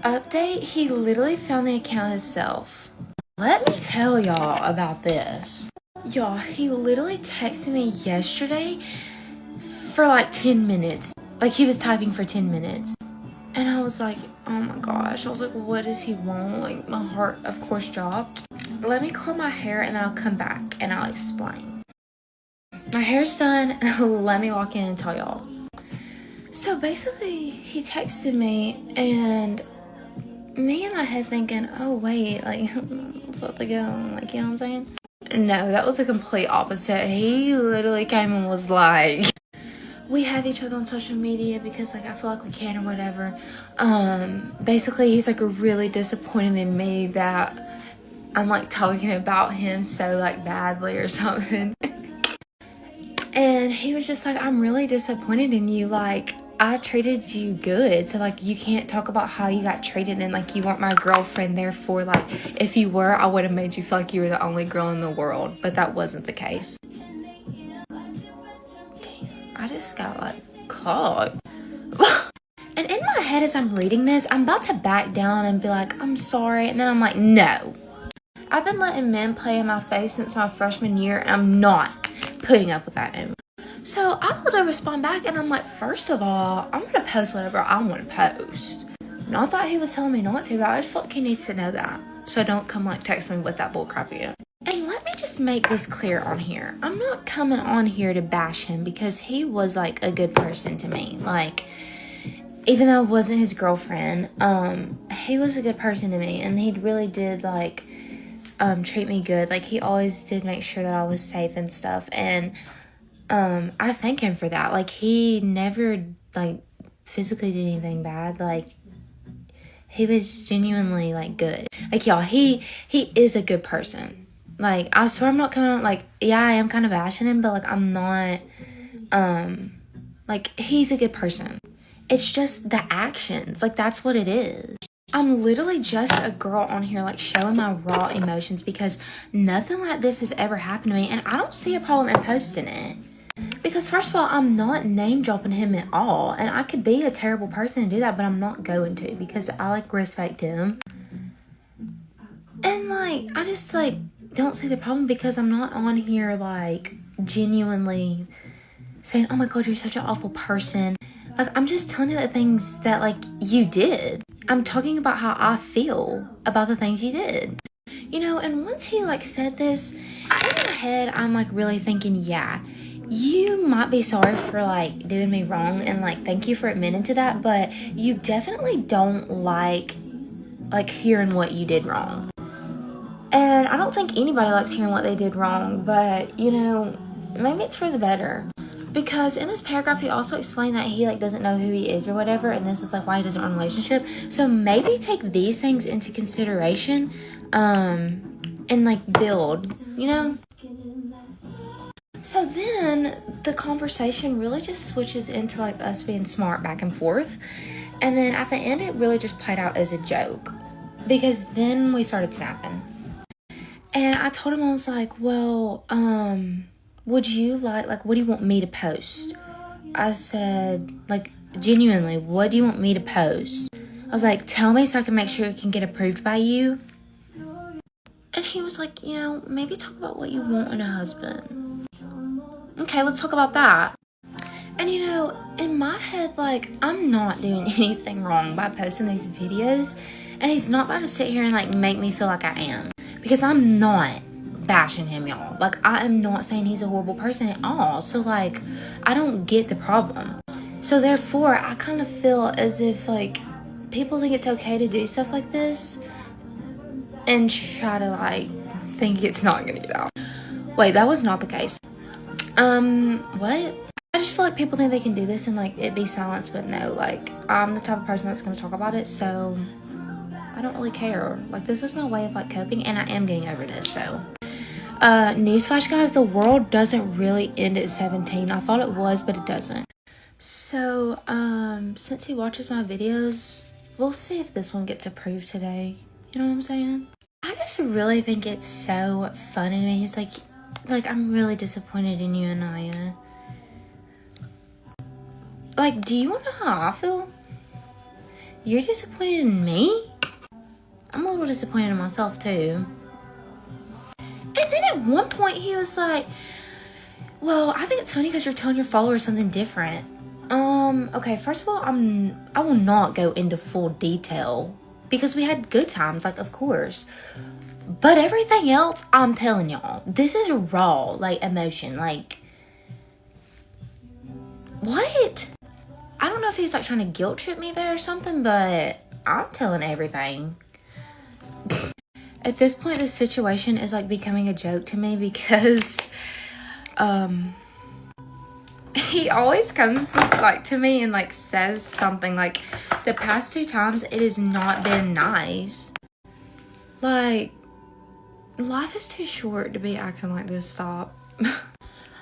Update, he literally found the account himself. Let me tell y'all about this. Y'all, he literally texted me yesterday for like 10 minutes. Like, he was typing for 10 minutes. And I was like, oh my gosh. I was like, what does he want? Like, my heart, of course, dropped. Let me curl my hair and then I'll come back and I'll explain. My hair's done. Let me walk in and tell y'all. So basically, he texted me and me in my head thinking, oh wait, like, it's about to go. Like, you know what I'm saying? No, that was the complete opposite. He literally came and was like, we have each other on social media because, like, I feel like we can or whatever. Basically, he's, like, really disappointed in me that I'm, like, talking about him so, like, badly or something. And he was just like, I'm really disappointed in you. Like, I treated you good. So, like, you can't talk about how you got treated and, like, you weren't my girlfriend. Therefore, like, if you were, I would have made you feel like you were the only girl in the world. But that wasn't the case. I just got, like, caught. And in my head as I'm reading this, I'm about to back down and be like, I'm sorry. And then I'm like, no. I've been letting men play in my face since my freshman year, and I'm not putting up with that anymore. So I would respond back, and I'm like, first of all, I'm going to post whatever I want to post. Not that he was telling me not to, but I just feel like he needs to know that. So don't come, like, text me with that bullcrap again. And let me just make this clear on here. I'm not coming on here to bash him because he was, like, a good person to me. Like, even though I wasn't his girlfriend, he was a good person to me, and he really did, like, treat me good. Like, he always did make sure that I was safe and stuff, and I thank him for that. Like, he never, like, physically did anything bad. Like, he was genuinely, like, good. Like, y'all, he is a good person. Like, I swear I'm not coming on, like, yeah, I am kind of bashing him, but, like, I'm not, like, he's a good person. It's just the actions. Like, that's what it is. I'm literally just a girl on here, like, showing my raw emotions because nothing like this has ever happened to me, and I don't see a problem in posting it. Because, first of all, I'm not name-dropping him at all, and I could be a terrible person and do that, but I'm not going to because I, like, respect him. And, like, I just, like, don't see the problem because I'm not on here, like, genuinely saying, oh my god, you're such an awful person. Like, I'm just telling you the things that, like, you did. I'm talking about how I feel about the things you did. You know, and once he, like, said this, in my head, I'm, like, really thinking, yeah, you might be sorry for, like, doing me wrong, and, like, thank you for admitting to that, but you definitely don't like, hearing what you did wrong. And I don't think anybody likes hearing what they did wrong, but, you know, maybe it's for the better. Because in this paragraph, he also explained that he, like, doesn't know who he is or whatever, and this is, like, why he doesn't want a relationship. So maybe take these things into consideration, and, like, build, you know? So then the conversation really just switches into, like, us being smart back and forth. And then at the end, it really just played out as a joke. Because then we started snapping. And I told him, I was like, well, would you like, what do you want me to post? I said, like, genuinely, what do you want me to post? I was like, tell me so I can make sure it can get approved by you. And he was like, you know, maybe talk about what you want in a husband. Okay, let's talk about that. And, you know, in my head, like, I'm not doing anything wrong by posting these videos. And he's not about to sit here and, like, make me feel like I am. Because I'm not bashing him, y'all. Like, I am not saying he's a horrible person at all. So, like, I don't get the problem. So, therefore, I kind of feel as if, like, people think it's okay to do stuff like this and try to, like, think it's not gonna get out. Wait, that was not the case. What? I just feel like people think they can do this and, like, it be silenced, but no, like, I'm the type of person that's gonna talk about it, so I don't really care. Like, this is my way of, like, coping, and I am getting over this, so. Newsflash, guys, the world doesn't really end at 17. I thought it was, but it doesn't. So, since he watches my videos, we'll see if this one gets approved today. You know what I'm saying? I just really think it's so funny to me. It's like, I'm really disappointed in you, Anaya. Like, do you want to know how I feel? You're disappointed in me? I'm a little disappointed in myself too. And then at one point he was like, well, I think it's funny because you're telling your followers something different. Okay, first of all, I will not go into full detail because we had good times, like, of course. But everything else, I'm telling y'all, this is raw, like, emotion, like, what? I don't know if he was, like, trying to guilt trip me there or something, but I'm telling everything. At this point, the situation is, like, becoming a joke to me because, he always comes, like, to me and, like, says something, like, the past 2 times, it has not been nice. Like, life is too short to be acting like this, stop.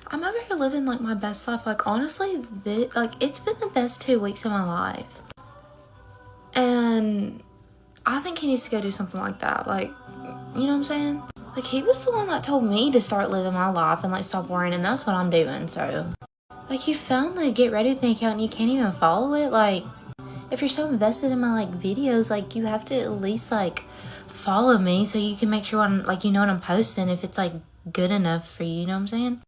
I'm over here living, like, my best life. Like, honestly, it's been the best 2 weeks of my life. And I think he needs to go do something like that. Like, you know what I'm saying? Like, he was the one that told me to start living my life and, like, stop worrying, and that's what I'm doing, so. Like, you found the Get Ready With Me account and you can't even follow it? Like, if you're so invested in my, like, videos, like, you have to at least, like, follow me so you can make sure I'm, like, you know what I'm posting if it's, like, good enough for you know what I'm saying?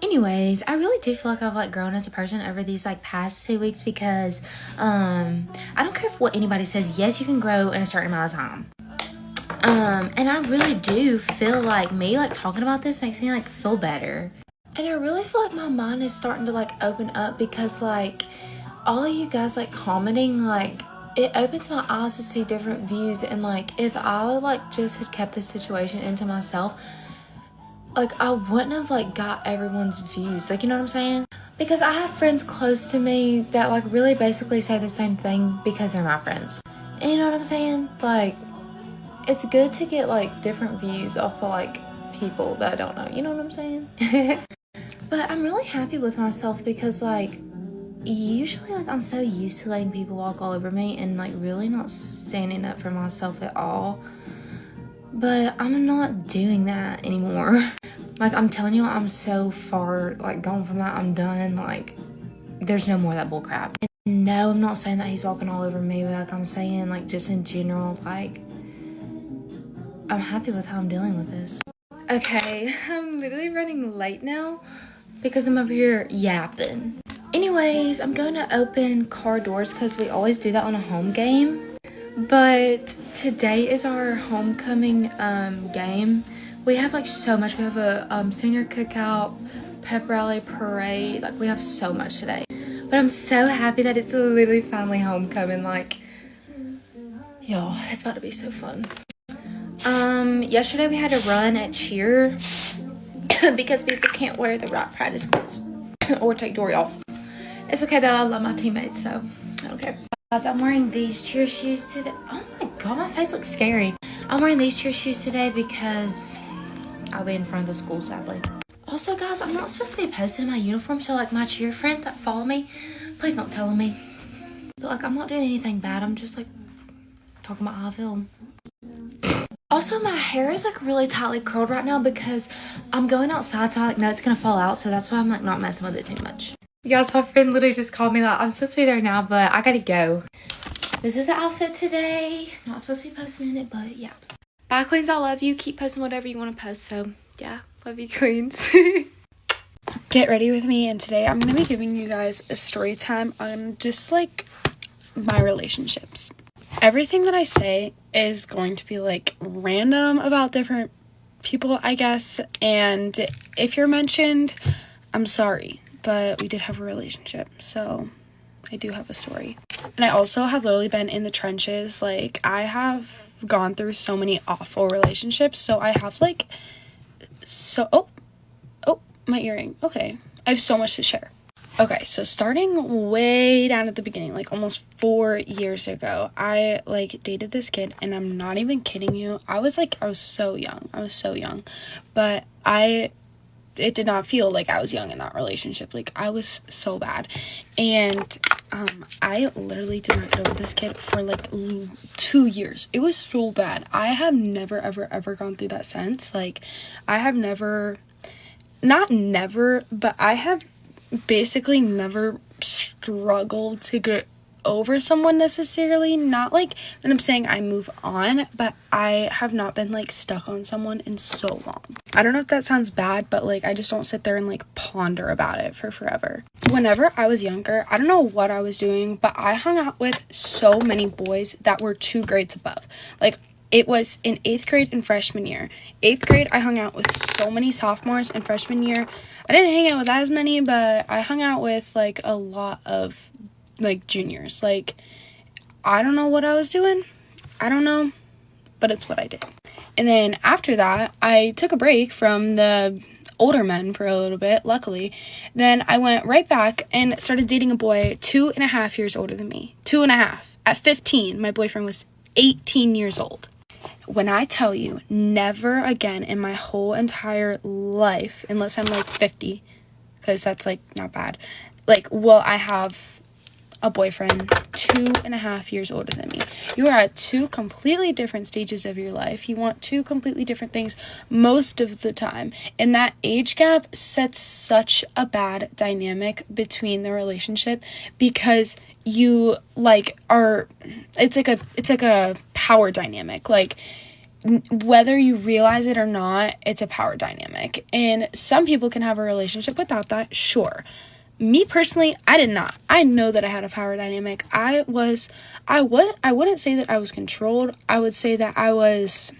Anyways, I really do feel like I've, like, grown as a person over these, like, past 2 weeks because, I don't care what anybody says. Yes, you can grow in a certain amount of time. And I really do feel like me, like, talking about this makes me, like, feel better. And I really feel like my mind is starting to, like, open up because, like, all of you guys, like, commenting, like, it opens my eyes to see different views. And, like, if I, like, just had kept this situation into myself, like, I wouldn't have, like, got everyone's views. Like, you know what I'm saying? Because I have friends close to me that, like, really basically say the same thing because they're my friends. And you know what I'm saying? Like, it's good to get, like, different views off of, like, people that I don't know. You know what I'm saying? But I'm really happy with myself because, like, usually, like, I'm so used to letting people walk all over me and, like, really not standing up for myself at all. But I'm not doing that anymore. Like, I'm telling you, I'm so far, like, gone from that. I'm done. Like, there's no more of that bull crap. And no, I'm not saying that he's walking all over me, but, like, I'm saying, like, just in general, like, I'm happy with how I'm dealing with this. Okay, I'm literally running late now because I'm over here yapping. Anyways, I'm going to open car doors because we always do that on a home game. But today is our homecoming game. We have, like, so much. We have a senior cookout, pep rally, parade. Like, we have so much today. But I'm so happy that it's literally finally homecoming. Like, y'all, it's about to be so fun. Yesterday we had a run at cheer because people can't wear the right practice clothes or take jewelry off. It's okay though, I love my teammates, so I don't care. Guys, I'm wearing these cheer shoes today. Oh my god, my face looks scary. I'm wearing these cheer shoes today because I'll be in front of the school, sadly. Also, guys, I'm not supposed to be posting in my uniform, so, like, my cheer friend that follow me, please don't tell me. But, like, I'm not doing anything bad. I'm just, like, talking about how I feel. Also, my hair is, like, really tightly curled right now because I'm going outside, so I, like, know it's gonna fall out, so that's why I'm, like, not messing with it too much. You guys, my friend literally just called me that I'm supposed to be there now, but I gotta go. This is the outfit today. Not supposed to be posting in it, but yeah. Bye, queens. I love you. Keep posting whatever you want to post, so yeah. Love you, queens. Get ready with me, and today I'm going to be giving you guys a story time on just, like, my relationships. Everything that I say is going to be, like, random about different people, I guess, and if you're mentioned, I'm sorry, but we did have a relationship, so I do have a story. And I also have literally been in the trenches. Like, I have gone through so many awful relationships, so I have, like, oh, my earring. Okay, I have so much to share. Okay, so starting way down at the beginning, like almost 4 years ago, I, like, dated this kid, and I'm not even kidding you. I was so young, but it did not feel like I was young in that relationship. Like, I was so bad, and I literally did not get over this kid for, like, 2 years. It was so bad. I have never, ever gone through that since. Like, I have never, not never, but I have basically never struggled to get over someone necessarily. Not like that I'm saying I move on, but I have not been like stuck on someone in so long. I don't know if that sounds bad, but like I just don't sit there and like ponder about it for forever. Whenever I was younger, I don't know what I was doing, but I hung out with so many boys that were 2 grades above. Like, it was in 8th grade and freshman year. 8th grade, I hung out with so many sophomores, and freshman year, I didn't hang out with as many, but I hung out with like a lot of like juniors. Like, I don't know what I was doing. I don't know, but it's what I did. And then after that, I took a break from the older men for a little bit, luckily. Then I went right back and started dating a boy 2.5 years older than me. 2.5. At 15, my boyfriend was 18 years old. When I tell you, never again in my whole entire life, unless I'm like 50, because that's like not bad, like, will I have a boyfriend 2.5 years older than me. You are at 2 completely different stages of your life. You want 2 completely different things most of the time. And that age gap sets such a bad dynamic between the relationship, because you like are, it's like a power dynamic. Like, whether you realize it or not, it's a power dynamic. And some people can have a relationship without that, sure. Me personally, I did not. I know that I had a power dynamic. I wouldn't say that I was controlled. I would say that I was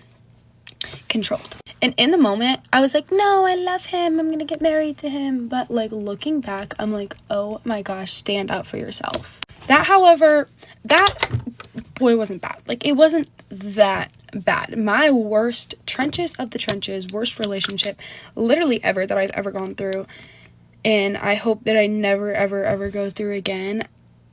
controlled. And in the moment, I was like, no, I love him. I'm going to get married to him. But like, looking back, I'm like, oh my gosh, stand up for yourself. However, that boy wasn't bad. Like, it wasn't that bad. My worst trenches of the trenches, worst relationship literally ever that I've ever gone through, and I hope that I never ever go through again.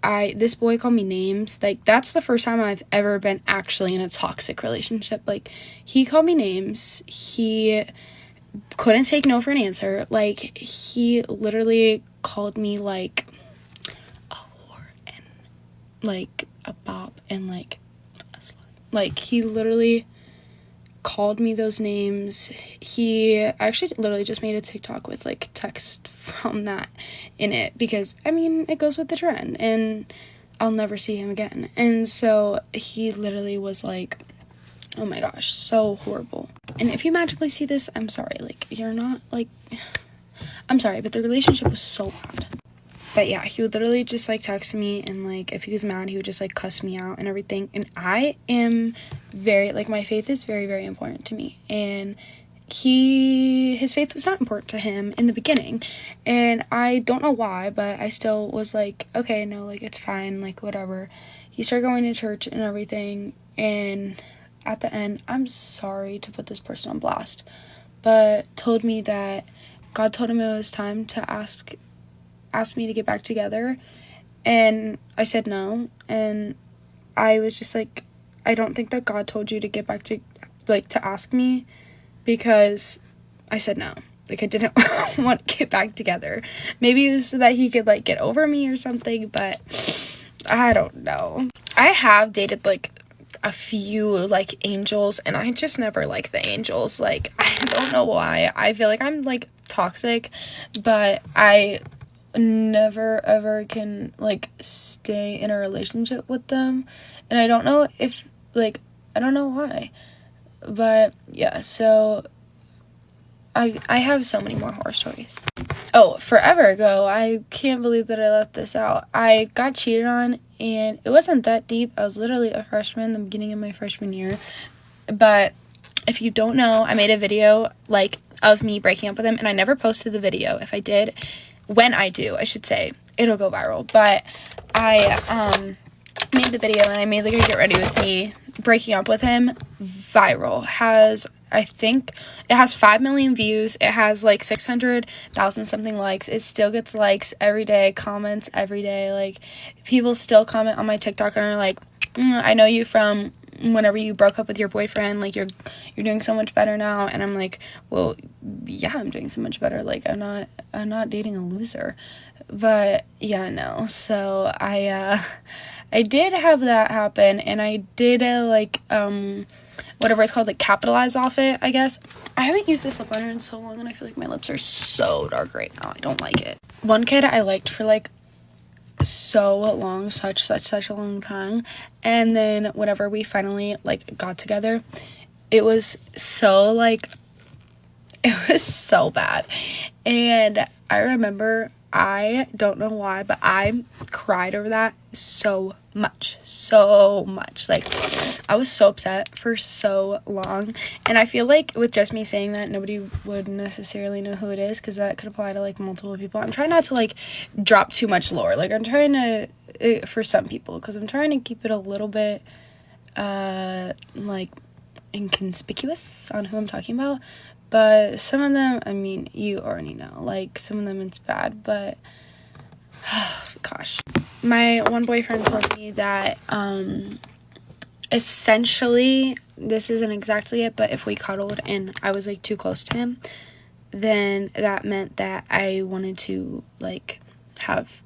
This boy called me names. Like, that's the first time I've ever been actually in a toxic relationship. Like, he called me names. He couldn't take no for an answer. Like, he literally called me like a whore and like a bop and like a slut. Like, he literally called me those names. He actually literally just made a TikTok with like text from that in it, because I mean, it goes with the trend and I'll never see him again. And so he literally was like, oh my gosh, so horrible. And if you magically see this, I'm sorry. Like, you're not like, I'm sorry, but the relationship was so bad. But yeah, he would literally just like text me, and like if he was mad, he would just like cuss me out and everything. And I am very, like, my faith is very, very important to me. And his faith was not important to him in the beginning. And I don't know why, but I still was like, okay, no, like, it's fine, like, whatever. He started going to church and everything. And at the end, I'm sorry to put this person on blast, but told me that God told him it was time to asked me to get back together, and I said no. And I was just like, I don't think that God told you to get back to, like, to ask me, because I said no. Like, I didn't want to get back together. Maybe it was so that he could like get over me or something, but I don't know. I have dated like a few like angels, and I just never like the angels. Like, I don't know why. I feel like I'm like toxic, but I never ever can like stay in a relationship with them. And I don't know if, like, I don't know why, but yeah. So I have so many more horror stories. Oh, forever ago, I can't believe that I left this out. I got cheated on, and it wasn't that deep. I was literally a freshman, the beginning of my freshman year. But if you don't know, I made a video like of me breaking up with him, and I never posted the video. If I did, when I do, I should say, it'll go viral. But I made the video, and I made like a get ready with me breaking up with him viral. I think it has 5 million views. It has like 600,000 something likes. It still gets likes every day, comments every day. Like, people still comment on my TikTok and are like, I know you from whenever you broke up with your boyfriend. Like, you're doing so much better now. And I'm like, well, yeah, I'm doing so much better. Like, I'm not dating a loser. But yeah, no. So I did have that happen, and I did whatever it's called, like, capitalize off it, I guess. I haven't used this lip liner in so long, and I feel like my lips are so dark right now. I don't like it. One kid I liked for like so long, such a long time. And then whenever we finally like got together, it was so like it was so bad. And I remember, I don't know why, but I cried over that so much. Like, I was so upset for so long. And I feel like with just me saying that, nobody would necessarily know who it is, because that could apply to like multiple people. I'm trying not to like drop too much lore. Like, I'm trying to, for some people, because I'm trying to keep it a little bit, like, inconspicuous on who I'm talking about. But some of them, I mean, you already know. Like, some of them it's bad, but gosh. My one boyfriend told me that essentially, this isn't exactly it, but if we cuddled and I was like too close to him, then that meant that I wanted to like have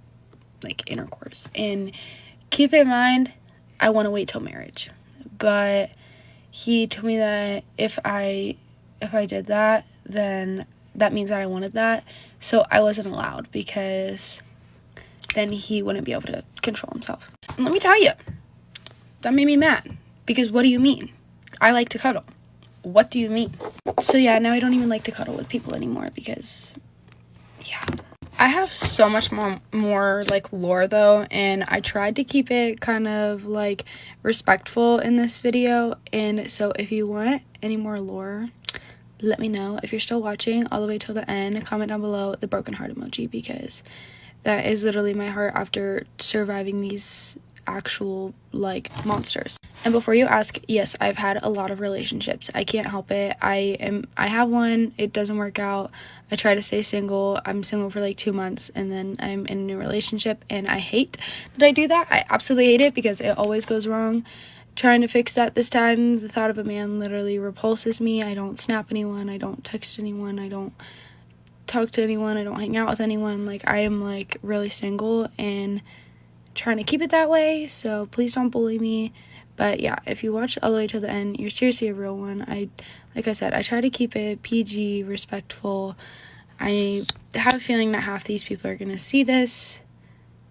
like intercourse. And keep in mind, I want to wait till marriage. But he told me that if I did that, then that means that I wanted that. So I wasn't allowed, because then he wouldn't be able to control himself. And let me tell you, that made me mad. Because what do you mean? I like to cuddle. What do you mean? So yeah, now I don't even like to cuddle with people anymore, because yeah. I have so much more like lore though, and I tried to keep it kind of like respectful in this video. And so if you want any more lore, let me know. If you're still watching all the way till the end, comment down below the broken heart emoji, because that is literally my heart after surviving these actual like monsters. And before you ask, yes, I've had a lot of relationships. I can't help it. I have one, it doesn't work out. I try to stay single. I'm single for like 2 months, and then I'm in a new relationship, and I hate that I do that. I absolutely hate it, because it always goes wrong. Trying to fix that this time, the thought of a man literally repulses me. I don't snap anyone, I don't text anyone, I don't talk to anyone, I don't hang out with anyone. Like, I am like really single and trying to keep it that way, so please don't bully me. But yeah, if you watch all the way to the end, you're seriously a real one. Like I said, I try to keep it PG, respectful. I have a feeling that half these people are gonna see this,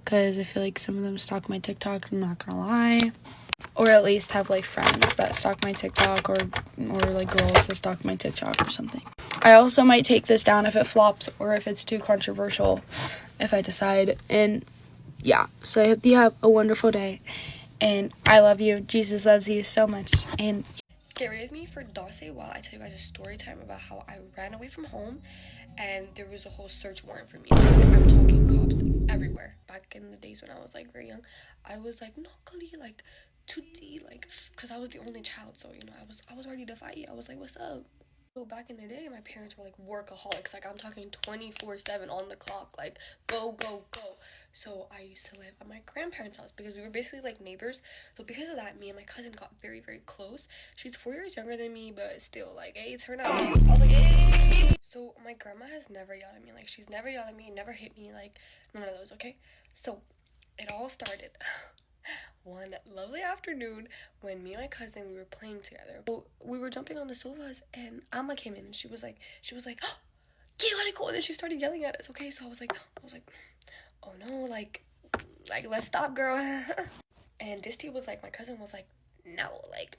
because I feel like some of them stalk my TikTok, I'm not gonna lie. Or at least have like friends that stalk my TikTok, or like girls that stalk my TikTok or something. I also might take this down if it flops, or if it's too controversial, if I decide. And yeah, so I hope you have a wonderful day, and I love you. Jesus loves you so much. And get ready with me for Dawsey while I tell you guys a story time about how I ran away from home, and there was a whole search warrant for me. I'm talking cops everywhere. Back in the days when I was like very young, I was like knuckly, like tootsie, like, because I was the only child, so you know I was ready to fight. I was like, what's up? So back in the day, my parents were like workaholics. Like, I'm talking 24/7 on the clock, like go. So I used to live at my grandparents' house, because we were basically like neighbors. So because of that, me and my cousin got very, very close. She's 4 years younger than me, but still, like, hey, turn out. I was like, hey. So my grandma has never yelled at me. Like, she's never yelled at me, never hit me, like none of those. Okay, so it all started one lovely afternoon when me and my cousin, we were playing together. So we were jumping on the sofas, and Amma came in, and she was like, oh, get let it go. And then she started yelling at us. Okay, so I was like, oh no, like let's stop, girl. And Disty was like, my cousin was like, no, like,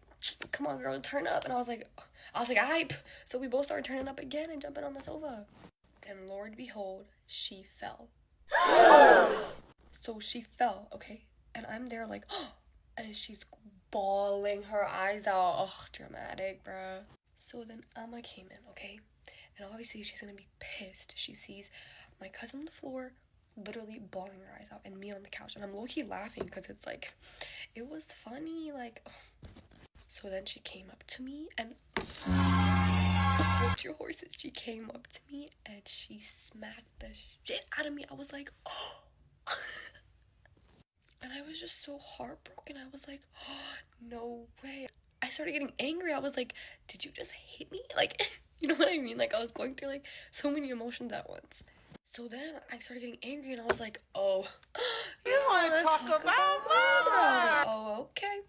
come on, girl, turn up. And I was like, hype. So we both started turning up again and jumping on the sofa. Then Lord behold, she fell. So she fell, okay? And I'm there like, and she's bawling her eyes out. Oh, dramatic, bruh. So then Amma came in, okay? And obviously she's gonna be pissed. She sees my cousin on the floor, literally bawling her eyes out, and me on the couch. And I'm low-key laughing, because it's like, it was funny, like, So then she came up to me, and hold your horses. She came up to me, and she smacked the shit out of me. I was like, oh. And I was just so heartbroken. I was like, oh, no way. I started getting angry. I was like, did you just hit me? Like, you know what I mean? Like, I was going through, like, so many emotions at once. So then I started getting angry, and I was like, oh. You want to talk about murder? Oh, okay.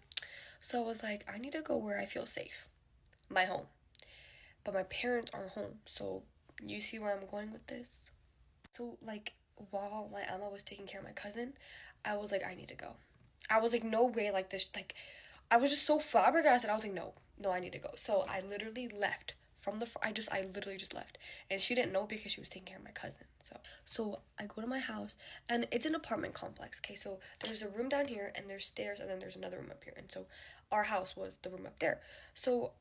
So I was like, I need to go where I feel safe. My home. But my parents aren't home. So you see where I'm going with this? So, like, while my Emma was taking care of my cousin, I was like, I need to go. I was like, no way, like this, like, I was just so flabbergasted. I was like, no, I need to go. So I literally left from the, I literally just left. And she didn't know because she was taking care of my cousin. So I go to my house, and it's an apartment complex, okay? So there's a room down here, and there's stairs, and then there's another room up here. And so our house was the room up there. So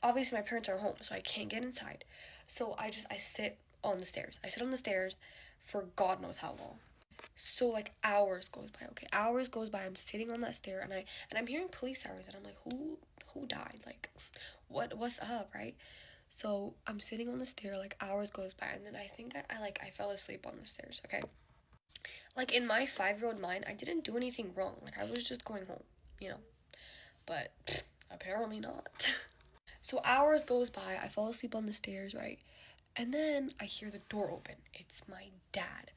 obviously my parents are home, so I can't get inside. So I sit on the stairs. I sit on the stairs for God knows how long. So like hours goes by, okay? Hours goes by. I'm sitting on that stair, and I'm hearing police sirens, and I'm like, who died? Like, what's up, right? So I'm sitting on the stair, like hours goes by, and then I think I fell asleep on the stairs, okay? Like in my 5-year-old mind, I didn't do anything wrong. Like I was just going home, you know. But apparently not. So hours goes by, I fall asleep on the stairs, right? And then I hear the door open. It's my dad.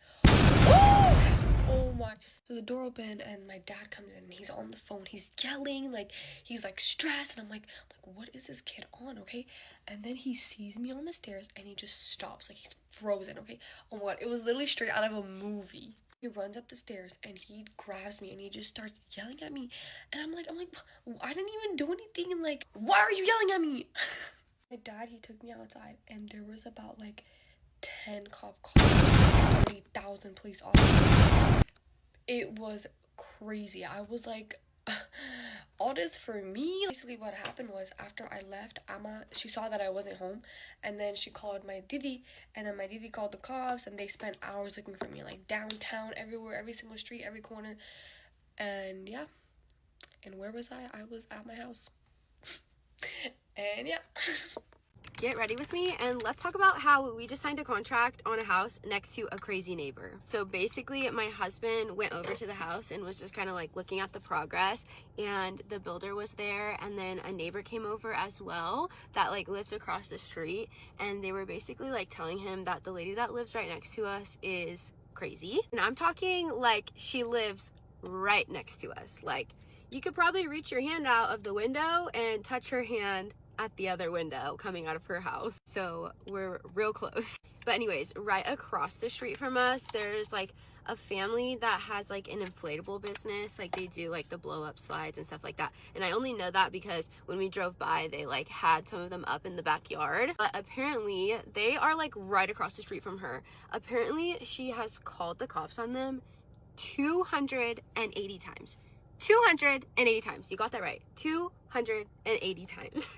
Oh my. So the door opened, and my dad comes in, and he's on the phone. He's yelling, like, he's like stressed, and I'm like, what is this kid on, okay? And then he sees me on the stairs, and he just stops, like he's frozen, okay? Oh my God, it was literally straight out of a movie. He runs up the stairs, and he grabs me, and he just starts yelling at me. And I'm like, I didn't even do anything, and like, why are you yelling at me? My dad, he took me outside, and there was about like 10 cop cars, 30,000 police officers. It was crazy. I was like, all this for me? Basically what happened was, after I left, Amma, she saw that I wasn't home, and then she called my didi, and then my didi called the cops, and they spent hours looking for me, like downtown, everywhere, every single street, every corner. And yeah, and where was I? I was at my house. And yeah. Get ready with me, and let's talk about how we just signed a contract on a house next to a crazy neighbor. So basically, my husband went over to the house and was just kind of like looking at the progress, and the builder was there, and then a neighbor came over as well that like lives across the street, and they were basically like telling him that the lady that lives right next to us is crazy. And I'm talking like she lives right next to us. Like, you could probably reach your hand out of the window and touch her hand at the other window coming out of her house. So we're real close. But anyways, right across the street from us, there's like a family that has like an inflatable business. Like they do like the blow up slides and stuff like that. And I only know that because when we drove by, they like had some of them up in the backyard. But apparently they are like right across the street from her. Apparently she has called the cops on them 280 times. 280 times. You got that right. 280 times.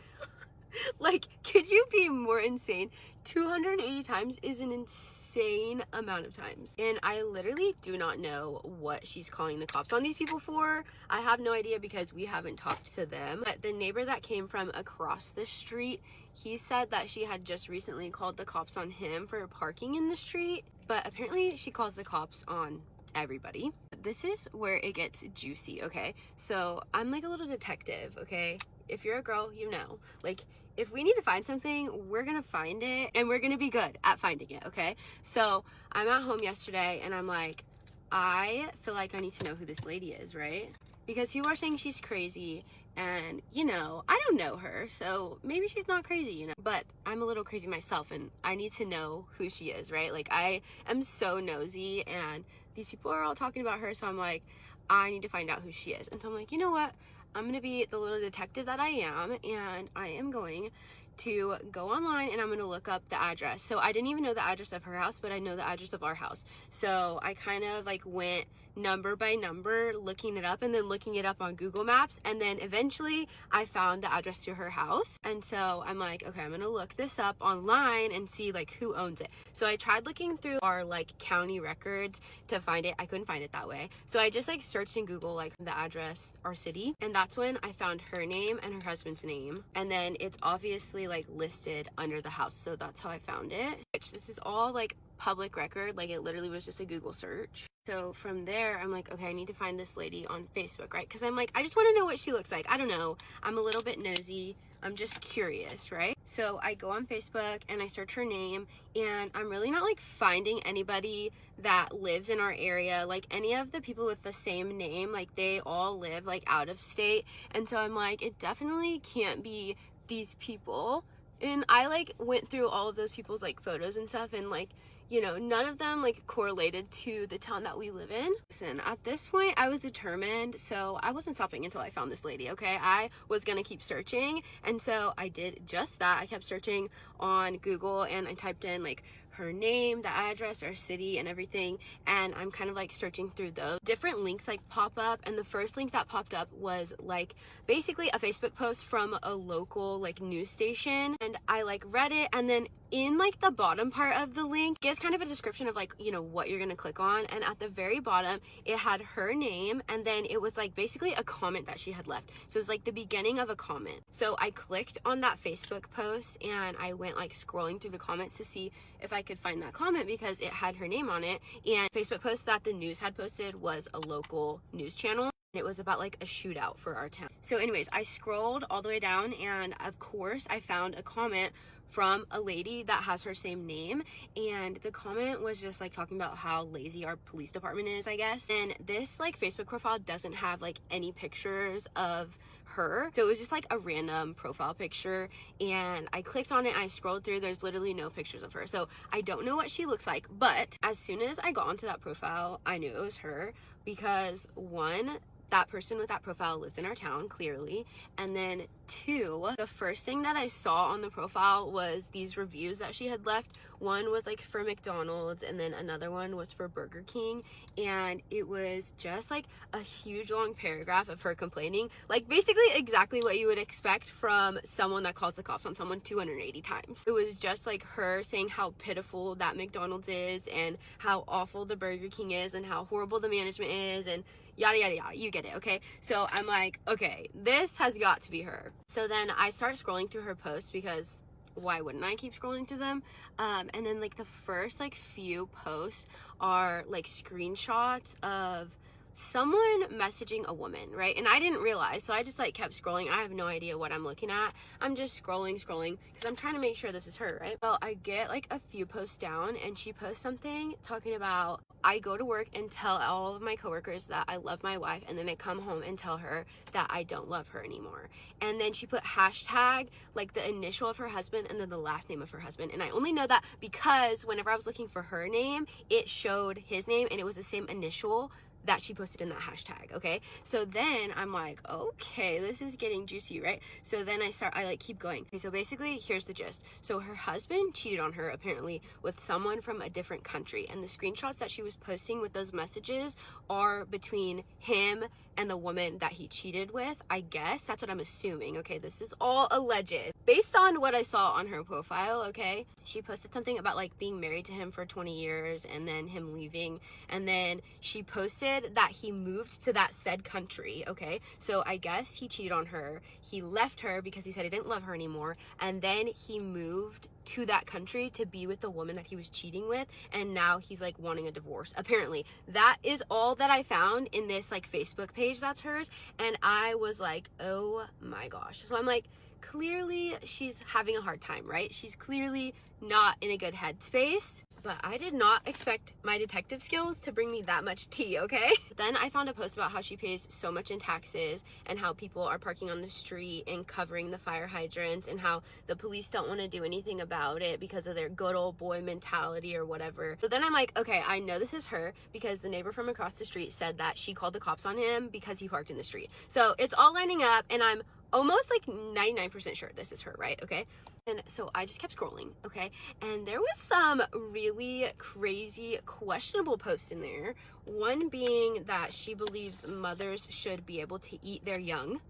Like, could you be more insane? 280 times is an insane amount of times. And I literally do not know what she's calling the cops on these people for. I have no idea because we haven't talked to them. But the neighbor that came from across the street, he said that she had just recently called the cops on him for parking in the street. But apparently she calls the cops on everybody. This is where it gets juicy, okay? So I'm like a little detective, okay? If you're a girl, you know, like if we need to find something, we're gonna find it, and we're gonna be good at finding it, okay? So I'm at home yesterday, and I'm like, I feel like I need to know who this lady is, right? Because people are saying she's crazy, and you know, I don't know her, so maybe she's not crazy, you know, but I'm a little crazy myself, and I need to know who she is, right? Like, I am so nosy, and these people are all talking about her, so I'm like, I need to find out who she is. And so I'm like, you know what? I'm gonna be the little detective that I am, and I am going to go online, and I'm gonna look up the address. So I didn't even know the address of her house, but I know the address of our house. So I kind of like went number by number looking it up, and then looking it up on Google Maps, and then eventually I found the address to her house. And so I'm like, okay, I'm gonna look this up online and see like who owns it. So I tried looking through our like county records to find it. I couldn't find it that way, so I just like searched in Google like the address, our city, and that's when I found her name and her husband's name, and then it's obviously like listed under the house, so that's how I found it. Which this is all like public record, like it literally was just a Google search. So from there, I'm like, okay, I need to find this lady on Facebook, right? Because I'm like, I just want to know what she looks like. I don't know. I'm a little bit nosy. I'm just curious, right? So I go on Facebook and I search her name, and I'm really not like finding anybody that lives in our area. Like any of the people with the same name, like they all live like out of state. And so I'm like, it definitely can't be these people And I like went through all of those people's like photos and stuff, and like, you know, none of them like correlated to the town that we live in. Listen, at this point I was determined, so I wasn't stopping until I found this lady, okay? I was gonna keep searching, and so I did just that. I kept searching on Google, and I typed in like her name, the address, our city, and everything, and I'm kind of like searching through those. Different links like pop up, and the first link that popped up was like basically a Facebook post from a local like news station, and I like read it, and then in like the bottom part of the link gives kind of a description of like, you know, what you're gonna click on, and at the very bottom it had her name, and then it was like basically a comment that she had left. So it was like the beginning of a comment. So I clicked on that Facebook post, and I went like scrolling through the comments to see if I could find that comment because it had her name on it. And Facebook post that the news had posted was a local news channel. It was about like a shootout for our town. So anyways, I scrolled all the way down, and of course I found a comment from a lady that has her same name, and the comment was just like talking about how lazy our police department is, I guess. And this like Facebook profile doesn't have like any pictures of her, so it was just like a random profile picture, and I clicked on it, I scrolled through, there's literally no pictures of her, so I don't know what she looks like. But as soon as I got onto that profile, I knew it was her because one, that person with that profile lives in our town, clearly. And then two, the first thing that I saw on the profile was these reviews that she had left. One was like for McDonald's, and then another one was for Burger King. And it was just like a huge long paragraph of her complaining, like basically exactly what you would expect from someone that calls the cops on someone 280 times. It was just like her saying how pitiful that McDonald's is, and how awful the Burger King is, and how horrible the management is, and yada yada yada, you get it, okay? So I'm like, okay, this has got to be her. So then I start scrolling through her posts because why wouldn't I keep scrolling through them? And then like the first like few posts are like screenshots of someone messaging a woman, right? And I didn't realize, so I just like kept scrolling. I have no idea what I'm looking at. I'm just scrolling because I'm trying to make sure this is her, right? Well, I get like a few posts down, and she posts something talking about, I go to work and tell all of my coworkers that I love my wife, and then I come home and tell her that I don't love her anymore. And then she put hashtag like the initial of her husband and then the last name of her husband. And I only know that because whenever I was looking for her name, it showed his name, and it was the same initial that she posted in that hashtag, okay? So then I'm like, okay, this is getting juicy, right? So then I like keep going. Okay, so basically here's the gist. So her husband cheated on her apparently with someone from a different country, and the screenshots that she was posting with those messages are between him and the woman that he cheated with, I guess. That's what I'm assuming, okay? This is all alleged. Based on what I saw on her profile, okay? She posted something about like being married to him for 20 years and then him leaving, and then she posted that he moved to that said country, okay? So I guess he cheated on her. He left her because he said he didn't love her anymore, and then he moved to that country to be with the woman that he was cheating with, and now he's like wanting a divorce. Apparently that is all that I found in this like Facebook page that's hers, and I was like, oh my gosh. So I'm like, clearly she's having a hard time, right? She's clearly not in a good headspace. But I did not expect my detective skills to bring me that much tea, okay? But then I found a post about how she pays so much in taxes, and how people are parking on the street and covering the fire hydrants, and how the police don't want to do anything about it because of their good old boy mentality or whatever. So then I'm like, okay, I know this is her because the neighbor from across the street said that she called the cops on him because he parked in the street. So it's all lining up, and I'm almost like 99% sure this is her, right? Okay. And so I just kept scrolling, okay? And there was some really crazy, questionable posts in there. One being that she believes mothers should be able to eat their young.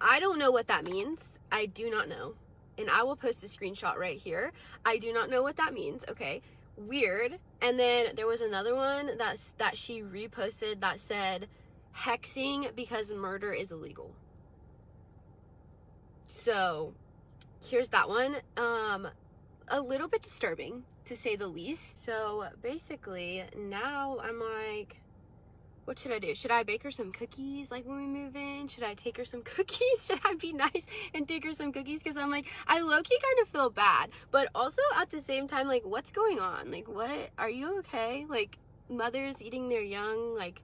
I don't know what that means. I do not know. And I will post a screenshot right here. I do not know what that means, okay? Weird. And then there was another one that she reposted that said, hexing because murder is illegal. So here's that one. A little bit disturbing, to say the least. So basically now I'm like, what should I do? Should I bake her some cookies like when we move in? Should I take her some cookies? Should I be nice and take her some cookies? Because I'm like, I low-key kind of feel bad, but also at the same time, like, what's going on? Like, what? Are you okay? Like, mothers eating their young, like,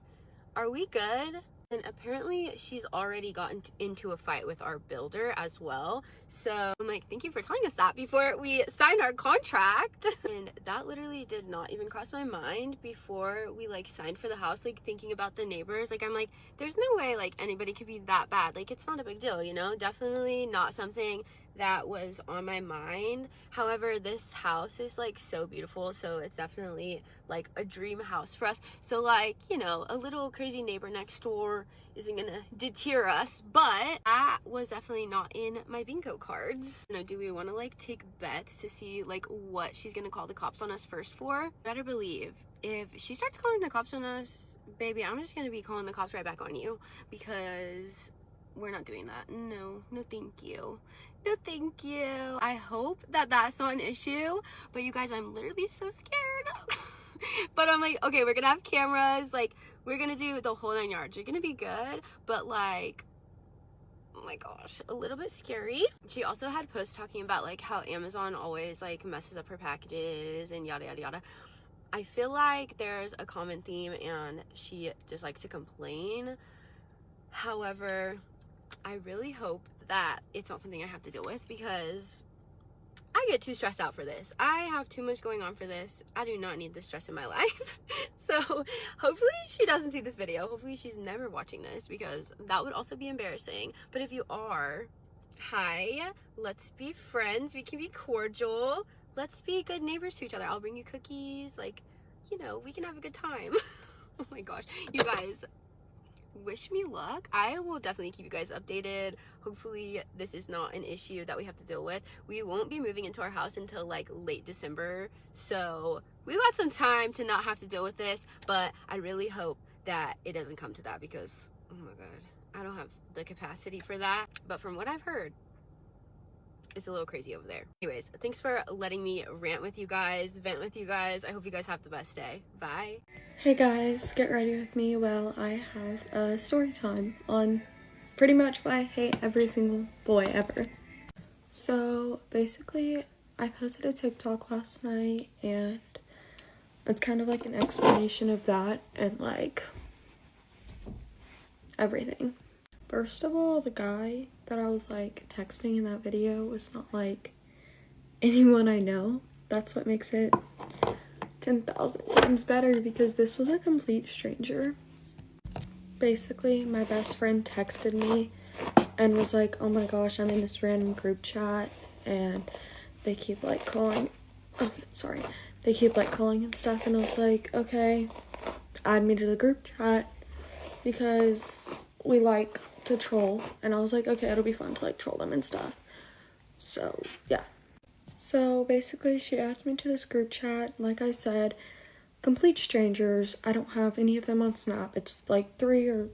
are we good? And apparently she's already gotten into a fight with our builder as well. So I'm like, thank you for telling us that before we signed our contract. And that literally did not even cross my mind before we like signed for the house, like thinking about the neighbors. Like I'm like, there's no way like anybody could be that bad. Like it's not a big deal, you know? Definitely not something that was on my mind. However, this house is like so beautiful, so it's definitely like a dream house for us. So like, you know, a little crazy neighbor next door isn't gonna deter us, but that was definitely not in my bingo cards. You know, do we want to like take bets to see like what she's gonna call the cops on us first for? Better believe if she starts calling the cops on us, baby, I'm just gonna be calling the cops right back on you, because we're not doing that. No thank you. No thank you. I hope that that's not an issue, but you guys, I'm literally so scared. But I'm like, okay, we're gonna have cameras, like we're gonna do the whole 9 yards. You're gonna be good, but like, oh my gosh, a little bit scary. She also had posts talking about like how Amazon always like messes up her packages and yada yada yada. I feel like there's a common theme and she just likes to complain. However, I really hope that it's not something I have to deal with, because I get too stressed out for this. I have too much going on for this. I do not need this stress in my life. So hopefully she doesn't see this video. Hopefully she's never watching this, because that would also be embarrassing. But if you are, hi, let's be friends. We can be cordial. Let's be good neighbors to each other. I'll bring you cookies. Like, you know, we can have a good time. Oh my gosh. You guys, wish me luck. I will definitely keep you guys updated. Hopefully this is not an issue that we have to deal with. We won't be moving into our house until like late December, so we got some time to not have to deal with this, but I really hope that it doesn't come to that, because oh my god, I don't have the capacity for that. But from what I've heard, it's a little crazy over there. Anyways, thanks for letting me rant with you guys, vent with you guys. I hope you guys have the best day. Bye. Hey guys, get ready with me while I have a story time on pretty much why I hate every single boy ever. So basically, I posted a TikTok last night, and it's kind of like an explanation of that and like everything. First of all, the guy that I was like texting in that video was not like anyone I know. That's what makes it 10,000 times better, because this was a complete stranger. Basically, my best friend texted me and was like, oh my gosh, I'm in this random group chat and they keep like calling, they keep like calling and stuff, and I was like, okay, add me to the group chat because we like to troll. And I was like, okay, it'll be fun to like troll them and stuff. So yeah. So basically she asked me to this group chat. Like I said, complete strangers. I don't have any of them on Snap. It's like 3 or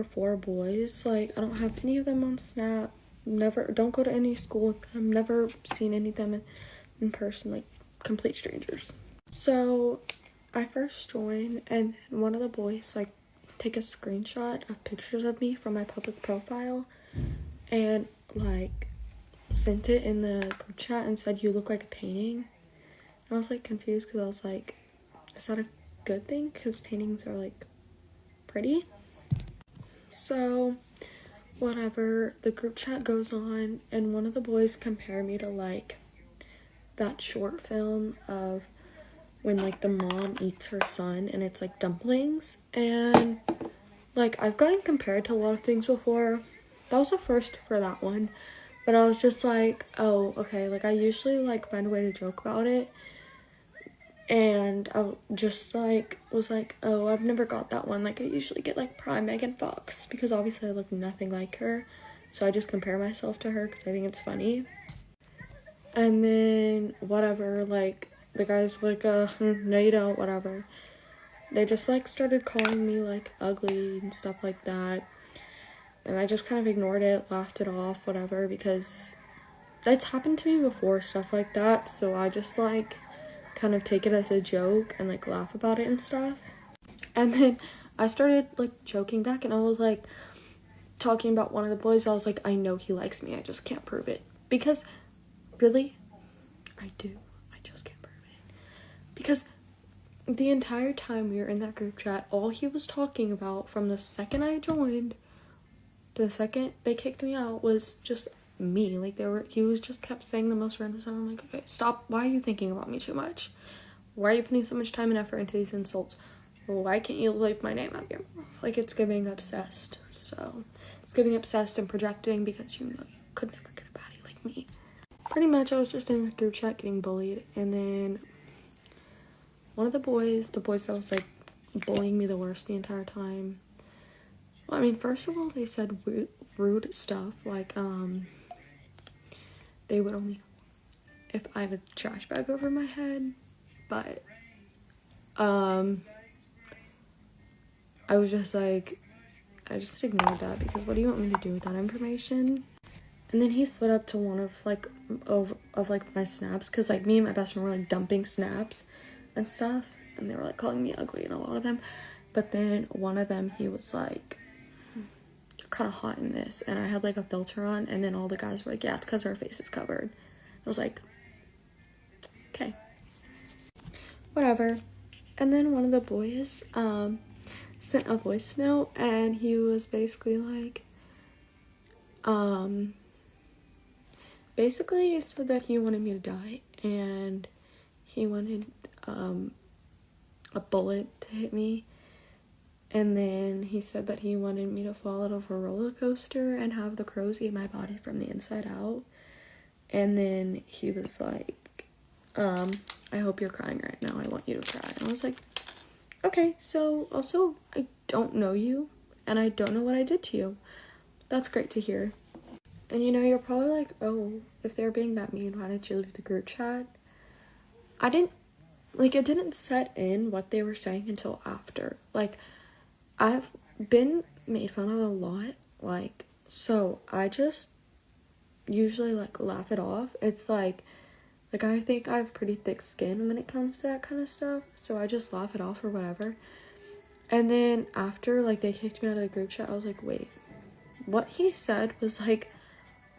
4 boys. Like, I don't have any of them on Snap. Don't go to any school. I've never seen any of them in person. Like, complete strangers. So I first joined, and one of the boys like take a screenshot of pictures of me from my public profile and like sent it in the group chat and said, you look like a painting. And I was like confused, because I was like, is that a good thing? Because paintings are like pretty. So whatever, the group chat goes on, and one of the boys compare me to like that short film of when like the mom eats her son and it's like dumplings. And like, I've gotten compared to a lot of things before. That was the first for that one. But I was just like, oh, okay, like I usually like find a way to joke about it. And I just like was like, oh, I've never got that one. Like I usually get like prime Megan Fox, because obviously I look nothing like her. So I just compare myself to her because I think it's funny. And then whatever, like the guys were like, no you don't, whatever. They just like started calling me like ugly and stuff like that. And I just kind of ignored it, laughed it off, whatever, because that's happened to me before, stuff like that. So I just like kind of take it as a joke and like laugh about it and stuff. And then I started like joking back, and I was like talking about one of the boys. I was like, I know he likes me, I just can't prove it. Because really, I do. I just can't prove it. Because the entire time we were in that group chat, all he was talking about from the second I joined, the second they kicked me out, was just me. Like, he was just kept saying the most random stuff. I'm like, okay, stop. Why are you thinking about me too much? Why are you putting so much time and effort into these insults? Why can't you leave my name out of your mouth? Like, it's giving obsessed. So, it's giving obsessed and projecting, because you know you could never get a baddie like me. Pretty much, I was just in this group chat getting bullied, and then one of the boys that was, like, bullying me the worst the entire time. Well, I mean, first of all, they said rude stuff, like, they would only, if I had a trash bag over my head, but, I was just like, I just ignored that, because what do you want me to do with that information? And then he slid up to one of, like, my snaps, because, like, me and my best friend were, like, dumping snaps and stuff, and they were, like, calling me ugly in a lot of them. But then one of them, he was like, you're kind of hot in this, and I had, like, a filter on, and then all the guys were like, yeah, it's because our face is covered. I was like, okay, whatever. And then one of the boys sent a voice note, and he was basically like, basically he said that he wanted me to die, and he wanted a bullet to hit me, and then he said that he wanted me to fall out of a roller coaster and have the crows eat my body from the inside out. And then he was like, I hope you're crying right now, I want you to cry. And I was like, okay, so also I don't know you, and I don't know what I did to you. That's great to hear. And you know, you're probably like, oh, if they're being that mean, why didn't you leave the group chat? It didn't set in what they were saying until after. Like, I've been made fun of a lot, like, so I just usually, like, laugh it off. It's like I think I have pretty thick skin when it comes to that kind of stuff, so I just laugh it off or whatever. And then after, like, they kicked me out of the group chat, I was like, wait, what he said was, like,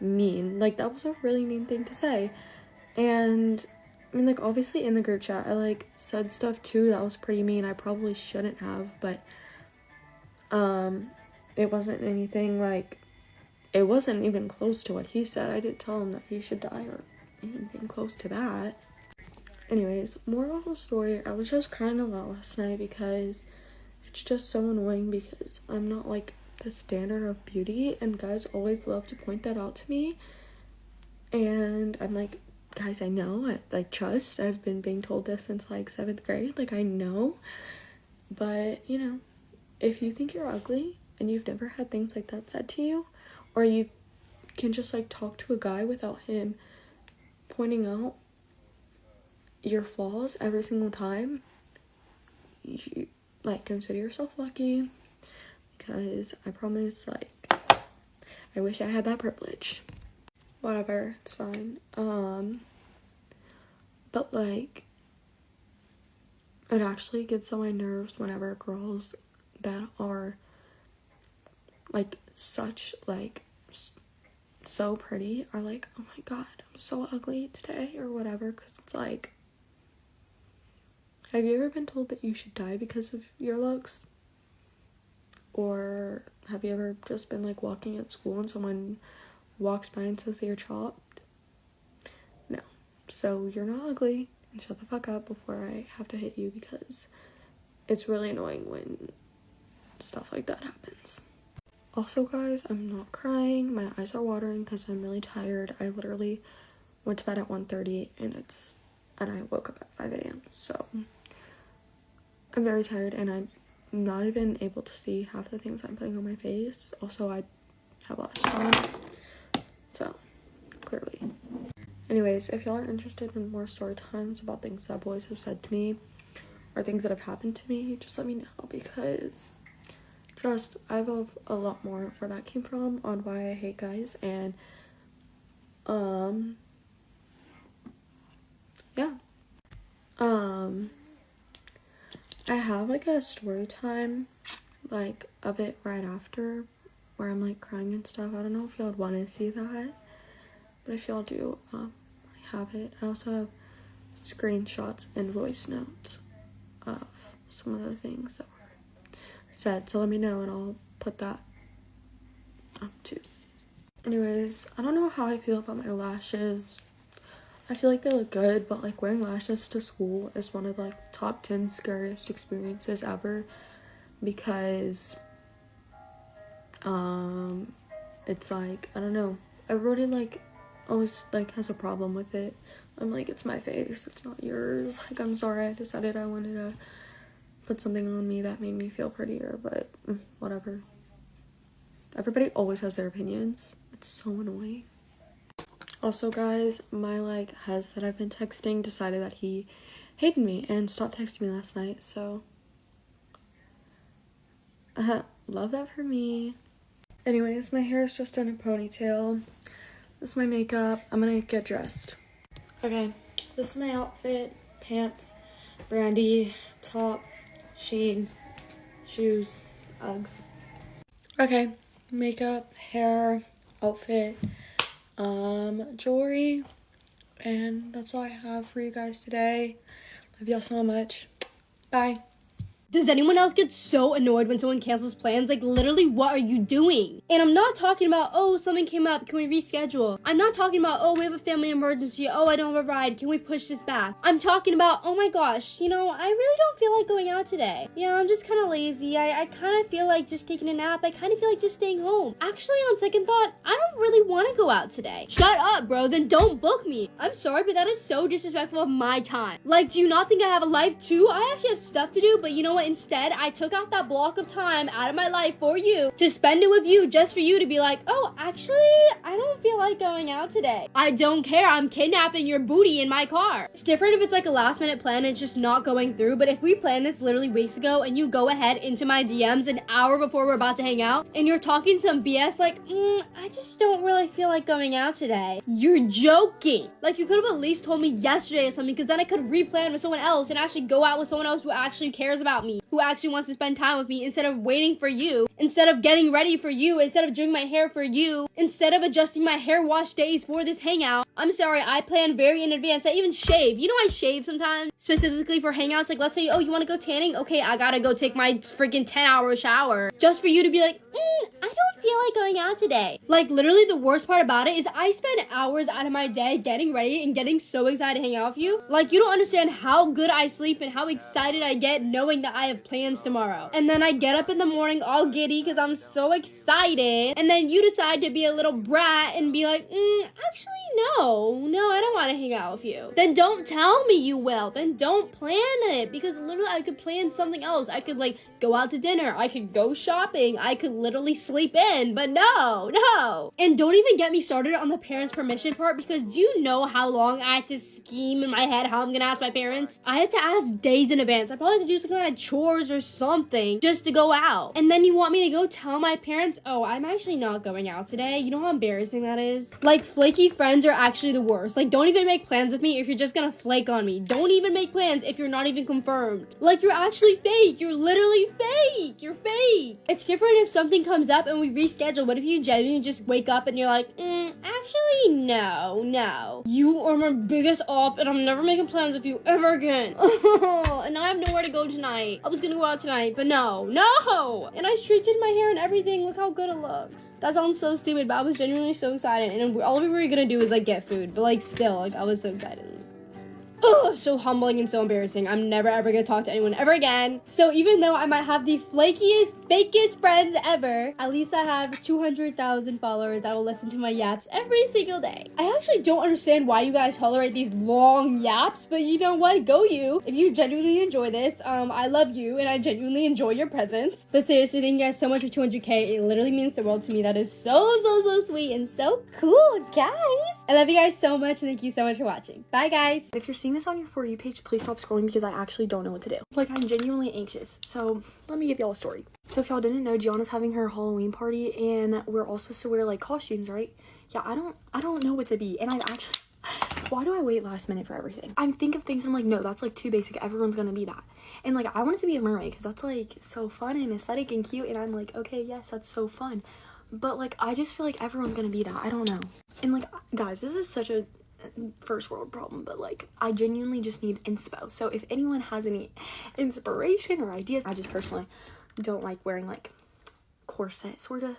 mean. Like, that was a really mean thing to say. And I mean, like, obviously in the group chat, I, like, said stuff too that was pretty mean. I probably shouldn't have, but, it wasn't anything, like, it wasn't even close to what he said. I didn't tell him that he should die or anything close to that. Anyways, moral of the story, I was just crying a lot last night because it's just so annoying, because I'm not, like, the standard of beauty, and guys always love to point that out to me, and I'm like, guys, I know, trust, I've been being told this since, like, 7th grade, like, I know, but, you know, if you think you're ugly, and you've never had things like that said to you, or you can just, like, talk to a guy without him pointing out your flaws every single time, you, like, consider yourself lucky, because I promise, like, I wish I had that privilege. Whatever, it's fine. But, like, it actually gets on my nerves whenever girls that are, like, such, like, so pretty are like, oh my god, I'm so ugly today, or whatever, because it's like, have you ever been told that you should die because of your looks? Or have you ever just been, like, walking at school and someone walks by and says that you're chopped? No. So you're not ugly, and shut the fuck up before I have to hit you, because it's really annoying when stuff like that happens. Also, guys, I'm not crying. My eyes are watering because I'm really tired. I literally went to bed at 1:30 and I woke up at 5 a.m. So I'm very tired, and I'm not even able to see half the things I'm putting on my face. Also, I have lashes on, so clearly. Anyways, if y'all are interested in more story times about things that boys have said to me or things that have happened to me, just let me know, because I have a lot more where that came from on why I hate guys, and yeah. I have, like, a story time, like, of it right after, where I'm, like, crying and stuff. I don't know if y'all would want to see that, but if y'all do, I have it. I also have screenshots and voice notes of some of the things that were said. So let me know and I'll put that up too. Anyways, I don't know how I feel about my lashes. I feel like they look good, but like wearing lashes to school is one of the like top 10 scariest experiences ever, because it's like, I don't know, everybody like always like has a problem with it. I'm like, it's my face, it's not yours. Like, I'm sorry, I decided I wanted to put something on me that made me feel prettier, but whatever. Everybody always has their opinions. It's so annoying. Also, guys, my like hus that I've been texting decided that he hated me and stopped texting me last night, so love that for me. Anyways, my hair is just in a ponytail. This is my makeup. I'm gonna get dressed. Okay, this is my outfit. Pants, Brandy, top, Sheen, shoes, Uggs. Okay, makeup, hair, outfit, jewelry, and that's all I have for you guys today. Love y'all so much. Bye. Does anyone else get so annoyed when someone cancels plans? Like, literally, what are you doing? And I'm not talking about, oh, something came up, can we reschedule? I'm not talking about, oh, we have a family emergency, oh, I don't have a ride, can we push this back? I'm talking about, oh my gosh, you know, I really don't feel like going out today. You know, I'm just kind of lazy. I kind of feel like just taking a nap. I kind of feel like just staying home. Actually, on second thought, I don't really want to go out today. Shut up, bro, then don't book me. I'm sorry, but that is so disrespectful of my time. Like, do you not think I have a life too? I actually have stuff to do, but you know what? Instead, I took out that block of time out of my life for you to spend it with you, just for you to be like, oh, actually, I don't feel like going out today. I don't care. I'm kidnapping your booty in my car. It's different if it's like a last minute plan and it's just not going through, but if we planned this literally weeks ago and you go ahead into my DMs an hour before we're about to hang out and you're talking some BS like, I just don't really feel like going out today. You're joking. Like, you could have at least told me yesterday or something, because then I could replan with someone else and actually go out with someone else who actually cares about me, who actually wants to spend time with me, instead of waiting for you, instead of getting ready for you, instead of doing my hair for you, instead of adjusting my hair wash days for this hangout. I'm sorry, I plan very in advance. I even shave. You know, I shave sometimes specifically for hangouts. Like, let's say, oh, you want to go tanning? Okay, I gotta go take my freaking 10-hour shower just for you to be like, I don't feel like going out today. Like, literally the worst part about it is I spend hours out of my day getting ready and getting so excited to hang out with you. Like, you don't understand how good I sleep and how excited I get knowing that I have plans tomorrow. And then I get up in the morning all giddy because I'm so excited, and then you decide to be a little brat and be like, actually no, I don't want to hang out with you. Then don't tell me you will. Then don't plan it, because literally I could plan something else. I could like go out to dinner, I could go shopping, I could literally sleep in, but no. And don't even get me started on the parents' permission part, because do you know how long I had to scheme in my head how I'm gonna ask my parents? I had to ask days in advance. I probably had to do some kind of chores or something just to go out. And then you want me to go tell my parents, oh, I'm actually not going out today. You know how embarrassing that is? Like, flaky friends are actually the worst. Like, don't even make plans with me if you're just gonna flake on me. Don't even make plans if you're not even confirmed. Like, you're actually fake. You're literally fake. You're fake. It's different if something comes up and we reschedule, but if you genuinely just wake up and you're like, actually, no. You are my biggest op, and I'm never making plans with you ever again. And now I have nowhere to go tonight. I was gonna go out tonight, but no. And I straightened my hair and everything. Look how good it looks. That sounds so stupid, but I was genuinely so excited. And all we were gonna do was like get food, but like still, like I was so excited. Ugh, so humbling and so embarrassing. I'm never ever gonna talk to anyone ever again. So even though I might have the flakiest, fakest friends ever, at least I have 200,000 followers that will listen to my yaps every single day. I actually don't understand why you guys tolerate these long yaps, but you know what? Go you. If you genuinely enjoy this, I love you and I genuinely enjoy your presence. But seriously, thank you guys so much for 200K. It literally means the world to me. That is so sweet and so cool, guys. I love you guys so much, and thank you so much for watching. Bye, guys. If you're seeing this on your For You page, please stop scrolling, because I actually don't know what to do. Like, I'm genuinely anxious. So let me give y'all a story. So if y'all didn't know, Gianna's having her Halloween party, and we're all supposed to wear like costumes, right? Yeah, I don't know what to be, and I've actually, why do I wait last minute for everything? I think of things and I'm like, no, that's like too basic. Everyone's gonna be that. And like, I wanted to be a mermaid because that's like so fun and aesthetic and cute, and I'm like, okay, yes, that's so fun. But like, I just feel like everyone's gonna be that. I don't know. And like, guys, this is such a first world problem, but like I genuinely just need inspo. So if anyone has any inspiration or ideas, I just personally don't like wearing like corset sort of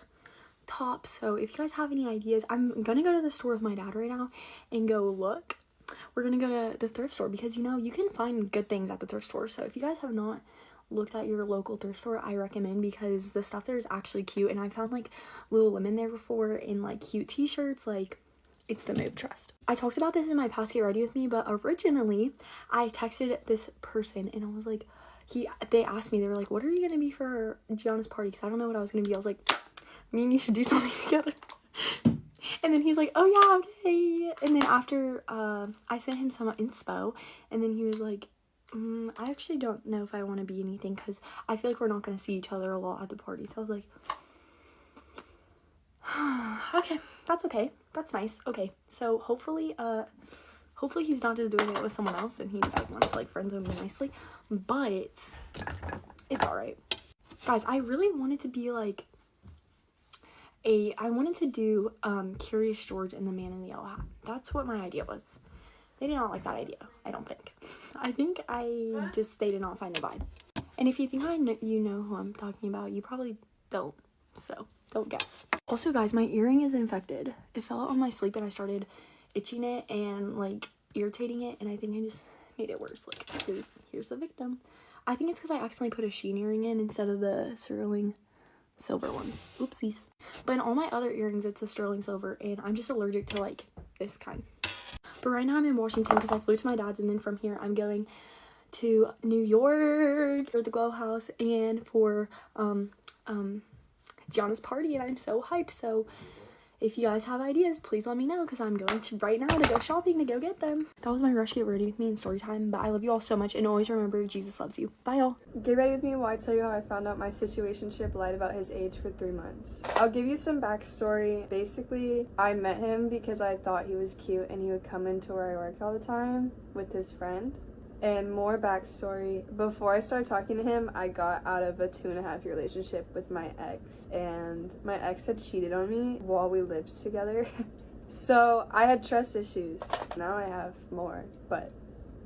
tops. So if you guys have any ideas, I'm gonna go to the store with my dad right now and go look. We're gonna go to the thrift store because, you know, you can find good things at the thrift store. So if you guys have not looked at your local thrift store, I recommend, because the stuff there is actually cute, and I found like Lululemon there before in like cute t-shirts. Like, it's the move, trust. I talked about this in my past Get Ready With Me, but originally I texted this person and I was like, they asked me, they were like, what are you gonna be for Gianna's party? Because I don't know what I was gonna be. I was like, me and you should do something together. And then he's like, oh yeah, okay. And then after I sent him some inspo, and then he was like, I actually don't know if I want to be anything, because I feel like we're not going to see each other a lot at the party. So I was like, okay, that's okay. That's nice. Okay, so hopefully he's not just doing it with someone else and he just like wants to like friend zone me nicely. But it's alright. Guys, I really wanted to be like I wanted to do Curious George and the Man in the Yellow Hat. That's what my idea was. They did not like that idea, I don't think. I think they did not find the vibe. And if you think you know who I'm talking about, you probably don't. So don't guess. Also, guys, my earring is infected. It fell out on my sleep and I started itching it and like irritating it, and I think I just made it worse. Like, here's the victim. I think it's because I accidentally put a sheen earring in instead of the sterling silver ones. Oopsies. But in all my other earrings, it's a sterling silver, and I'm just allergic to like this kind. But right now I'm in Washington because I flew to my dad's, and then from here I'm going to New York for the Glow House and for Gianna's party, and I'm so hyped. So if you guys have ideas, please let me know, because I'm going to right now to go shopping to go get them. That was my Rush Get Ready With Me and story time, but I love you all so much, and always remember, Jesus loves you. Bye, y'all. Get ready with me while I tell you how I found out my situationship lied about his age for 3 months. I'll give you some backstory. Basically, I met him because I thought he was cute and he would come into where I worked all the time with his friend. And more backstory, before I started talking to him, I got out of a 2.5-year relationship with my ex. And my ex had cheated on me while we lived together. So I had trust issues. Now I have more. But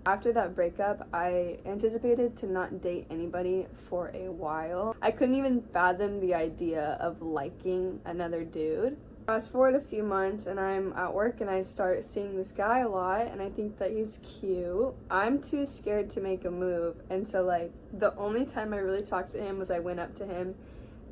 after that breakup, I anticipated to not date anybody for a while. I couldn't even fathom the idea of liking another dude. Fast forward a few months and I'm at work and I start seeing this guy a lot and I think that he's cute. I'm too scared to make a move, and so like the only time I really talked to him was I went up to him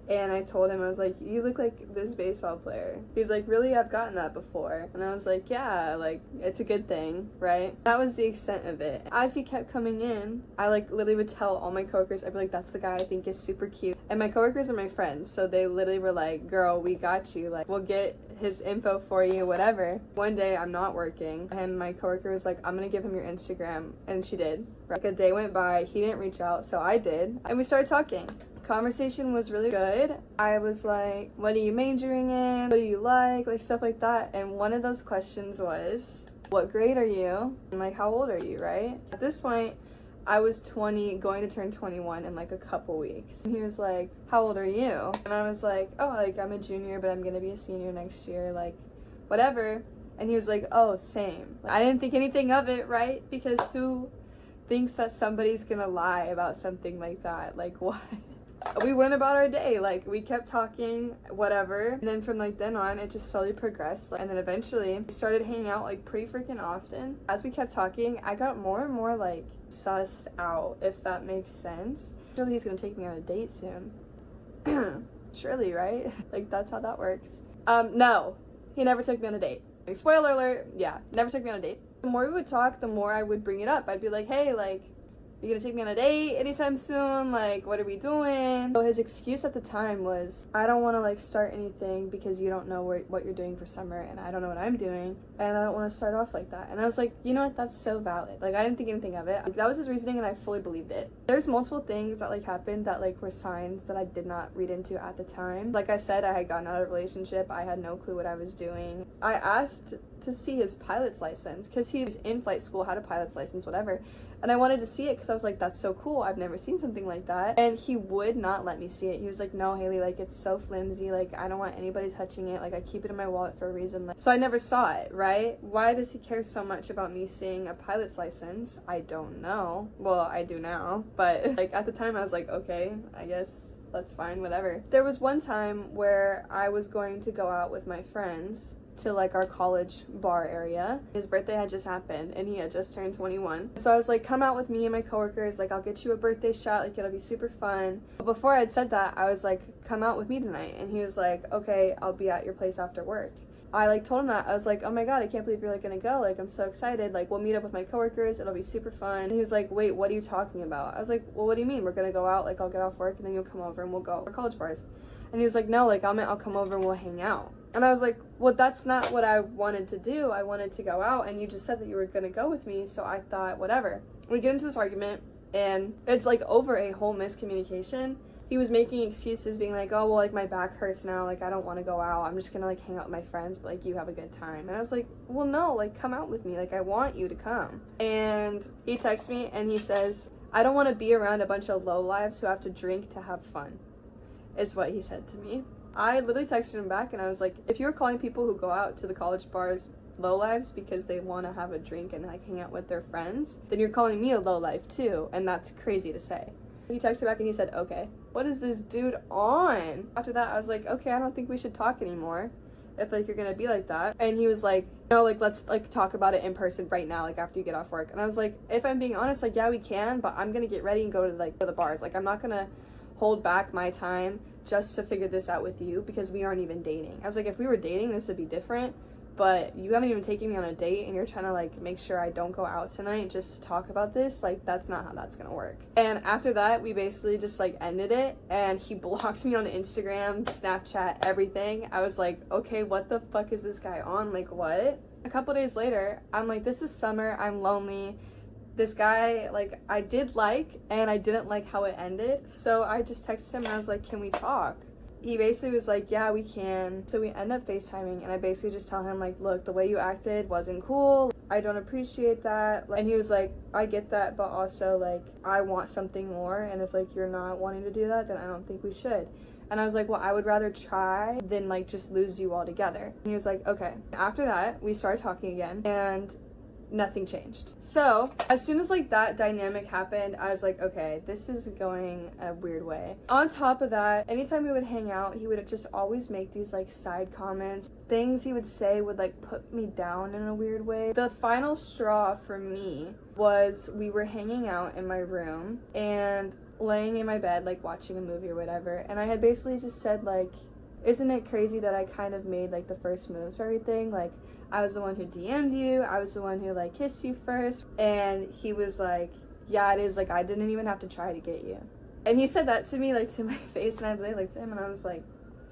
and I told him, I was like, you look like this baseball player. He was like, really? I've gotten that before. And I was like, yeah, like it's a good thing, right? That was the extent of it. As he kept coming in, I like literally would tell all my coworkers, I'd be like, that's the guy I think is super cute. And my coworkers are my friends, so they literally were like, girl, we got you. Like, we'll get his info for you, whatever. One day I'm not working and my coworker was like, I'm gonna give him your Instagram, and she did. Like a day went by, he didn't reach out, so I did, and we started talking. Conversation was really good. I was like, what are you majoring in? What do you like stuff like that. And one of those questions was, what grade are you? And like, how old are you, right? At this point, I was 20, going to turn 21 in like a couple weeks. And he was like, how old are you? And I was like, oh, like I'm a junior, but I'm gonna be a senior next year, like whatever. And he was like, oh, same. I didn't think anything of it, right? Because who thinks that somebody's gonna lie about something like that? Like, what? We went about our day, like we kept talking, whatever, and then from like then on it just slowly progressed, and then eventually we started hanging out like pretty freaking often. As we kept talking, I got more and more like sussed out, if that makes sense. Surely he's gonna take me on a date soon. Surely, right? Like that's how that works. No, he never took me on a date. Like, spoiler alert, yeah, never took me on a date. The more we would talk, the more I would bring it up. I'd be like, hey, like, you gonna take me on a date anytime soon? Like, what are we doing? So his excuse at the time was, I don't want to like start anything because you don't know what you're doing for summer, and I don't know what I'm doing, and I don't want to start off like that. And I was like, you know what, that's so valid. Like, I didn't think anything of it. Like, that was his reasoning and I fully believed it. There's multiple things that like happened that like were signs that I did not read into at the time. Like I said, I had gotten out of a relationship. I had no clue what I was doing. I asked to see his pilot's license because he was in flight school, had a pilot's license, whatever. And I wanted to see it because I was like, that's so cool. I've never seen something like that. And he would not let me see it. He was like, no, Haley, like, it's so flimsy. Like, I don't want anybody touching it. Like, I keep it in my wallet for a reason. Like, so I never saw it, right? Why does he care so much about me seeing a pilot's license? I don't know. Well, I do now. But, like, at the time, I was like, okay, I guess that's fine, whatever. There was one time where I was going to go out with my friends to like our college bar area. His birthday had just happened and he had just turned 21. So I was like, come out with me and my coworkers, like I'll get you a birthday shot, like it'll be super fun. But before I had said that, I was like, come out with me tonight. And he was like, okay, I'll be at your place after work. I like told him that. I was like, oh my god, I can't believe you're like gonna go. Like I'm so excited. Like we'll meet up with my coworkers, it'll be super fun. And he was like, wait, what are you talking about? I was like, well, what do you mean? We're gonna go out, like I'll get off work and then you'll come over and we'll go to our college bars. And he was like, no, like I'll come over and we'll hang out. And I was like, well, that's not what I wanted to do. I wanted to go out and you just said that you were gonna go with me, so I thought whatever. We get into this argument and it's like over a whole miscommunication. He was making excuses being like, oh, well, like my back hurts now, like I don't want to go out, I'm just gonna like hang out with my friends, but like you have a good time. And I was like, well, no, like come out with me, like I want you to come. And he texts me and he says, I don't want to be around a bunch of lowlives who have to drink to have fun, is what he said to me. I literally texted him back and I was like, if you're calling people who go out to the college bars lowlives because they want to have a drink and like hang out with their friends, then you're calling me a lowlife too, and that's crazy to say. He texted back and he said, okay, what is this dude on? After that, I was like, okay, I don't think we should talk anymore if like you're gonna be like that. And he was like, no, like let's like talk about it in person right now, like after you get off work. And I was like, if I'm being honest, like yeah, we can, but I'm gonna get ready and go to like the bars. Like I'm not gonna hold back my time just to figure this out with you because we aren't even dating. I was like, if we were dating, this would be different, but you haven't even taken me on a date and you're trying to like make sure I don't go out tonight just to talk about this. Like that's not how that's gonna work. And after that, we basically just like ended it and he blocked me on Instagram, Snapchat, everything. I was like, okay, what the fuck is this guy on? Like what? A couple days later, I'm like, this is summer, I'm lonely. This guy, like, I did like, and I didn't like how it ended. So I just texted him and I was like, can we talk? He basically was like, yeah, we can. So we end up FaceTiming and I basically just tell him like, look, the way you acted wasn't cool. I don't appreciate that. And he was like, I get that, but also like, I want something more. And if like, you're not wanting to do that, then I don't think we should. And I was like, well, I would rather try than like just lose you altogether. And he was like, okay. After that, we started talking again and nothing changed. So as soon as like that dynamic happened, I was like, okay, this is going a weird way. On top of that, anytime we would hang out, he would just always make these like side comments. Things he would say would like put me down in a weird way. The final straw for me was we were hanging out in my room and laying in my bed like watching a movie or whatever, and I had basically just said like, isn't it crazy that I kind of made like the first moves for everything? Like I was the one who DM'd you, I was the one who like kissed you first. And he was like, yeah, it is, like I didn't even have to try to get you. And he said that to me like to my face, and I really looked at him and I was like,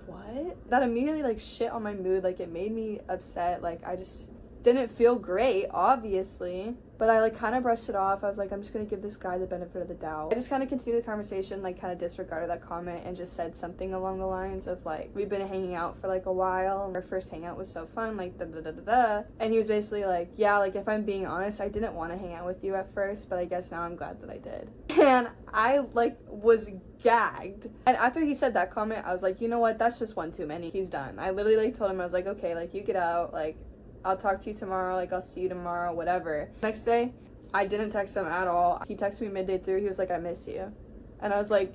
what? That immediately like shit on my mood. Like it made me upset. Like I just didn't feel great, obviously, but I like kind of brushed it off. I was like, I'm just gonna give this guy the benefit of the doubt. I just kind of continued the conversation, like kind of disregarded that comment and just said something along the lines of like, we've been hanging out for like a while, our first hangout was so fun, like da da da da da. And he was basically like, yeah, like if I'm being honest, I didn't want to hang out with you at first, but I guess now I'm glad that I did. And I like was gagged. And after he said that comment, I was like, you know what, that's just one too many. He's done. I literally like told him, I was like, okay, like you get out, like I'll talk to you tomorrow, like I'll see you tomorrow, whatever. Next day, I didn't text him at all. He texted me midday through, he was like, I miss you. And I was like,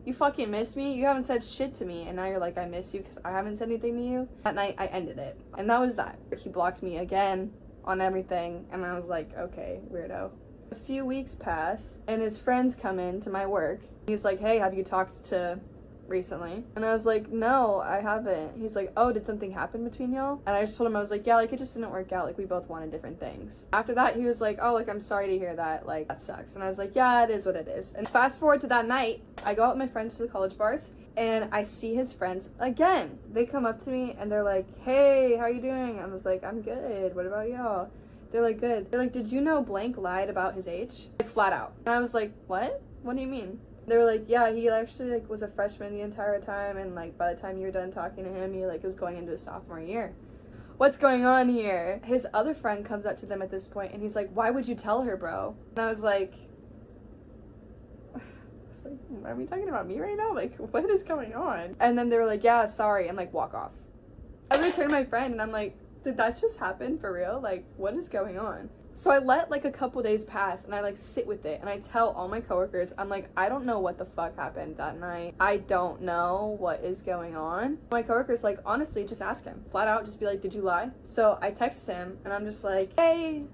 you fucking miss me? You haven't said shit to me, and now you're like, I miss you because I haven't said anything to you? That night, I ended it. And that was that. He blocked me again on everything, and I was like, okay, weirdo. A few weeks pass, and his friends come in to my work. He's like, hey, have you talked to recently? And I was like, no, I haven't. He's like, oh, did something happen between y'all? And I just told him, I was like, yeah, like it just didn't work out, like we both wanted different things. After that, he was like, oh, like I'm sorry to hear that, like that sucks. And I was like, yeah, it is what it is. And fast forward to that night, I go out with my friends to the college bars and I see his friends again. They come up to me and they're like, hey, how are you doing? I was like, I'm good, what about y'all? They're like, good. They're like, did you know blank lied about his age? Like flat out. And I was like, what do you mean? They were like, yeah, he actually like was a freshman the entire time, and like by the time you were done talking to him, he like was going into his sophomore year. what's going on here? His other friend comes up to them at this point and he's like, why would you tell her, bro? And I was like, are we talking about me right now? Like, what is going on? And then they were like, yeah, sorry, and like walk off. I returned to my friend and I'm like, did that just happen for real? Like, what is going on? So I let like a couple days pass and I like sit with it and I tell all my coworkers, I'm like, I don't know what the fuck happened that night. I don't know what is going on. My coworkers like, honestly, just ask him. Flat out, just be like, did you lie? So I text him and I'm just like, hey,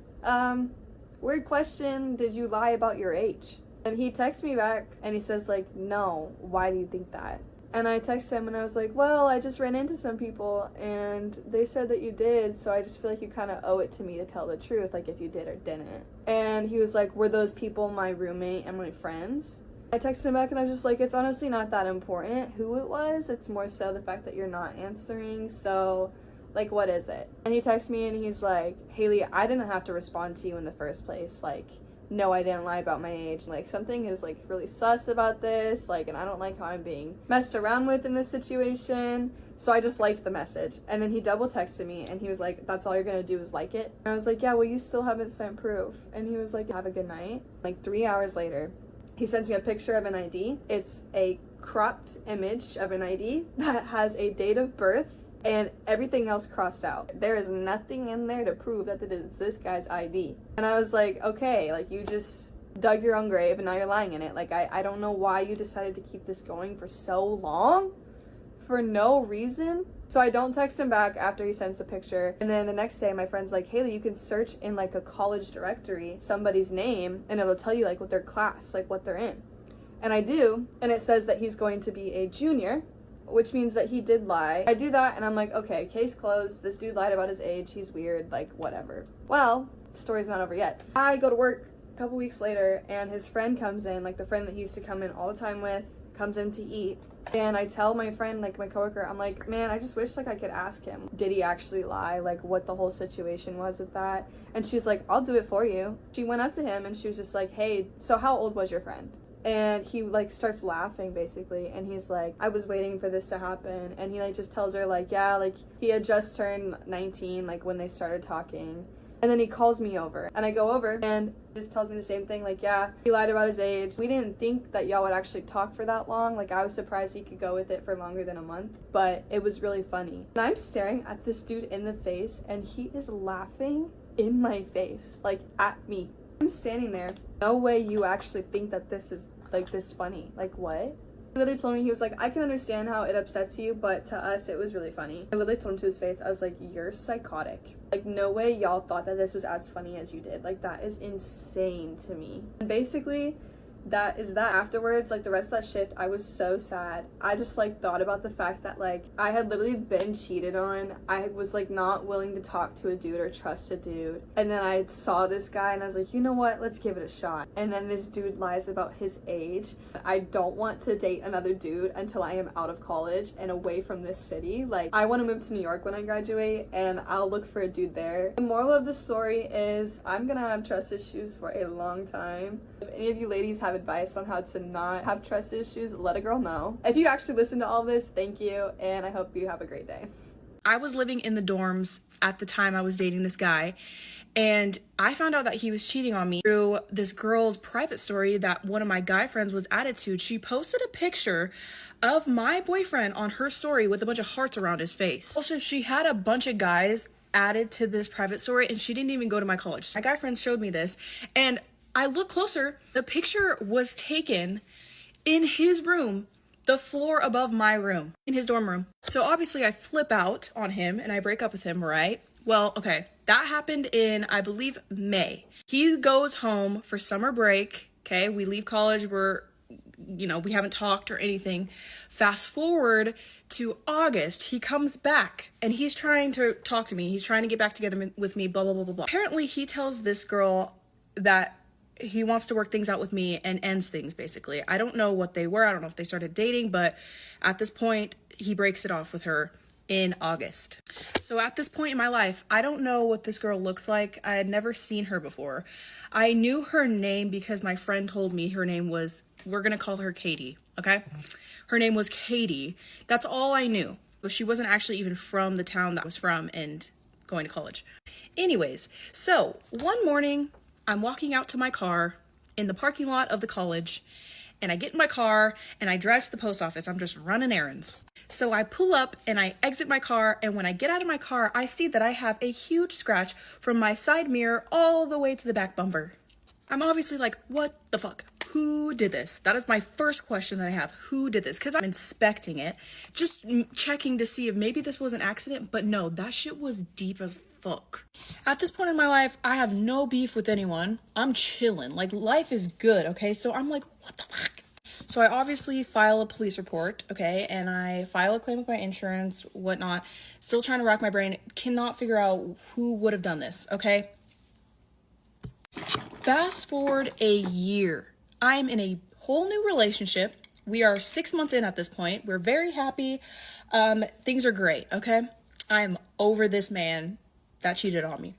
weird question, did you lie about your age? And he texts me back and he says like, no, why do you think that? And I texted him and I was like, well, I just ran into some people and they said that you did, so I just feel like you kind of owe it to me to tell the truth, like if you did or didn't. And he was like, were those people my roommate and my friends? I texted him back and I was just like, it's honestly not that important who it was, it's more so the fact that you're not answering, so like what is it? And he texts me and he's like, Haley, I didn't have to respond to you in the first place, like no, I didn't lie about my age. Like, something is, like, really sus about this. Like, and I don't like how I'm being messed around with in this situation. So I just liked the message. And then he double texted me and he was like, that's all you're gonna do is like it? And I was like, yeah, well, you still haven't sent proof. And he was like, have a good night. Like, 3 hours later, he sends me a picture of an ID. It's a cropped image of an ID that has a date of birth and everything else crossed out. There is nothing in there to prove that it is this guy's ID. And I was like, okay, like you just dug your own grave and now you're lying in it. Like I don't know why you decided to keep this going for so long for no reason. So I don't text him back after he sends the picture. And then the next day my friend's like, Haley, you can search in like a college directory somebody's name and it'll tell you like what their class, like what they're in. And I do, and it says that he's going to be a junior, which means that he did lie. I do that and I'm like, okay, case closed. This dude lied about his age. He's weird, like whatever. Well, the story's not over yet. I go to work a couple weeks later and his friend comes in, like the friend that he used to come in all the time with, comes in to eat. And I tell my friend, like my coworker, I'm like, man, I just wish like I could ask him, did he actually lie? Like what the whole situation was with that. And she's like, I'll do it for you. She went up to him and she was just like, hey, so how old was your friend? And he like starts laughing basically and he's like, I was waiting for this to happen. And he like just tells her like, yeah, like he had just turned 19 like when they started talking. And then he calls me over and I go over and just tells me the same thing, like, yeah, he lied about his age. We didn't think that y'all would actually talk for that long. Like I was surprised he could go with it for longer than a month, but it was really funny. And I'm staring at this dude in the face and he is laughing in my face, like at me. I'm standing there. No way you actually think that this is like this funny. Like what? He literally told me, he was like, I can understand how it upsets you, but to us it was really funny. I literally told him to his face, I was like, you're psychotic. Like no way y'all thought that this was as funny as you did. Like that is insane to me. And basically that is that. Afterwards, like the rest of that shift, I was so sad. I just like thought about the fact that like I had literally been cheated on. I was like not willing to talk to a dude or trust a dude, and then I saw this guy and I was like, you know what, let's give it a shot. And then this dude lies about his age. I don't want to date another dude until I am out of college and away from this city. Like I want to move to New York when I graduate and I'll look for a dude there. The moral of the story is I'm gonna have trust issues for a long time. If any of you ladies have advice on how to not have trust issues, let a girl know. If you actually listen to all this, thank you, and I hope you have a great day. I was living in the dorms at the time I was dating this guy, and I found out that he was cheating on me through this girl's private story that one of my guy friends was added to. She posted a picture of my boyfriend on her story with a bunch of hearts around his face. Also, she had a bunch of guys added to this private story, and she didn't even go to my college. My guy friends showed me this, and I looked closer. The picture was taken in his room, the floor above my room, in his dorm room. So obviously I flip out on him and I break up with him, right? Well, okay, that happened in, I believe, May. He goes home for summer break, okay? We leave college, we haven't talked or anything. Fast forward to August, he comes back and he's trying to talk to me. He's trying to get back together with me, blah, blah, blah, blah, blah. Apparently he tells this girl that he wants to work things out with me and ends things, basically. I don't know what they were. I don't know if they started dating, but at this point, he breaks it off with her in August. So at this point in my life, I don't know what this girl looks like. I had never seen her before. I knew her name because my friend told me her name was, we're going to call her Katie, okay? Her name was Katie. That's all I knew. But she wasn't actually even from the town that I was from, and going to college. Anyways, so one morning I'm walking out to my car in the parking lot of the college, and I get in my car and I drive to the post office. I'm just running errands. So I pull up and I exit my car, and when I get out of my car, I see that I have a huge scratch from my side mirror all the way to the back bumper. I'm obviously like, what the fuck? Who did this? That is my first question that I have. Who did this? Because I'm inspecting it, just checking to see if maybe this was an accident, but no, that shit was deep as fuck. At this point in my life, I have no beef with anyone. I'm chilling. Like, life is good, okay? So I'm like, what the fuck? So I obviously file a police report, okay? And I file a claim with my insurance, whatnot. Still trying to rack my brain. Cannot figure out who would have done this, okay? Fast forward a year. I'm in a whole new relationship. We are 6 months in at this point. We're very happy. Things are great, okay? I'm over this man that cheated on me.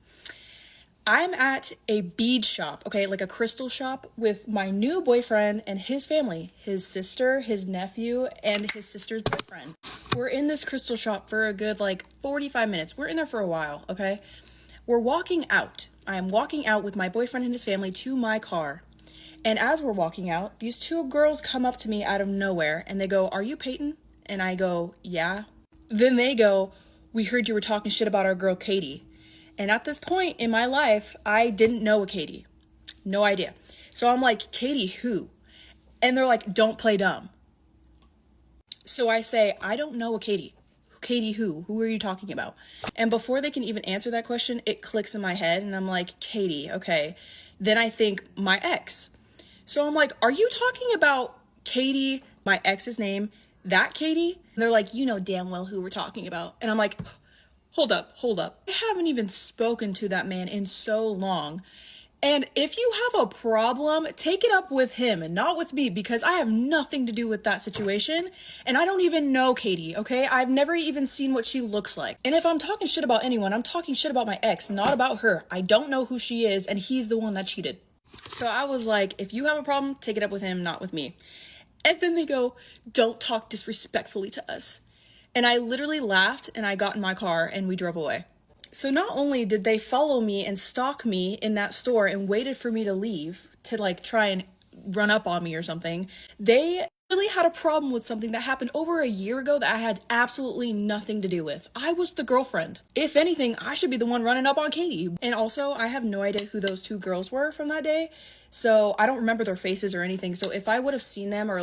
I'm at a bead shop, okay, like a crystal shop, with my new boyfriend and his family, his sister, his nephew, and his sister's boyfriend. We're in this crystal shop for a good, 45 minutes. We're in there for a while, okay? We're walking out. I'm walking out with my boyfriend and his family to my car. And as we're walking out, these two girls come up to me out of nowhere, and they go, "Are you Peyton?" And I go, "Yeah." Then they go, "We heard you were talking shit about our girl Katie." And at this point in my life, I didn't know a Katie. No idea. So I'm like, "Katie who?" And they're like, "Don't play dumb." So I say, "I don't know a Katie." "Katie who? Who are you talking about?" And before they can even answer that question, it clicks in my head, and I'm like, "Katie, okay." Then I think, my ex. So I'm like, "Are you talking about Katie, my ex's name, that Katie?" And they're like, "You know damn well who we're talking about." And I'm like, hold up. I haven't even spoken to that man in so long. And if you have a problem, take it up with him and not with me, because I have nothing to do with that situation. And I don't even know Katie, okay? I've never even seen what she looks like. And if I'm talking shit about anyone, I'm talking shit about my ex, not about her. I don't know who she is, and he's the one that cheated. So I was like, if you have a problem, take it up with him, not with me. And then they go, "Don't talk disrespectfully to us." And I literally laughed, and I got in my car and we drove away. So not only did they follow me and stalk me in that store and waited for me to leave to try and run up on me or something, they really had a problem with something that happened over a year ago that I had absolutely nothing to do with. I was the girlfriend. If anything, I should be the one running up on Katie. And also, I have no idea who those two girls were from that day, so I don't remember their faces or anything. So if I would have seen them, or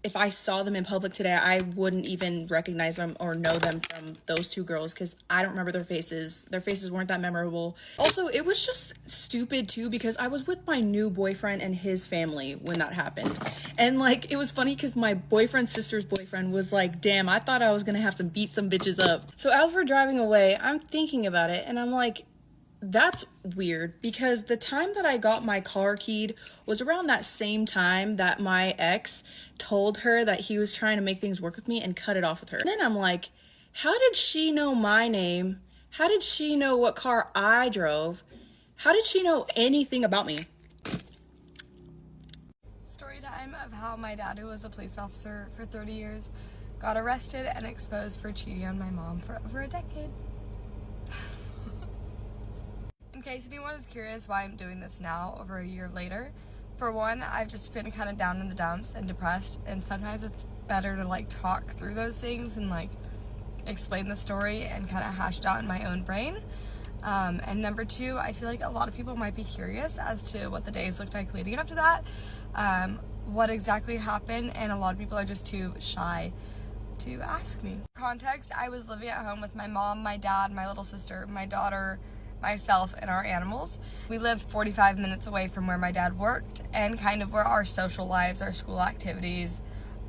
if I saw them in public today, I wouldn't even recognize them or know them from those two girls, because I don't remember their faces. Their faces weren't that memorable. Also, it was just stupid too, because I was with my new boyfriend and his family when that happened. And it was funny because my boyfriend's sister's boyfriend was like, "Damn, I thought I was gonna have to beat some bitches up." So as we're driving away, I'm thinking about it, and I'm like, that's weird, because the time that I got my car keyed was around that same time that my ex told her that he was trying to make things work with me and cut it off with her. And then I'm like, how did she know my name? How did she know what car I drove? How did she know anything about me? Story time of how my dad, who was a police officer for 30 years, got arrested and exposed for cheating on my mom for over a decade. In case anyone is curious why I'm doing this now, over a year later, for one, I've just been kind of down in the dumps and depressed, and sometimes it's better to talk through those things and explain the story and kind of hash it out in my own brain. And number two, I feel like a lot of people might be curious as to what the days looked like leading up to that, what exactly happened, and a lot of people are just too shy to ask me. For context, I was living at home with my mom, my dad, my little sister, my daughter, myself, and our animals. We lived 45 minutes away from where my dad worked, and kind of where our social lives, our school activities,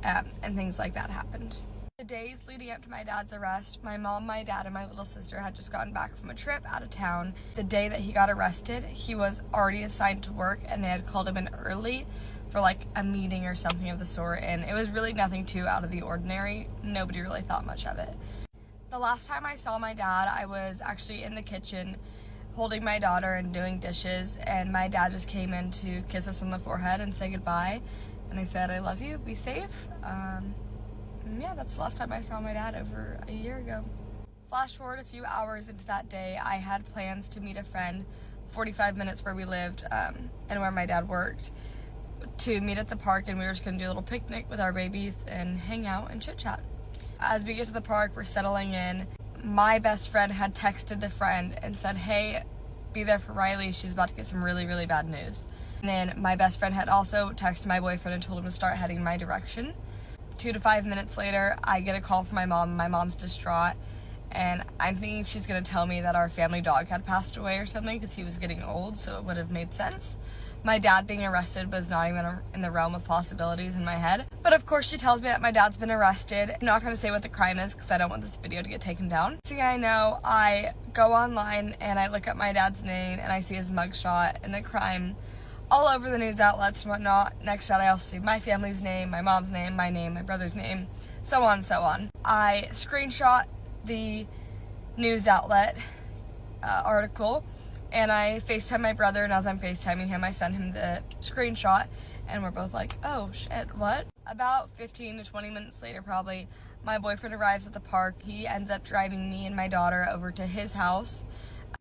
and things like that happened. The days leading up to my dad's arrest, my mom, my dad, and my little sister had just gotten back from a trip out of town. The day that he got arrested, he was already assigned to work, and they had called him in early for a meeting or something of the sort, and it was really nothing too out of the ordinary. Nobody really thought much of it. The last time I saw my dad, I was actually in the kitchen holding my daughter and doing dishes, and my dad just came in to kiss us on the forehead and say goodbye, and I said, "I love you, be safe." Yeah, that's the last time I saw my dad, over a year ago. Flash forward a few hours into that day, I had plans to meet a friend 45 minutes where we lived and where my dad worked, to meet at the park, and we were just going to do a little picnic with our babies and hang out and chit-chat. As we get to the park, we're settling in. My best friend had texted the friend and said, hey, be there for Riley, she's about to get some really, really bad news. And then my best friend had also texted my boyfriend and told him to start heading my direction. 2 to 5 minutes later, I get a call from my mom. My mom's distraught, and I'm thinking she's going to tell me that our family dog had passed away or something because he was getting old, so it would have made sense. My dad being arrested was not even in the realm of possibilities in my head. But of course she tells me that my dad's been arrested. I'm not going to say what the crime is because I don't want this video to get taken down. Next thing I know, I go online and I look up my dad's name and I see his mugshot and the crime all over the news outlets and whatnot. Next shot I also see my family's name, my mom's name, my brother's name, so on and so on. I screenshot the news outlet article, and I FaceTime my brother, and as I'm FaceTiming him, I send him the screenshot, and we're both like, oh shit, what? About 15 to 20 minutes later, probably, my boyfriend arrives at the park. He ends up driving me and my daughter over to his house.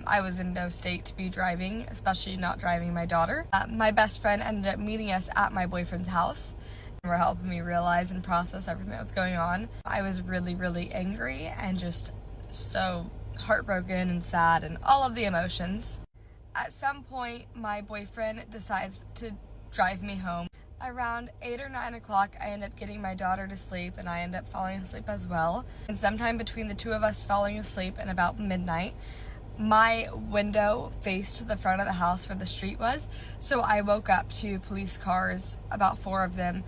I was in no state to be driving, especially not driving my daughter. My best friend ended up meeting us at my boyfriend's house, and were helping me realize and process everything that was going on. I was really, really angry and just so heartbroken and sad and all of the emotions. At some point, my boyfriend decides to drive me home. Around 8 or 9 o'clock, I end up getting my daughter to sleep, and I end up falling asleep as well. And sometime between the two of us falling asleep and about midnight, my window faced the front of the house where the street was, so I woke up to police cars, about 4 of them,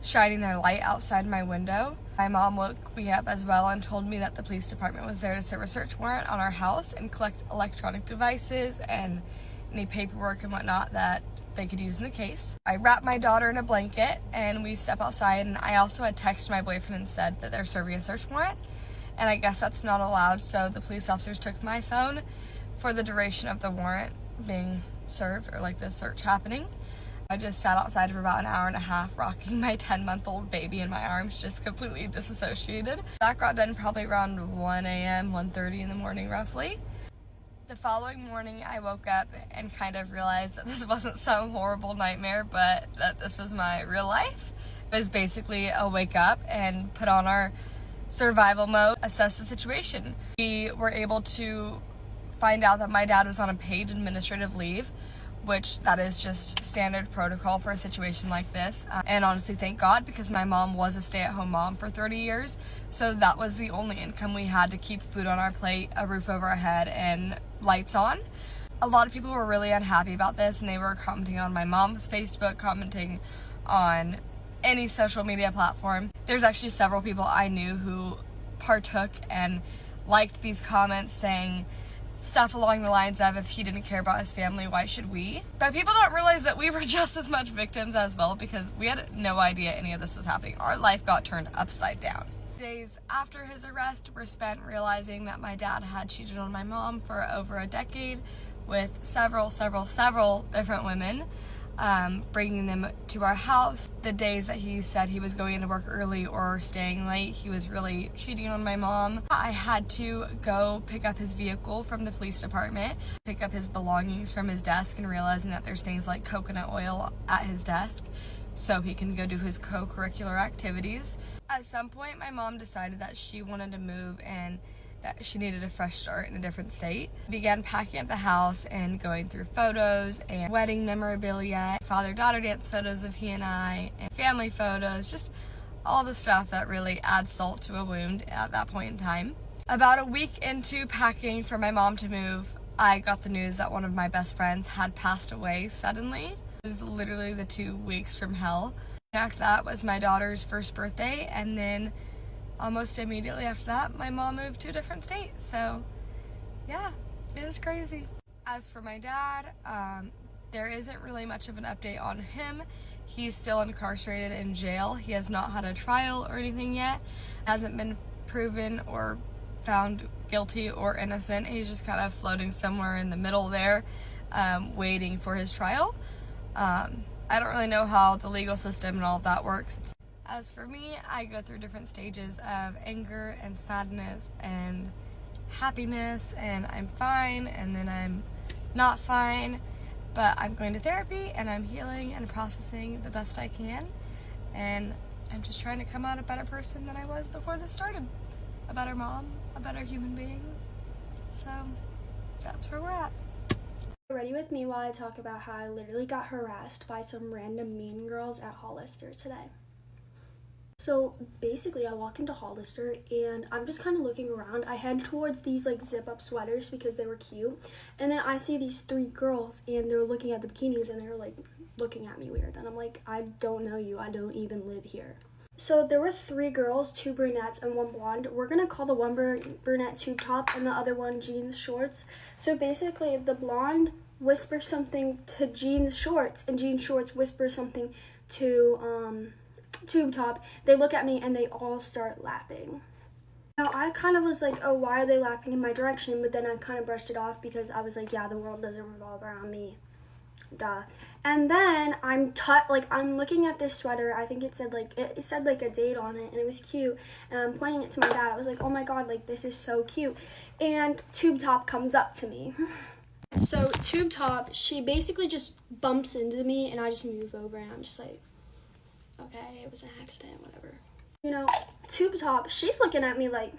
shining their light outside my window. My mom woke me up as well and told me that the police department was there to serve a search warrant on our house and collect electronic devices and any paperwork and whatnot that they could use in the case. I wrapped my daughter in a blanket and we step outside, and I also had texted my boyfriend and said that they're serving a search warrant, and I guess that's not allowed, so the police officers took my phone for the duration of the warrant being served, or like the search happening. I just sat outside for about an hour and a half rocking my 10-month-old baby in my arms, just completely disassociated. That got done probably around 1 a.m., 1:30 in the morning roughly. The following morning I woke up and kind of realized that this wasn't some horrible nightmare, but that this was my real life. It was basically a wake up and put on our survival mode, assess the situation. We were able to find out that my dad was on a paid administrative leave, which that is just standard protocol for a situation like this. And honestly, thank God, because my mom was a stay-at-home mom for 30 years, so that was the only income we had to keep food on our plate, a roof over our head, and lights on. A lot of people were really unhappy about this, and they were commenting on my mom's Facebook, commenting on any social media platform. There's actually several people I knew who partook and liked these comments, saying stuff along the lines of, if he didn't care about his family, why should we? But people don't realize that we were just as much victims as well, because we had no idea any of this was happening. Our life got turned upside down. Days after his arrest were spent realizing that my dad had cheated on my mom for over a decade with several different women, bringing them to our house. The days that he said he was going into work early or staying late, he was really cheating on my mom. I had to go pick up his vehicle from the police department, pick up his belongings from his desk, and realizing that there's things like coconut oil at his desk so he can go do his co-curricular activities. At some point, my mom decided that she wanted to move and that she needed a fresh start in a different state. Began packing up the house and going through photos and wedding memorabilia, father-daughter dance photos of he and I, and family photos, just all the stuff that really adds salt to a wound at that point in time. About a week into packing for my mom to move, I got the news that one of my best friends had passed away suddenly. It was literally the 2 weeks from hell. After that was my daughter's first birthday, and then almost immediately after that, my mom moved to a different state. So, yeah, it was crazy. As for my dad, there isn't really much of an update on him. He's still incarcerated in jail. He has not had a trial or anything yet. Hasn't been proven or found guilty or innocent. He's just kind of floating somewhere in the middle there, waiting for his trial. I don't really know how the legal system and all of that works. As for me, I go through different stages of anger and sadness and happiness and I'm fine, and then I'm not fine, but I'm going to therapy and I'm healing and processing the best I can, and I'm just trying to come out a better person than I was before this started. A better mom, a better human being. So that's where we're at. Ready with me while I talk about how I literally got harassed by some random mean girls at Hollister today. So basically I walk into Hollister and I'm just kind of looking around. I head towards these like zip up sweaters because they were cute, and then I see these 3 girls and they're looking at the bikinis and they're like looking at me weird, and I'm like, I don't know you, I don't even live here. So there were 3 girls, 2 brunettes and 1 blonde. We're gonna call the one brunette tube top and the other one jeans shorts. So basically the blonde whispers something to jeans shorts and jeans shorts whispers something to tube top. They look at me and they all start laughing. Now I kind of was like, oh, why are they laughing in my direction? But then I kind of brushed it off because I was like, yeah, the world doesn't revolve around me, duh. And then I'm looking at this sweater. I think it said like a date on it, and it was cute, and I'm pointing it to my dad. I was like, oh my god, like this is so cute. And tube top comes up to me. So tube top, she basically just bumps into me and I just move over and I'm just like, okay, it was an accident, whatever. You know, tube top, she's looking at me like,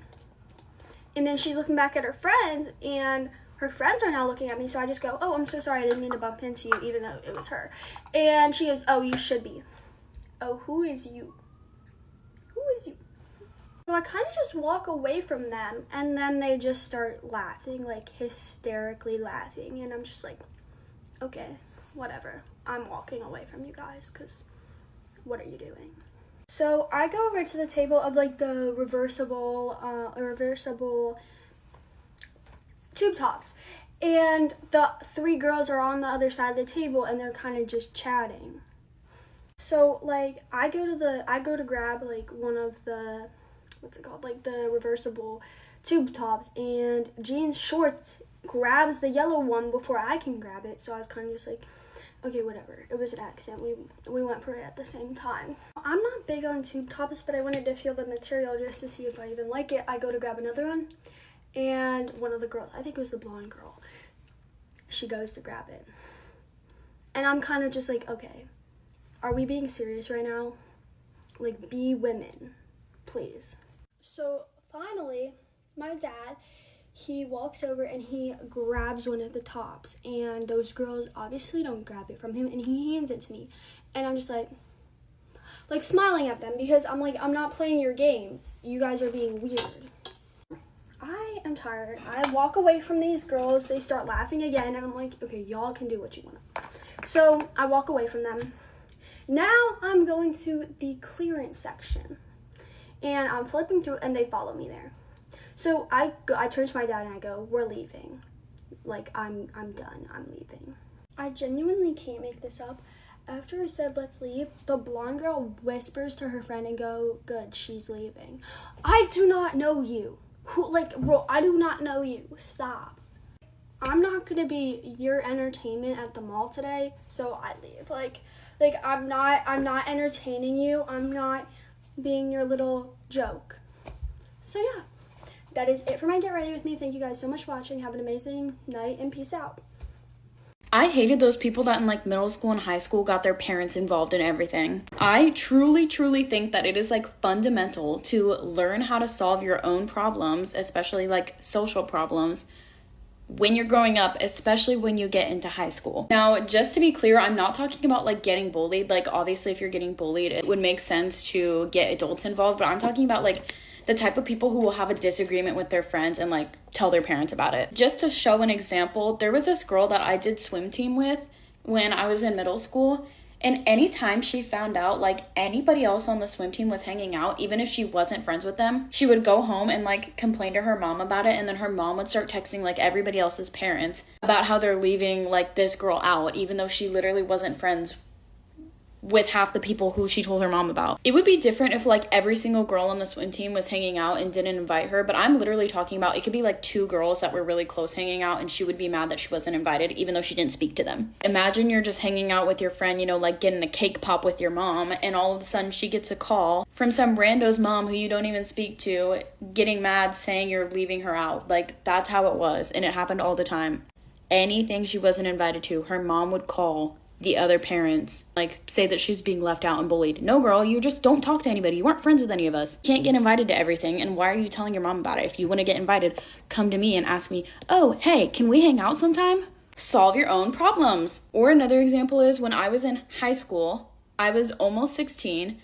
and then she's looking back at her friends, and her friends are now looking at me, so I just go, oh, I'm so sorry, I didn't mean to bump into you, even though it was her. And she goes, oh, you should be. Oh, who is you? Who is you? So I kind of just walk away from them, and then they just start laughing, like hysterically laughing, and I'm just like, okay, whatever. I'm walking away from you guys, because what are you doing? So I go over to the table of like the reversible tube tops, and the 3 girls are on the other side of the table and they're kind of just chatting. So like I go to grab like one of the, what's it called, like the reversible tube tops, and jeans shorts grabs the yellow one before I can grab it. So I was kind of just like, okay, whatever. It was an accident. We went for it at the same time. I'm not big on tube tops, but I wanted to feel the material just to see if I even like it. I go to grab another one, and one of the girls, I think it was the blonde girl, she goes to grab it. And I'm kind of just like, okay, are we being serious right now? Like, be women, please. So finally, my dad, he walks over and he grabs one of the tops, and those girls obviously don't grab it from him, and he hands it to me. And I'm just like smiling at them because I'm like, I'm not playing your games. You guys are being weird. I am tired. I walk away from these girls. They start laughing again, and I'm like, okay, y'all can do what you want. So I walk away from them. Now I'm going to the clearance section, and I'm flipping through, and they follow me there. So I turn to my dad and I go, we're leaving. Like, I'm done. I'm leaving. I genuinely can't make this up. After I said, let's leave, the blonde girl whispers to her friend and go, good, she's leaving. I do not know you. Bro, I do not know you. Stop. I'm not going to be your entertainment at the mall today, so I leave. Like I'm not entertaining you. I'm not being your little joke. So yeah. That is it for my Get Ready With Me. Thank you guys so much for watching. Have an amazing night and peace out. I hated those people that in like middle school and high school got their parents involved in everything. I truly think that it is like fundamental to learn how to solve your own problems, especially like social problems, when you're growing up, especially when you get into high school. Now, just to be clear, I'm not talking about like getting bullied. Like obviously if you're getting bullied, it would make sense to get adults involved, but I'm talking about like the type of people who will have a disagreement with their friends and like tell their parents about it. Just to show an example, there was this girl that I did swim team with when I was in middle school, and anytime she found out like anybody else on the swim team was hanging out, even if she wasn't friends with them, she would go home and like complain to her mom about it, and then her mom would start texting like everybody else's parents about how they're leaving like this girl out, even though she literally wasn't friends with half the people who she told her mom about. It would be different if like every single girl on the swim team was hanging out and didn't invite her, but I'm literally talking about it could be like 2 girls that were really close hanging out and she would be mad that she wasn't invited even though she didn't speak to them. Imagine you're just hanging out with your friend, you know, like getting a cake pop with your mom, and all of a sudden she gets a call from some rando's mom who you don't even speak to, getting mad saying you're leaving her out. Like, that's how it was, and it happened all the time. Anything she wasn't invited to, her mom would call the other parents, like say that she's being left out and bullied. No, girl, you just don't talk to anybody. You weren't friends with any of us. You can't get invited to everything, and why are you telling your mom about it? If you want to get invited, come to me and ask me, oh, hey, can we hang out sometime? Solve your own problems. Or another example is when I was in high school, I was almost 16.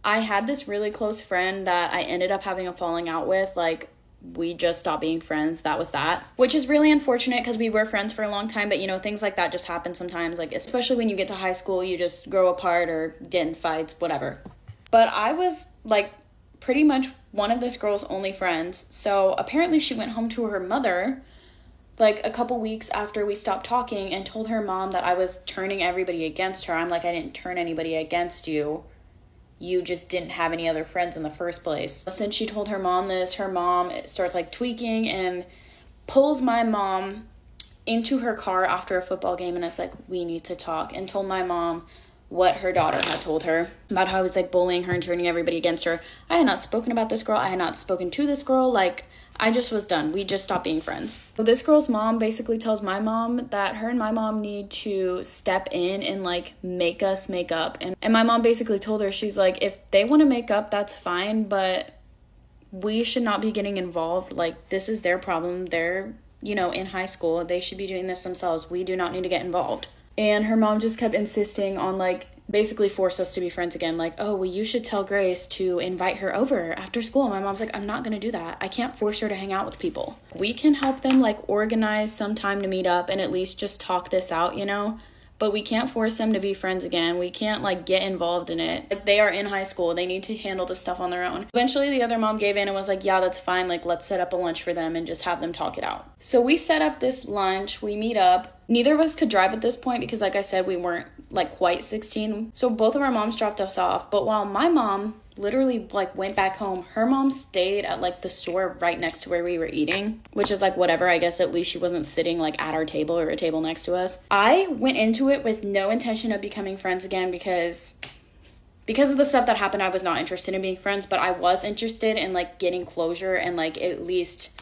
I had this really close friend that I ended up having a falling out with. Like, we just stopped being friends. That was that, which is really unfortunate because we were friends for a long time. But you know, things like that just happen sometimes, like especially when you get to high school, you just grow apart or get in fights, whatever. But I was like pretty much one of this girl's only friends. So apparently she went home to her mother like a couple weeks after we stopped talking and told her mom that I was turning everybody against her. I'm like, I didn't turn anybody against you. You just didn't have any other friends in the first place. Since she told her mom this, her mom starts like tweaking and pulls my mom into her car after a football game, and it's like, we need to talk, and told my mom what her daughter had told her about how I was like bullying her and turning everybody against her. I had not spoken about this girl. I had not spoken to this girl. Like, I just was done. We just stopped being friends. So this girl's mom basically tells my mom that her and my mom need to step in and like make us make up. And my mom basically told her, she's like, if they want to make up, that's fine, but we should not be getting involved. Like, this is their problem. They're, you know, in high school. They should be doing this themselves. We do not need to get involved. And her mom just kept insisting on like basically force us to be friends again. Like, oh, well, you should tell Grace to invite her over after school. My mom's like, I'm not going to do that. I can't force her to hang out with people. We can help them like organize some time to meet up and at least just talk this out, you know? But we can't force them to be friends again. We can't like get involved in it. Like, they are in high school. They need to handle this stuff on their own. Eventually the other mom gave in and was like, yeah, that's fine. Like, let's set up a lunch for them and just have them talk it out. So we set up this lunch. We meet up. Neither of us could drive at this point because, like I said, we weren't like quite 16. So both of our moms dropped us off. But while my mom literally like went back home, her mom stayed at like the store right next to where we were eating, which is like whatever. I guess at least she wasn't sitting like at our table or a table next to us. I went into it with no intention of becoming friends again because of the stuff that happened. I was not interested in being friends, but I was interested in like getting closure and like at least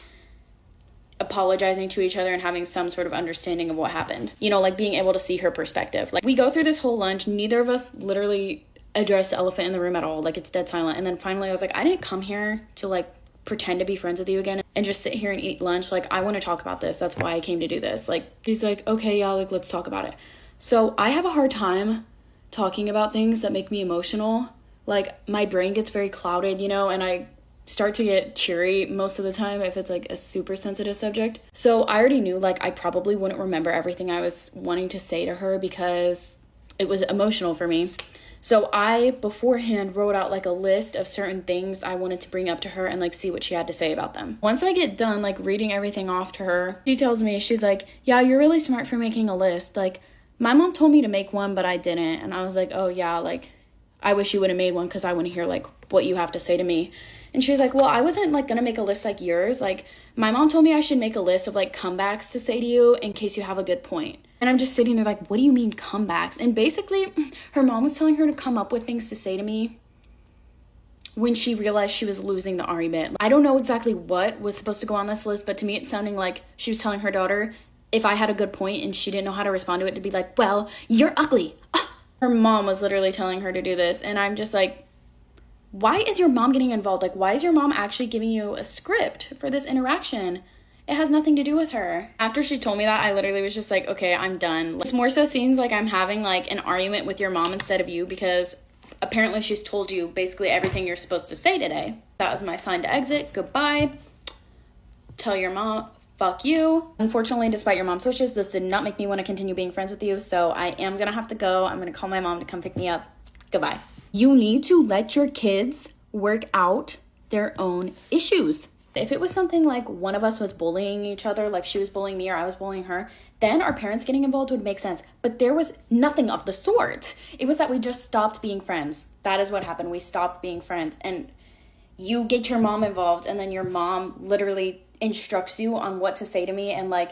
apologizing to each other and having some sort of understanding of what happened. You know, like being able to see her perspective. Like, we go through this whole lunch. Neither of us literally address the elephant in the room at all. Like, it's dead silent. And then finally I was like, I didn't come here to like pretend to be friends with you again and just sit here and eat lunch. Like, I want to talk about this. That's why I came to do this. Like, she's like, okay, yeah, like, let's talk about it. So I have a hard time talking about things that make me emotional. Like, my brain gets very clouded, you know, and I start to get teary most of the time if it's like a super sensitive subject. So I already knew like I probably wouldn't remember everything I was wanting to say to her because it was emotional for me. So I beforehand wrote out like a list of certain things I wanted to bring up to her and like see what she had to say about them. Once I get done like reading everything off to her, she tells me, she's like, yeah, you're really smart for making a list. Like, my mom told me to make one, but I didn't. And I was like, oh yeah, like I wish you would have made one because I want to hear like what you have to say to me. And she was like, well, I wasn't like gonna make a list like yours. Like, my mom told me I should make a list of like comebacks to say to you in case you have a good point. And I'm just sitting there like, what do you mean comebacks? And basically her mom was telling her to come up with things to say to me when she realized she was losing the argument. I don't know exactly what was supposed to go on this list, but to me it's sounding like she was telling her daughter if I had a good point and she didn't know how to respond to it, to be like, well, you're ugly. Her mom was literally telling her to do this. And I'm just like, why is your mom getting involved? Like, why is your mom actually giving you a script for this interaction? It has nothing to do with her. After she told me that, I literally was just like, okay, I'm done. This more so seems like I'm having like an argument with your mom instead of you because apparently she's told you basically everything you're supposed to say today. That was my sign to exit. Goodbye. Tell your mom, fuck you. Unfortunately, despite your mom's wishes, this did not make me want to continue being friends with you. So I am gonna have to go. I'm gonna call my mom to come pick me up. Goodbye. You need to let your kids work out their own issues. If it was something like one of us was bullying each other, like she was bullying me or I was bullying her, then our parents getting involved would make sense. But there was nothing of the sort. It was that we just stopped being friends. That is what happened. We stopped being friends. And you get your mom involved, and then your mom literally instructs you on what to say to me and like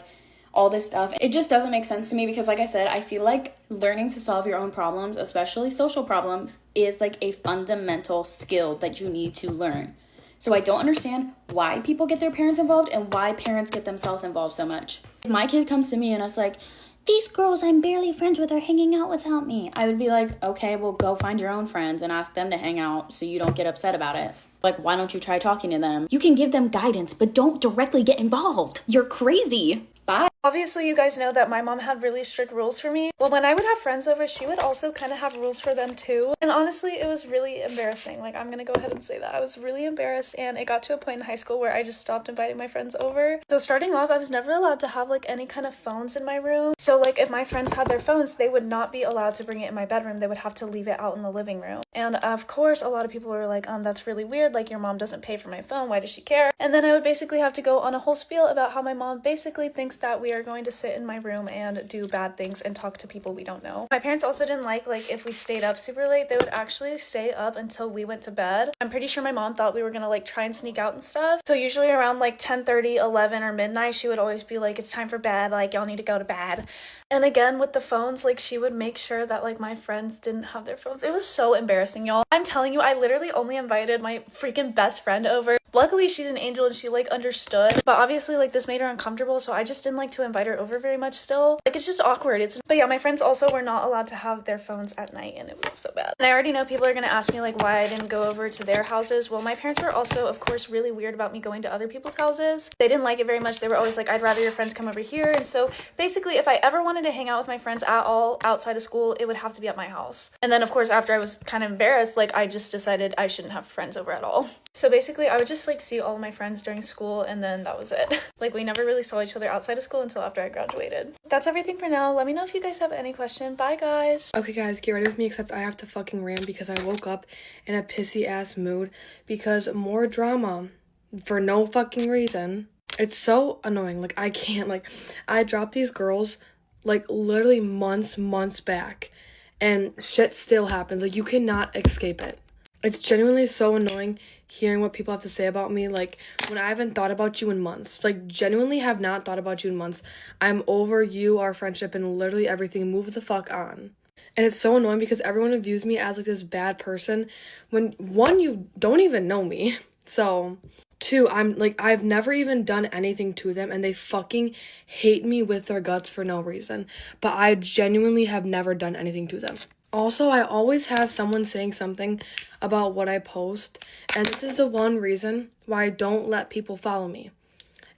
all this stuff. It just doesn't make sense to me because, like I said, I feel like learning to solve your own problems, especially social problems, is like a fundamental skill that you need to learn. So I don't understand why people get their parents involved and why parents get themselves involved so much. If my kid comes to me and it's like, these girls I'm barely friends with are hanging out without me, I would be like, okay, well, go find your own friends and ask them to hang out so you don't get upset about it. Like, why don't you try talking to them? You can give them guidance, but don't directly get involved. You're crazy. Bye. Obviously, you guys know that my mom had really strict rules for me. Well, when I would have friends over, she would also kind of have rules for them too. And honestly, it was really embarrassing. Like, I'm gonna go ahead and say that. I was really embarrassed, and it got to a point in high school where I just stopped inviting my friends over. So starting off, I was never allowed to have like any kind of phones in my room. So like if my friends had their phones, they would not be allowed to bring it in my bedroom. They would have to leave it out in the living room. And of course, a lot of people were like, that's really weird. Like, your mom doesn't pay for my phone. Why does she care? And then I would basically have to go on a whole spiel about how my mom basically thinks that we are going to sit in my room and do bad things and talk to people we don't know. My parents also didn't like if we stayed up super late. They would actually stay up until we went to bed. I'm pretty sure my mom thought we were gonna like try and sneak out and stuff. So usually around like 10:30, 11 or midnight, she would always be like, it's time for bed, like y'all need to go to bed. And again, with the phones, like she would make sure that like my friends didn't have their phones. It was so embarrassing, y'all. I'm telling you, I literally only invited my freaking best friend over. Luckily, she's an angel and she like understood, but obviously like this made her uncomfortable, so I just didn't like to invite her over very much still. Like, it's just awkward. But yeah, my friends also were not allowed to have their phones at night, and it was so bad. And I already know people are gonna ask me like why I didn't go over to their houses. Well, my parents were also, of course, really weird about me going to other people's houses. They didn't like it very much. They were always like, I'd rather your friends come over here. And so basically, if I ever wanted to hang out with my friends at all outside of school, it would have to be at my house. And then of course, after I was kind of embarrassed, like I just decided I shouldn't have friends over at all. So basically, I would just like see all of my friends during school, and then that was it. Like, we never really saw each other outside of school until after I graduated. That's everything for now. Let me know if you guys have any question. Bye, guys. Okay, guys, get ready with me, except I have to fucking rant because I woke up in a pissy-ass mood because more drama for no fucking reason. It's so annoying. Like, I can't, like, I dropped these girls, like, literally months back, and shit still happens. Like, you cannot escape it. It's genuinely so annoying hearing what people have to say about me, like, when I haven't thought about you in months. Like, genuinely have not thought about you in months. I'm over you, our friendship, and literally everything. Move the fuck on. And it's so annoying because everyone views me as, like, this bad person when, one, you don't even know me. So, two, I'm, like, I've never even done anything to them, and they fucking hate me with their guts for no reason. But I genuinely have never done anything to them. Also, I always have someone saying something about what I post, and this is the one reason why I don't let people follow me,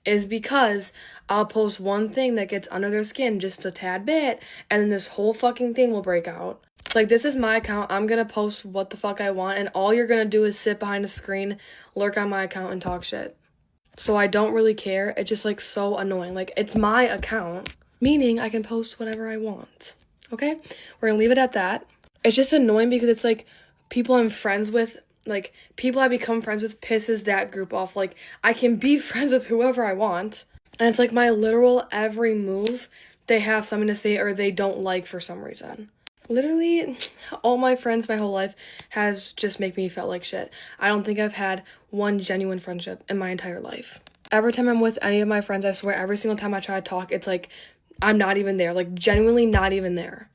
is because I'll post one thing that gets under their skin just a tad bit, and then this whole fucking thing will break out. Like, this is my account. I'm gonna post what the fuck I want, and all you're gonna do is sit behind a screen, lurk on my account, and talk shit. So I don't really care. It's just, like, so annoying. Like, it's my account, meaning I can post whatever I want. Okay? We're gonna leave it at that. It's just annoying because it's like people I'm friends with, like people I become friends with pisses that group off. Like, I can be friends with whoever I want. And it's like my literal every move, they have something to say or they don't like for some reason. Literally, all my friends my whole life has just make me feel like shit. I don't think I've had one genuine friendship in my entire life. Every time I'm with any of my friends, I swear every single time I try to talk, it's like I'm not even there. Like, genuinely not even there.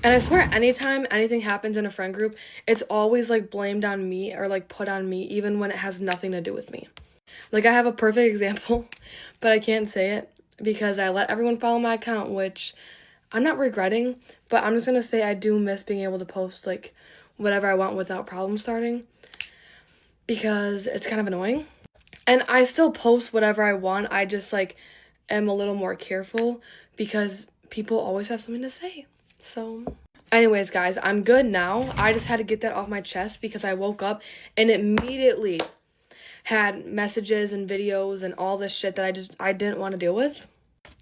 And I swear anytime anything happens in a friend group, it's always like blamed on me or like put on me, even when it has nothing to do with me. Like, I have a perfect example, but I can't say it because I let everyone follow my account, which I'm not regretting, but I'm just gonna say I do miss being able to post like whatever I want without problem starting because it's kind of annoying. And I still post whatever I want, I just like am a little more careful because people always have something to say. So anyways, guys, I'm good now. I just had to get that off my chest because I woke up and immediately had messages and videos and all this shit that I didn't want to deal with.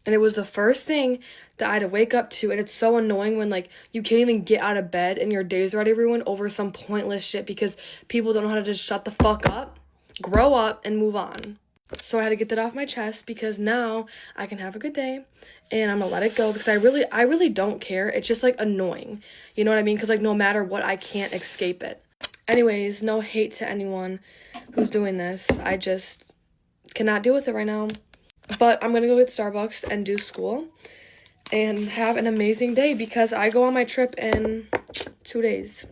And it was the first thing that I had to wake up to, and it's so annoying when like you can't even get out of bed and your day's already ruined over some pointless shit because people don't know how to just shut the fuck up, grow up, and move on. So I had to get that off my chest because now I can have a good day and I'm gonna let it go because I really don't care. It's just like annoying. You know what I mean? Because like no matter what, I can't escape it. Anyways, no hate to anyone who's doing this. I just cannot deal with it right now. But I'm gonna go get Starbucks and do school and have an amazing day because I go on my trip in 2 days,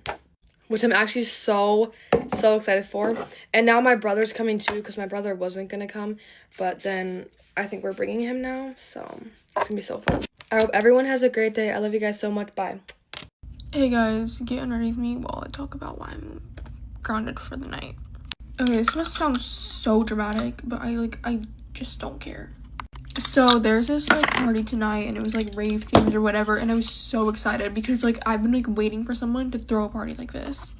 which I'm actually so excited for. And now my brother's coming too because my brother wasn't gonna come, but then I think we're bringing him now, so it's gonna be so fun. I hope everyone has a great day. I love you guys so much. Bye. Hey guys, get underneath me while I talk about why I'm grounded for the night. Okay, this must sound so dramatic, but I just don't care. So there's this like party tonight and it was like rave themed or whatever, and I was so excited because like I've been like waiting for someone to throw a party like this.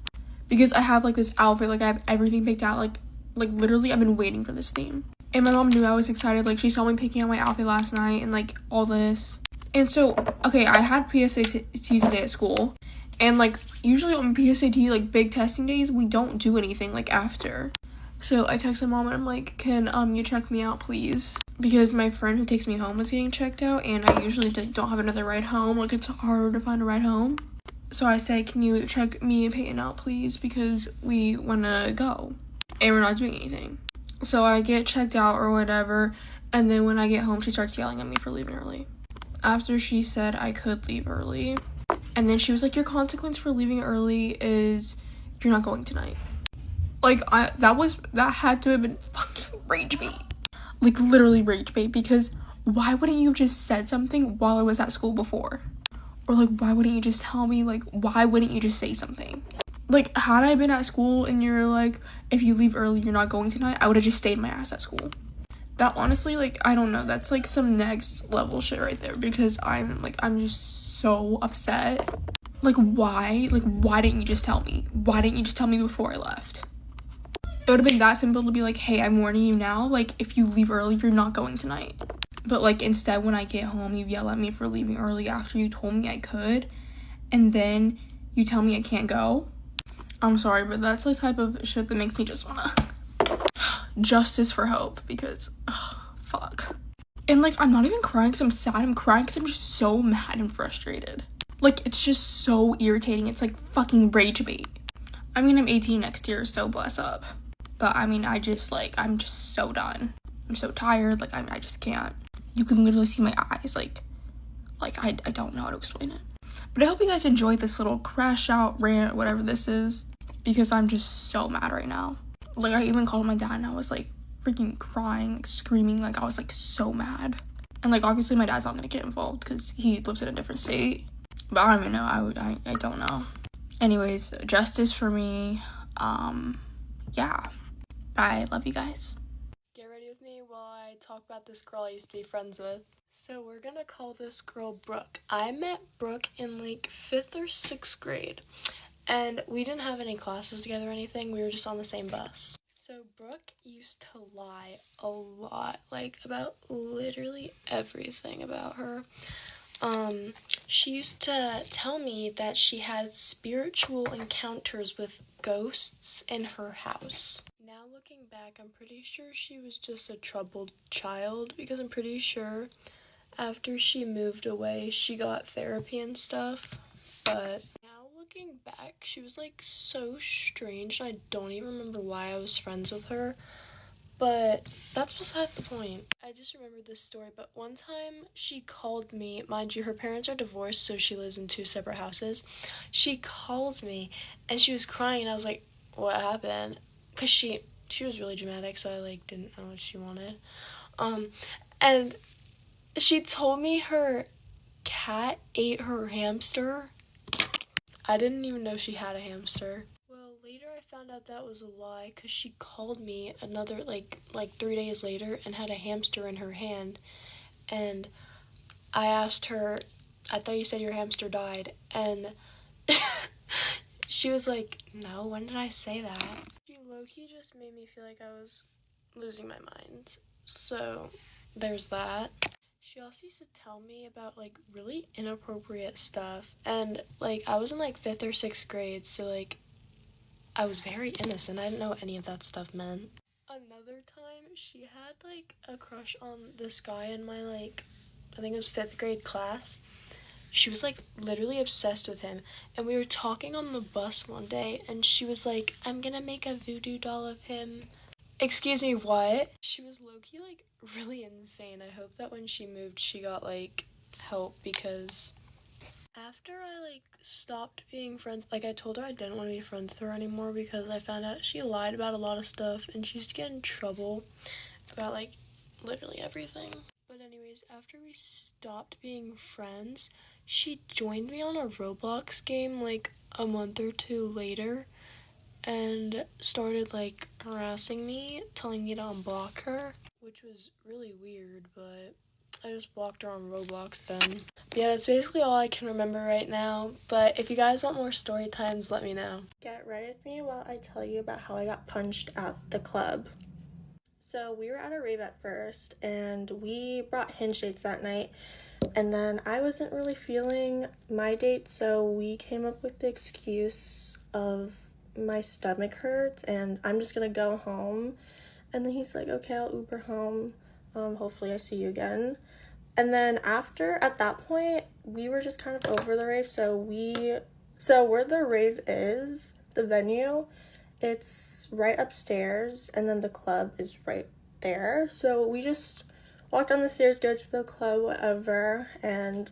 Because I have like this outfit, like I have everything picked out, like literally I've been waiting for this theme. And my mom knew I was excited, like she saw me picking out my outfit last night and like all this. And so, okay, I had PSATs today at school. And like usually on PSAT, like big testing days, we don't do anything like after. So I text my mom and I'm like, can you check me out please? Because my friend who takes me home is getting checked out and I usually don't have another ride home. Like it's harder to find a ride home. So I say, can you check me and Peyton out please? Because we wanna go and we're not doing anything. So I get checked out or whatever. And then when I get home, she starts yelling at me for leaving early. After she said I could leave early. And then she was like, your consequence for leaving early is you're not going tonight. Like, that had to have been fucking rage bait. Like, literally rage bait, because why wouldn't you have just said something while I was at school before? Or, like, why wouldn't you just tell me? Like, why wouldn't you just say something? Like, had I been at school and you're like, if you leave early, you're not going tonight, I would have just stayed my ass at school. That honestly, like, I don't know. That's, like, some next level shit right there, because I'm just so upset. Like, why? Like, why didn't you just tell me? Why didn't you just tell me before I left? It would have been that simple to be like, hey, I'm warning you now. Like, if you leave early, you're not going tonight. But, like, instead, when I get home, you yell at me for leaving early after you told me I could. And then you tell me I can't go. I'm sorry, but that's the type of shit that makes me just wanna justice for hope, because fuck. And like, I'm not even crying because I'm sad, I'm crying because I'm just so mad and frustrated. Like, it's just so irritating. It's like fucking rage bait. I mean, I'm 18 next year, so bless up. But I mean, I'm just so done. I'm so tired, like I just can't. You can literally see my eyes, like I don't know how to explain it. But I hope you guys enjoyed this little crash out rant, whatever this is, because I'm just so mad right now. Like, I even called my dad and I was like freaking crying, like screaming, like I was like so mad. And like, obviously my dad's not gonna get involved because he lives in a different state. But I don't even know, I don't know. Anyways, justice for me. Yeah. I love you guys. Get ready with me while I talk about this girl I used to be friends with. So we're gonna call this girl Brooke. I met Brooke in like 5th or 6th grade. And we didn't have any classes together or anything. We were just on the same bus. So Brooke used to lie a lot, like about literally everything about her. She used to tell me that she had spiritual encounters with ghosts in her house. Now looking back, I'm pretty sure she was just a troubled child, because I'm pretty sure after she moved away, she got therapy and stuff. But now looking back, she was like so strange, and I don't even remember why I was friends with her. But that's besides the point. I just remembered this story, but one time she called me. Mind you, her parents are divorced, so she lives in 2 separate houses. She called me, and she was crying, and I was like, what happened? Because she was really dramatic, so I like didn't know what she wanted. And she told me her cat ate her hamster. I didn't even know she had a hamster. Well, later I found out that was a lie, because she called me another, like 3 days later and had a hamster in her hand. And I asked her, I thought you said your hamster died. And she was like, no, when did I say that? She low-key just made me feel like I was losing my mind. So there's that. She also used to tell me about like really inappropriate stuff, and like I was in like 5th or 6th grade, so like I was very innocent. I didn't know what any of that stuff meant. Another other time, she had like a crush on this guy in my like, I think it was 5th grade class. She was like literally obsessed with him, and we were talking on the bus one day, and she was like, I'm gonna make a voodoo doll of him. Excuse me, what? She was low-key like really insane. I hope that when she moved she got like help, because after I like stopped being friends, like I told her I didn't want to be friends with her anymore because I found out she lied about a lot of stuff and she used to get in trouble about like literally everything. But anyways, after we stopped being friends, she joined me on a Roblox game like a month or 2 later and started like harassing me, telling me to unblock her, which was really weird, but I just blocked her on Roblox then. But yeah, that's basically all I can remember right now, but if you guys want more story times, let me know. Get ready with me while I tell you about how I got punched at the club. So we were at a rave at first, and we brought hinge dates that night, and then I wasn't really feeling my date, so we came up with the excuse of my stomach hurts and I'm just gonna go home. And then he's like, okay, I'll Uber home, hopefully I see you again. And then at that point, we were just kind of over the rave, so where the rave is, the venue, it's right upstairs, and then the club is right there. So we just walked down the stairs, go to the club, whatever, and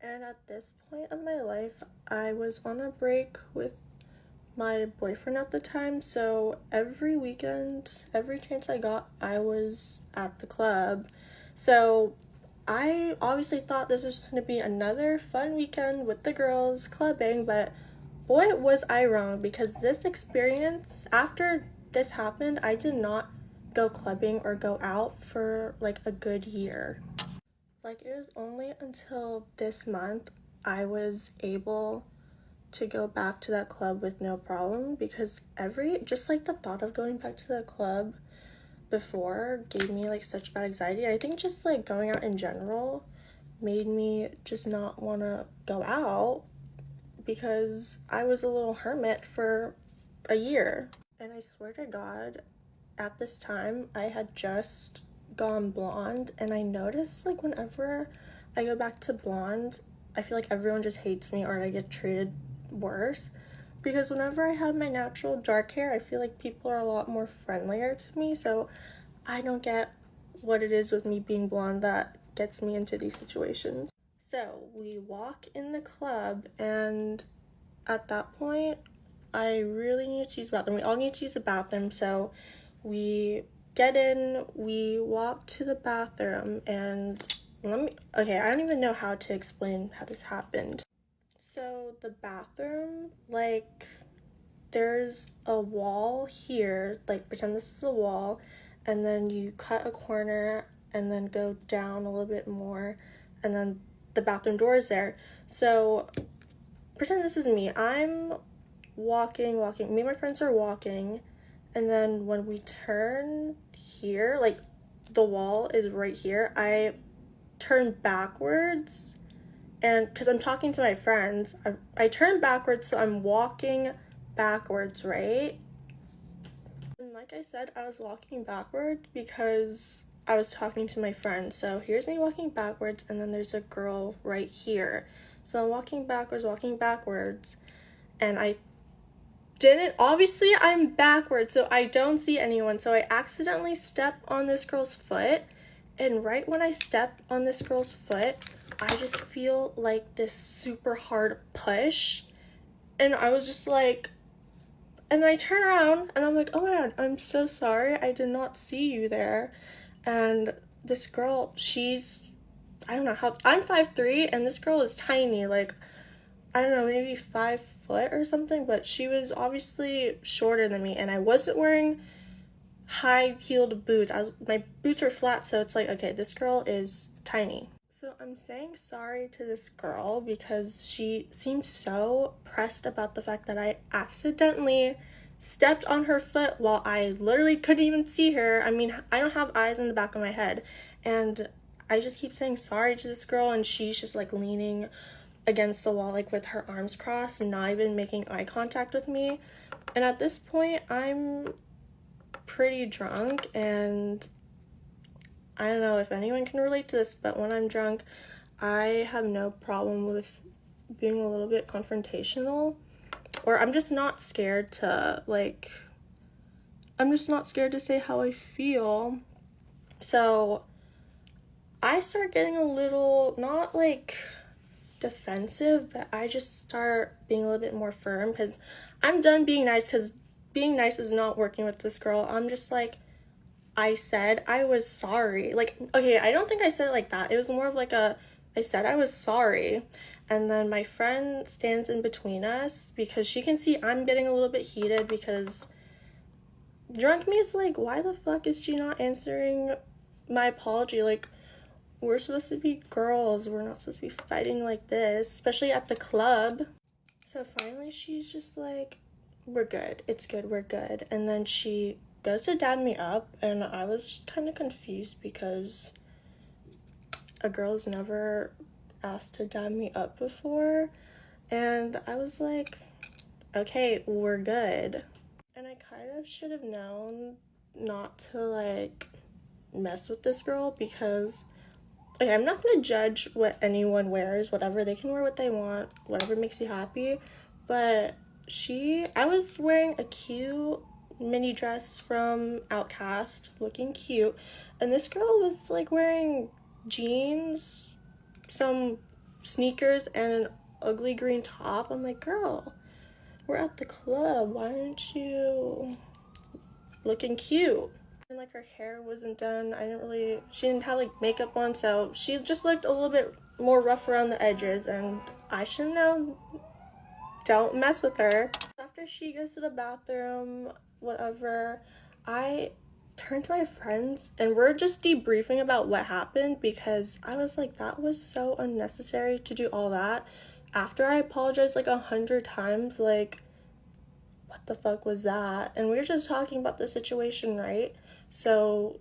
at this point of my life, I was on a break with my boyfriend at the time, so every weekend, every chance I got, I was at the club. So I obviously thought this was just going to be another fun weekend with the girls clubbing, but boy, was I wrong, because this experience, after this happened, I did not go clubbing or go out for like a good year. Like, it was only until this month I was able to go back to that club with no problem, because just like the thought of going back to the club before gave me like such bad anxiety. I think just like going out in general made me just not want to go out, because I was a little hermit for a year. And I swear to God, at this time I had just gone blonde, and I noticed like whenever I go back to blonde, I feel like everyone just hates me or I get treated worse, because whenever I had my natural dark hair, I feel like people are a lot more friendlier to me. So I don't get what it is with me being blonde that gets me into these situations. So we walk in the club, and at that point I really need to use the bathroom. We all need to use the bathroom, so we get in, we walk to the bathroom, and I don't even know how to explain how this happened. So the bathroom, like, there's a wall here, like pretend this is a wall, and then you cut a corner and then go down a little bit more, and then the bathroom door is there. So pretend this is me. I'm walking, me and my friends are walking, and then when we turn here, like the wall is right here, I turn backwards. And because I'm talking to my friends, I turn backwards, so I'm walking backwards, right? And like I said, I was walking backward because I was talking to my friends. So here's me walking backwards, and then there's a girl right here. So I'm walking backwards, and obviously I'm backwards, so I don't see anyone. So I accidentally step on this girl's foot, and right when I step on this girl's foot, I just feel like this super hard push, and I was just like, and then I turn around and I'm like, oh my God, I'm so sorry, I did not see you there. And this girl, I'm 5'3", and this girl is tiny, like, I don't know, maybe 5 foot or something, but she was obviously shorter than me, and I wasn't wearing high-heeled boots. My boots are flat, so it's like, okay, this girl is tiny. So I'm saying sorry to this girl because she seemed so pressed about the fact that I accidentally stepped on her foot while I literally couldn't even see her. I mean, I don't have eyes in the back of my head, and I just keep saying sorry to this girl, and she's just like leaning against the wall, like with her arms crossed and not even making eye contact with me. And at this point, I'm pretty drunk, and I don't know if anyone can relate to this, but when I'm drunk, I have no problem with being a little bit confrontational, or I'm just not scared to, like, I'm just not scared to say how I feel. So I start getting a little, not like defensive, but I just start being a little bit more firm because I'm done being nice, because being nice is not working with this girl. I'm just like, I said I was sorry. Like, okay, I don't think I said it like that. It was more of like I said I was sorry. And then my friend stands in between us because she can see I'm getting a little bit heated, because drunk me is like, why the fuck is she not answering my apology? Like, we're supposed to be girls. We're not supposed to be fighting like this, especially at the club. So finally she's just like, we're good. It's good. We're good. And then she goes to dab me up, and I was just kind of confused because a girl's never asked to dab me up before. And I was like, okay, we're good. And I kind of should have known not to, like, mess with this girl, because, okay, I'm not gonna judge what anyone wears, whatever. They can wear what they want, whatever makes you happy. But I was wearing a cute mini dress from Outcast, looking cute. And this girl was, like, wearing jeans, some sneakers, and an ugly green top. I'm like, girl, we're at the club. Why aren't you looking cute? And like, her hair wasn't done. She didn't have like makeup on, so she just looked a little bit more rough around the edges, and I should know, don't mess with her. After she goes to the bathroom, whatever, I turn to my friends and we're just debriefing about what happened, because I was like, that was so unnecessary to do all that after I apologized like 100 times. Like, what the fuck was that? And we were just talking about the situation, right? So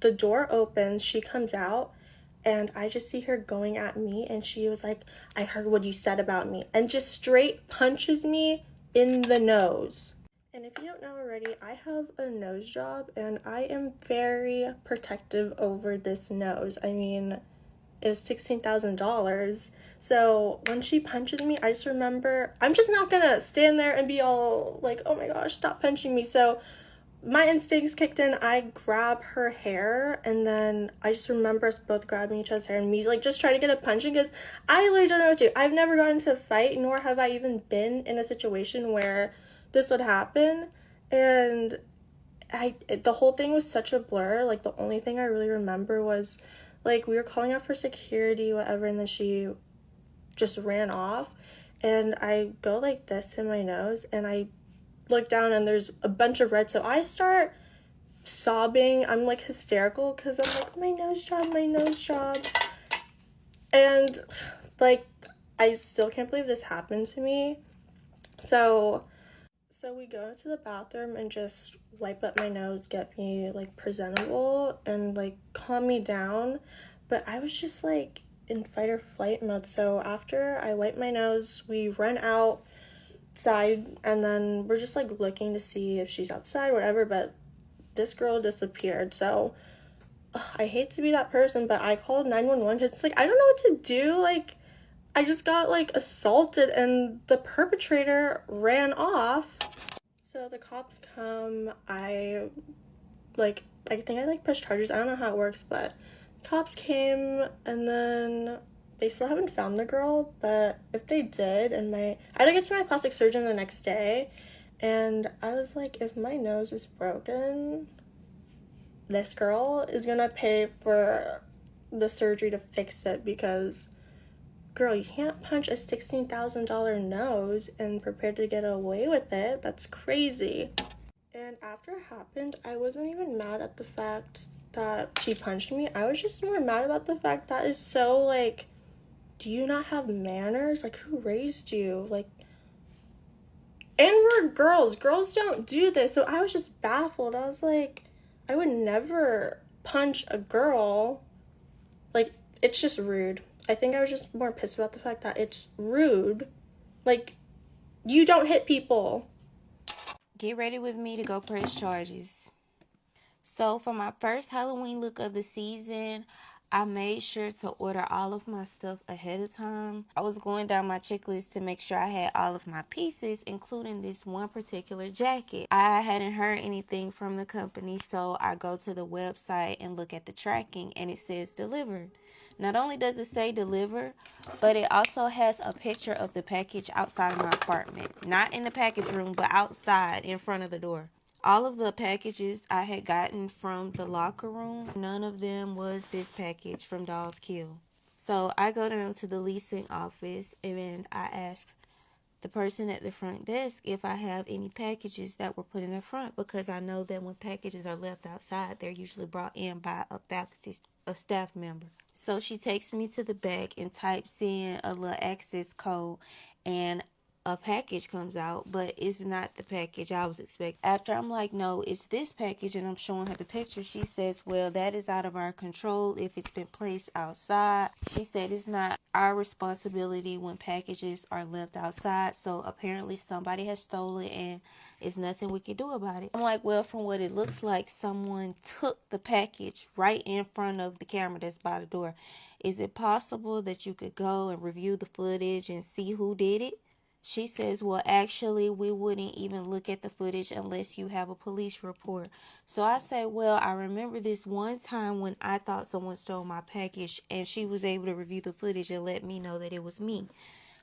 the door opens, she comes out, and I just see her going at me, and she was like, I heard what you said about me, and just straight punches me in the nose. And if you don't know already, I have a nose job, and I am very protective over this nose. I mean, it was $16,000. So when she punches me, I just remember, I'm just not gonna stand there and be all like, oh my gosh, stop punching me. So my instincts kicked in. I grab her hair, and then I just remember us both grabbing each other's hair and me like just trying to get a punching, because I literally don't know what to do. I've never gotten into a fight, nor have I even been in a situation where this would happen. And the whole thing was such a blur. Like, the only thing I really remember was, like, we were calling out for security, whatever, and then she just ran off, and I go like this in my nose, and I look down, and there's a bunch of red, so I start sobbing. I'm like hysterical, because I'm like, my nose job. And like, I still can't believe this happened to me. So we go into the bathroom and just wipe up my nose, get me like presentable, and like calm me down. But I was just like in fight or flight mode. So after I wipe my nose, we run outside, and then we're just like looking to see if she's outside, whatever. But this girl disappeared. So I hate to be that person, but I called 911, because it's like, I don't know what to do. Like, I just got like assaulted, and the perpetrator ran off. So the cops come. I think I like pressed charges. I don't know how it works, but cops came, and then they still haven't found the girl. But if they did, and I had to get to my plastic surgeon the next day, and I was like, if my nose is broken, this girl is gonna pay for the surgery to fix it, because girl, you can't punch a $16,000 nose and prepare to get away with it. That's crazy. And after it happened, I wasn't even mad at the fact that she punched me. I was just more mad about the fact that is so, like, do you not have manners? Like, who raised you? Like, and we're girls. Girls don't do this. So I was just baffled. I was like, I would never punch a girl. Like, it's just rude. I think I was just more pissed about the fact that it's rude. Like, you don't hit people. Get ready with me to go press charges. So for my first Halloween look of the season, I made sure to order all of my stuff ahead of time. I was going down my checklist to make sure I had all of my pieces, including this one particular jacket. I hadn't heard anything from the company, so I go to the website and look at the tracking, and it says delivered. Not only does it say deliver, but it also has a picture of the package outside of my apartment. Not in the package room, but outside in front of the door. All of the packages I had gotten from the locker room, none of them was this package from Dolls Kill. So I go down to the leasing office and I ask the person at the front desk if I have any packages that were put in the front, because I know that when packages are left outside, they're usually brought in by a staff member. So she takes me to the back and types in a little access code, and a package comes out, but it's not the package I was expecting. After I'm like, no, it's this package, and I'm showing her the picture, she says, well, that is out of our control if it's been placed outside. She said it's not our responsibility when packages are left outside, so apparently somebody has stolen and it's nothing we can do about it. I'm like, well, from what it looks like, someone took the package right in front of the camera that's by the door. Is it possible that you could go and review the footage and see who did it? She says, well, actually, we wouldn't even look at the footage unless you have a police report. So I say, well, I remember this one time when I thought someone stole my package, and she was able to review the footage and let me know that it was me.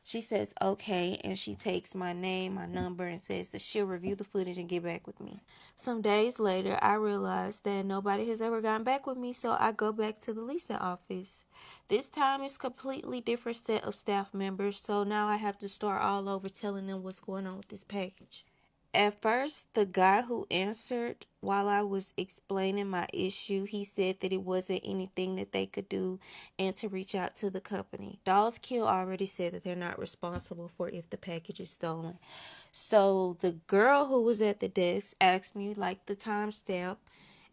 She says, okay, and she takes my name, my number, and says that she'll review the footage and get back with me. Some days later, I realized that nobody has ever gotten back with me, so I go back to the leasing office. This time, it's a completely different set of staff members, so now I have to start all over telling them what's going on with this package. At first, the guy who answered while I was explaining my issue, he said that it wasn't anything that they could do and to reach out to the company. Dolls Kill already said that they're not responsible for if the package is stolen. So the girl who was at the desk asked me like the timestamp,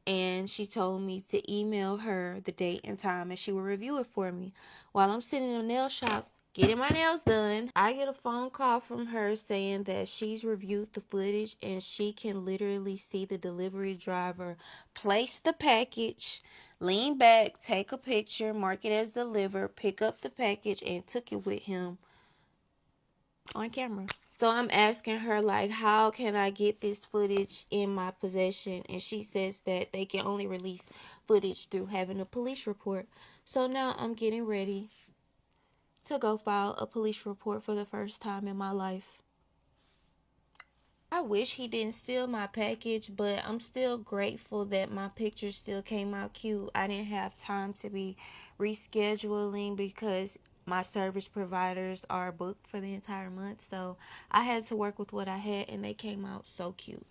and she told me to email her the date and time and she would review it for me. While I'm sitting in a nail shop getting my nails done, I get a phone call from her saying that she's reviewed the footage and she can literally see the delivery driver place the package, lean back, take a picture, mark it as delivered, pick up the package, and took it with him on camera. So I'm asking her, like, how can I get this footage in my possession? And she says that they can only release footage through having a police report. So now I'm getting ready to go file a police report for the first time in my life. I wish he didn't steal my package, but I'm still grateful that my pictures still came out cute. I didn't have time to be rescheduling because my service providers are booked for the entire month, so I had to work with what I had, and they came out so cute.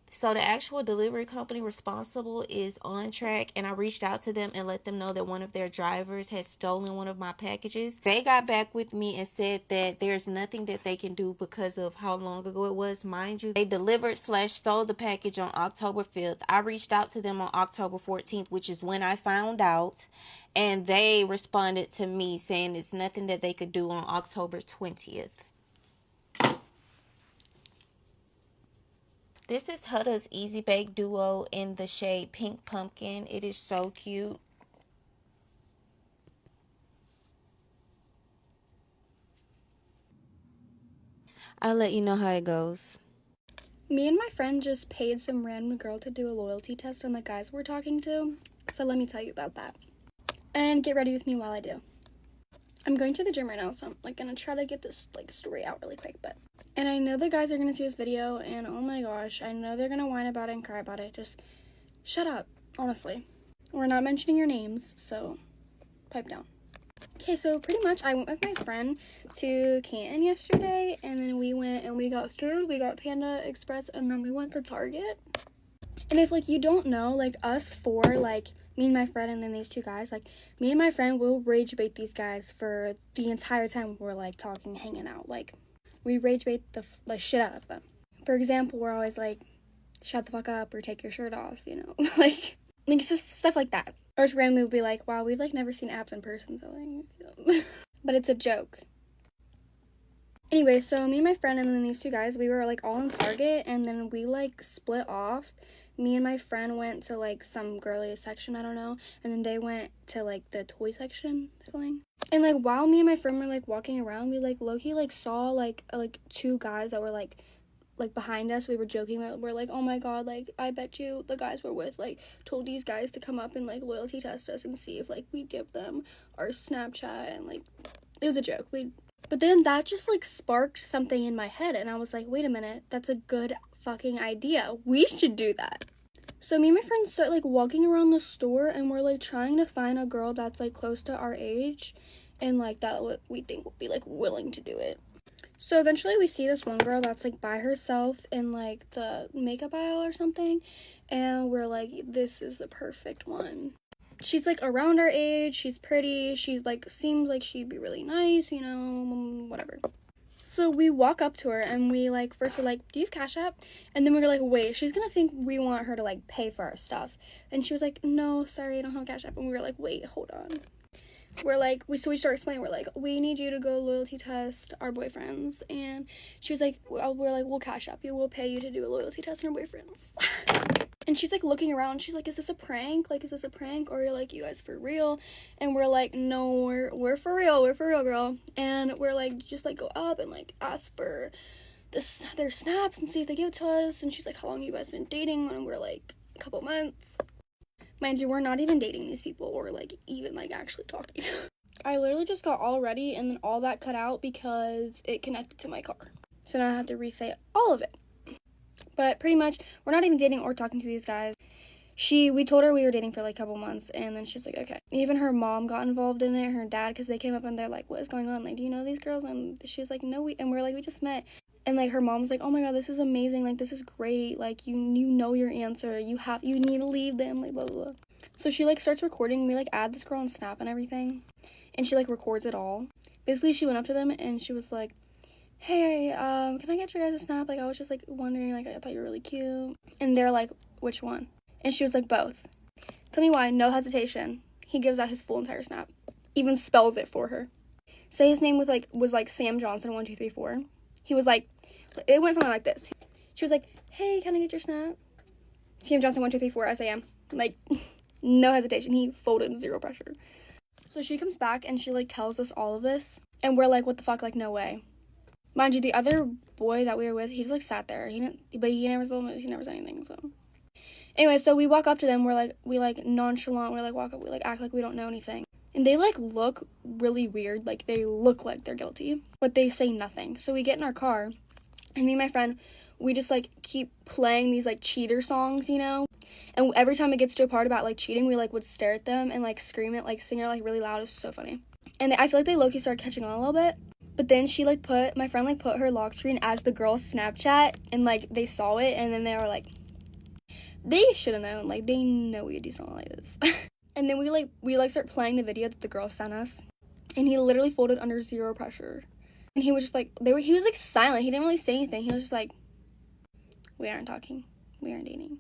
So the actual delivery company responsible is on track, and I reached out to them and let them know that one of their drivers had stolen one of my packages. They got back with me and said that there's nothing that they can do because of how long ago it was. Mind you, they delivered/stole the package on October 5th. I reached out to them on October 14th, which is when I found out, and they responded to me saying it's nothing that they could do on October 20th. This is Huda's Easy Bake Duo in the shade Pink Pumpkin. It is so cute. I'll let you know how it goes. Me and my friend just paid some random girl to do a loyalty test on the guys we're talking to. So let me tell you about that. And get ready with me while I do. I'm going to the gym right now, so I'm like gonna try to get this like story out really quick, and I know the guys are gonna see this video, and oh my gosh, I know they're gonna whine about it and cry about it. Just shut up, honestly. We're not mentioning your names, so pipe down. Okay, so pretty much I went with my friend to Canton yesterday, and then we went and we got food. We got Panda Express, and then we went to Target. And if like you don't know, like us four, like me and my friend and then these two guys, like me and my friend will rage bait these guys for the entire time we're like talking, hanging out. Like we rage bait the shit out of them. For example, we're always like, shut the fuck up or take your shirt off, you know, like it's just stuff like that. Or just randomly we'll be like, wow, we've like never seen abs in person, so like, but it's a joke. Anyway, so me and my friend and then these two guys, we were like all in Target, and then we like split off. Me and my friend went to like some girly section, I don't know, and then they went to like the toy section or something. And like while me and my friend were like walking around, we like low-key like saw like two guys that were like behind us. We were joking that we're like, oh my god, like I bet you the guys we're with like told these guys to come up and like loyalty test us and see if like we'd give them our Snapchat, and like it was a joke. But then that just like sparked something in my head, and I was like, wait a minute, that's a good fucking idea. We should do that. So me and my friends start like walking around the store, and we're like trying to find a girl that's like close to our age and like that we think would be like willing to do it. So eventually we see this one girl that's like by herself in like the makeup aisle or something, and we're like, this is the perfect one. She's like around our age, she's pretty, she's like seems like she'd be really nice, you know, whatever. So we walk up to her, and we like first we're like, do you have Cash App? And then we were like, wait, she's gonna think we want her to like pay for our stuff. And she was like, no, sorry, I don't have Cash App. And we were like, wait, hold on. We're like, we start explaining, we're like, we need you to go loyalty test our boyfriends. And she was like, we're like, we'll Cash App you, we'll pay you to do a loyalty test on our boyfriends. And she's like looking around, she's like, is this a prank? Like, is this a prank? Or you're like, you guys for real? And we're like, no, we're for real, girl. And we're like, just like go up and like ask for their snaps and see if they give it to us. And she's like, how long have you guys been dating? And we're like, a couple months. Mind you, we're not even dating these people or like even like actually talking. I literally just got all ready, and then all that cut out because it connected to my car. So now I have to re-say all of it. But pretty much, we're not even dating or talking to these guys. We told her we were dating for like a couple months, and then she's like, okay. Even her mom got involved in it, her dad, because they came up and they're like, what is going on? Like, do you know these girls? And she was like, no, and we're like, we just met. And like her mom was like, oh my god, this is amazing, like this is great, like you know your answer, you need to leave them, like blah blah blah. So she like starts recording, we like add this girl on Snap and everything, and she like records it all. Basically she went up to them and she was like, hey, can I get your guys' Snap? Like I was just like wondering, like I thought you were really cute. And they're like, which one? And she was like, both. Tell me why. No hesitation. He gives out his full entire Snap, even spells it for her. Say his name was like Sam Johnson 1234. He was like, it went something like this. She was like, hey, can I get your Snap? Sam Johnson 1234 SAM. Like, no hesitation. He folded, zero pressure. So she comes back and she like tells us all of this, and we're like, what the fuck? Like, no way. Mind you, the other boy that we were with, he just like sat there. He never said anything. So anyway, so we walk up to them. We nonchalant. Walk up. We like act like we don't know anything. And they like look really weird. Like they look like they're guilty, but they say nothing. So we get in our car, and me and my friend, we just like keep playing these like cheater songs, you know. And every time it gets to a part about like cheating, we like would stare at them and like scream it, like sing it like really loud. It was so funny. And I feel like they low-key started catching on a little bit. But then she like my friend put her lock screen as the girl's Snapchat, and like they saw it, and then they were like, they should have known. Like they know we would do something like this. And then we start playing the video that the girl sent us, and he literally folded under zero pressure. And he was just like, he was like silent. He didn't really say anything. He was just like, we aren't talking. We aren't dating.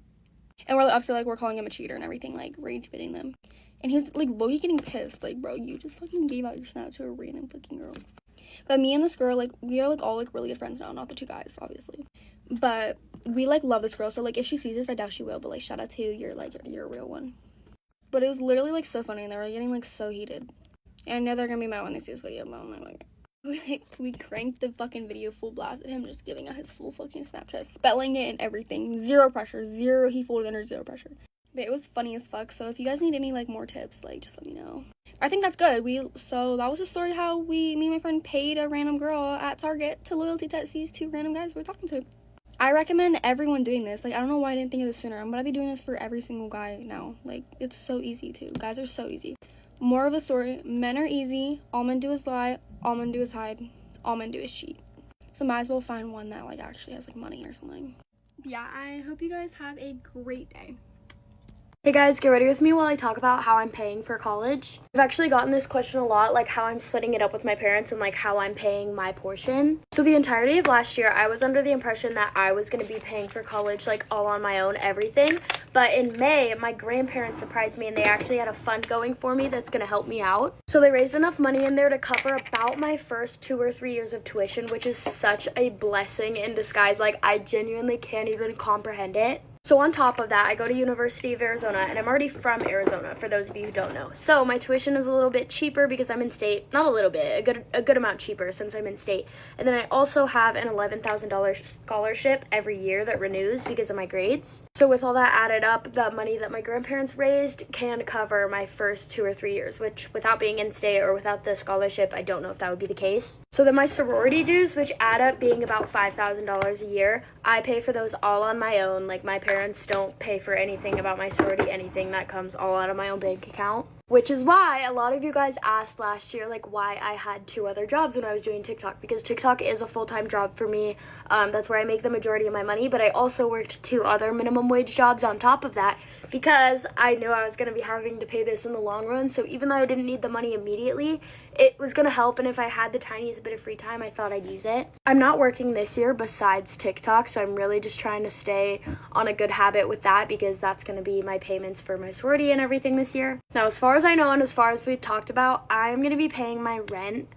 And we're obviously like, we're calling him a cheater and everything, like rage bitting them. And he was like low-key getting pissed. Like, bro, you just fucking gave out your Snap to a random fucking girl. But me and this girl, like, we are like all like really good friends now. Not the two guys, obviously. But we like love this girl. So like if she sees this, I doubt she will. But like shout out to you. You're a real one. But it was literally like so funny, and they were getting like so heated. And I know they're gonna be mad when they see this video, but I'm like, we cranked the fucking video full blast of him just giving out his full fucking Snapchat, spelling it and everything. Zero pressure. He folded under zero pressure. But it was funny as fuck. So if you guys need any like more tips, like just let me know. I think that's good. So that was the story how me and my friend paid a random girl at Target to loyalty test these two random guys we're talking to. I recommend everyone doing this. Like, I don't know why I didn't think of this sooner. I'm gonna be doing this for every single guy now. Like, it's so easy too. Guys are so easy. More of the story, men are easy. All men do is lie. All men do is hide. All men do is cheat. So might as well find one that like actually has like money or something. Yeah, I hope you guys have a great day. Hey guys, get ready with me while I talk about how I'm paying for college. I've actually gotten this question a lot, like how I'm splitting it up with my parents and like how I'm paying my portion. So the entirety of last year, I was under the impression that I was going to be paying for college like all on my own, everything. But in May, my grandparents surprised me and they actually had a fund going for me that's going to help me out. So they raised enough money in there to cover about my first 2 or 3 years of tuition, which is such a blessing in disguise. Like, I genuinely can't even comprehend it. So on top of that, I go to University of Arizona, and I'm already from Arizona, for those of you who don't know. So my tuition is a little bit cheaper because I'm in state. Not a little bit, a good amount cheaper since I'm in state. And then I also have an $11,000 scholarship every year that renews because of my grades. So with all that added up, the money that my grandparents raised can cover my first 2 or 3 years, which without being in state or without the scholarship, I don't know if that would be the case. So then my sorority dues, which add up being about $5,000 a year, I pay for those all on my own. Like, my parents don't pay for anything about my sorority, anything that comes all out of my own bank account. Which is why a lot of you guys asked last year, like, why I had 2 other jobs when I was doing TikTok, because TikTok is a full-time job for me. That's where I make the majority of my money, but I also worked 2 other minimum wage jobs on top of that because I knew I was going to be having to pay this in the long run. So even though I didn't need the money immediately, it was going to help, and if I had the tiniest bit of free time, I thought I'd use it. I'm not working this year besides TikTok, so I'm really just trying to stay on a good habit with that because that's going to be my payments for my sorority and everything this year. Now, as far as I know and as far as we talked about, I'm going to be paying my rent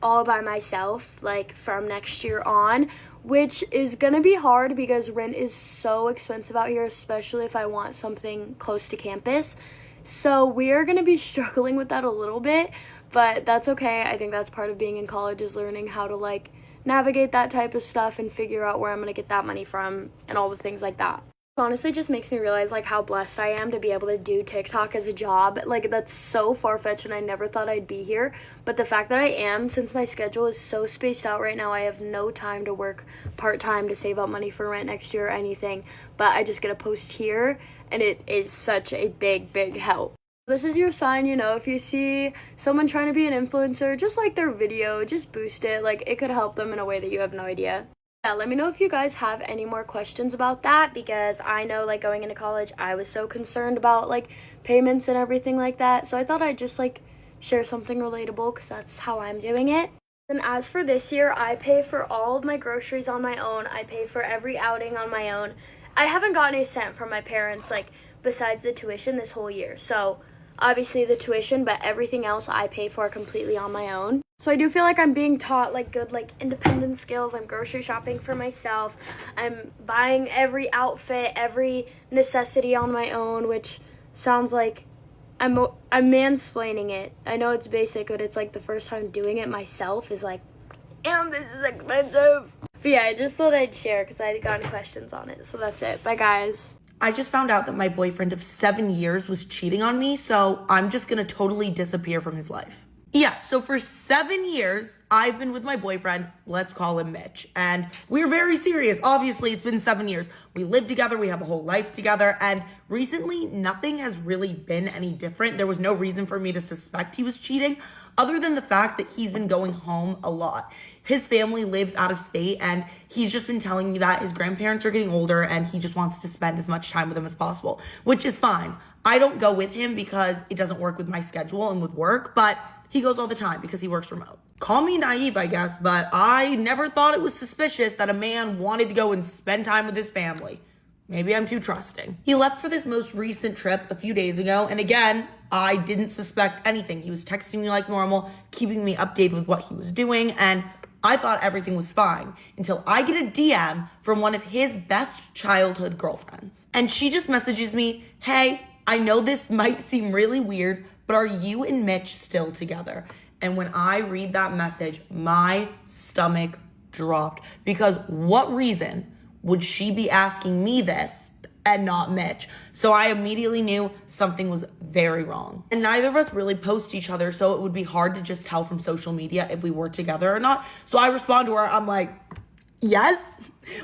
all by myself, like, from next year on, which is going to be hard because rent is so expensive out here, especially if I want something close to campus. So we are going to be struggling with that a little bit, but that's okay. I think that's part of being in college, is learning how to, like, navigate that type of stuff and figure out where I'm going to get that money from and all the things like that. Honestly, just makes me realize, like, how blessed I am to be able to do TikTok as a job. Like, that's so far-fetched and I never thought I'd be here, but the fact that I am, since my schedule is so spaced out right now, I have no time to work part-time to save up money for rent next year or anything, but I just get a post here and it is such a big help. This is your sign, you know, if you see someone trying to be an influencer, just like their video, just boost it. Like, it could help them in a way that you have no idea. Yeah, let me know if you guys have any more questions about that, because I know, like, going into college, I was so concerned about, like, payments and everything like that. So I thought I'd just, like, share something relatable because that's how I'm doing it. And as for this year, I pay for all of my groceries on my own. I pay for every outing on my own. I haven't gotten a cent from my parents, like, besides the tuition this whole year. So obviously the tuition, but everything else I pay for completely on my own. So I do feel like I'm being taught, like, good, like, independent skills. I'm grocery shopping for myself. I'm buying every outfit, every necessity on my own, which sounds like I'm mansplaining it. I know it's basic, but it's like the first time doing it myself is like, damn, this is expensive. But yeah, I just thought I'd share because I had gotten questions on it. So that's it. Bye, guys. I just found out that my boyfriend of 7 years was cheating on me, so I'm just gonna totally disappear from his life. Yeah, so for 7 years, I've been with my boyfriend, let's call him Mitch, and we're very serious. Obviously, it's been 7 years. We live together, we have a whole life together, and recently, nothing has really been any different. There was no reason for me to suspect he was cheating, other than the fact that he's been going home a lot. His family lives out of state, and he's just been telling me that his grandparents are getting older, and he just wants to spend as much time with them as possible, which is fine. I don't go with him because it doesn't work with my schedule and with work, but he goes all the time because he works remote. Call me naive, I guess, but I never thought it was suspicious that a man wanted to go and spend time with his family. Maybe I'm too trusting. He left for this most recent trip a few days ago, and again, I didn't suspect anything. He was texting me like normal, keeping me updated with what he was doing, and I thought everything was fine until I get a DM from one of his best childhood girlfriends. And she just messages me, hey, I know this might seem really weird, but are you and Mitch still together? And when I read that message, my stomach dropped, because what reason would she be asking me this and not Mitch? So I immediately knew something was very wrong. And neither of us really post each other, so it would be hard to just tell from social media if we were together or not. So I respond to her, I'm like, yes,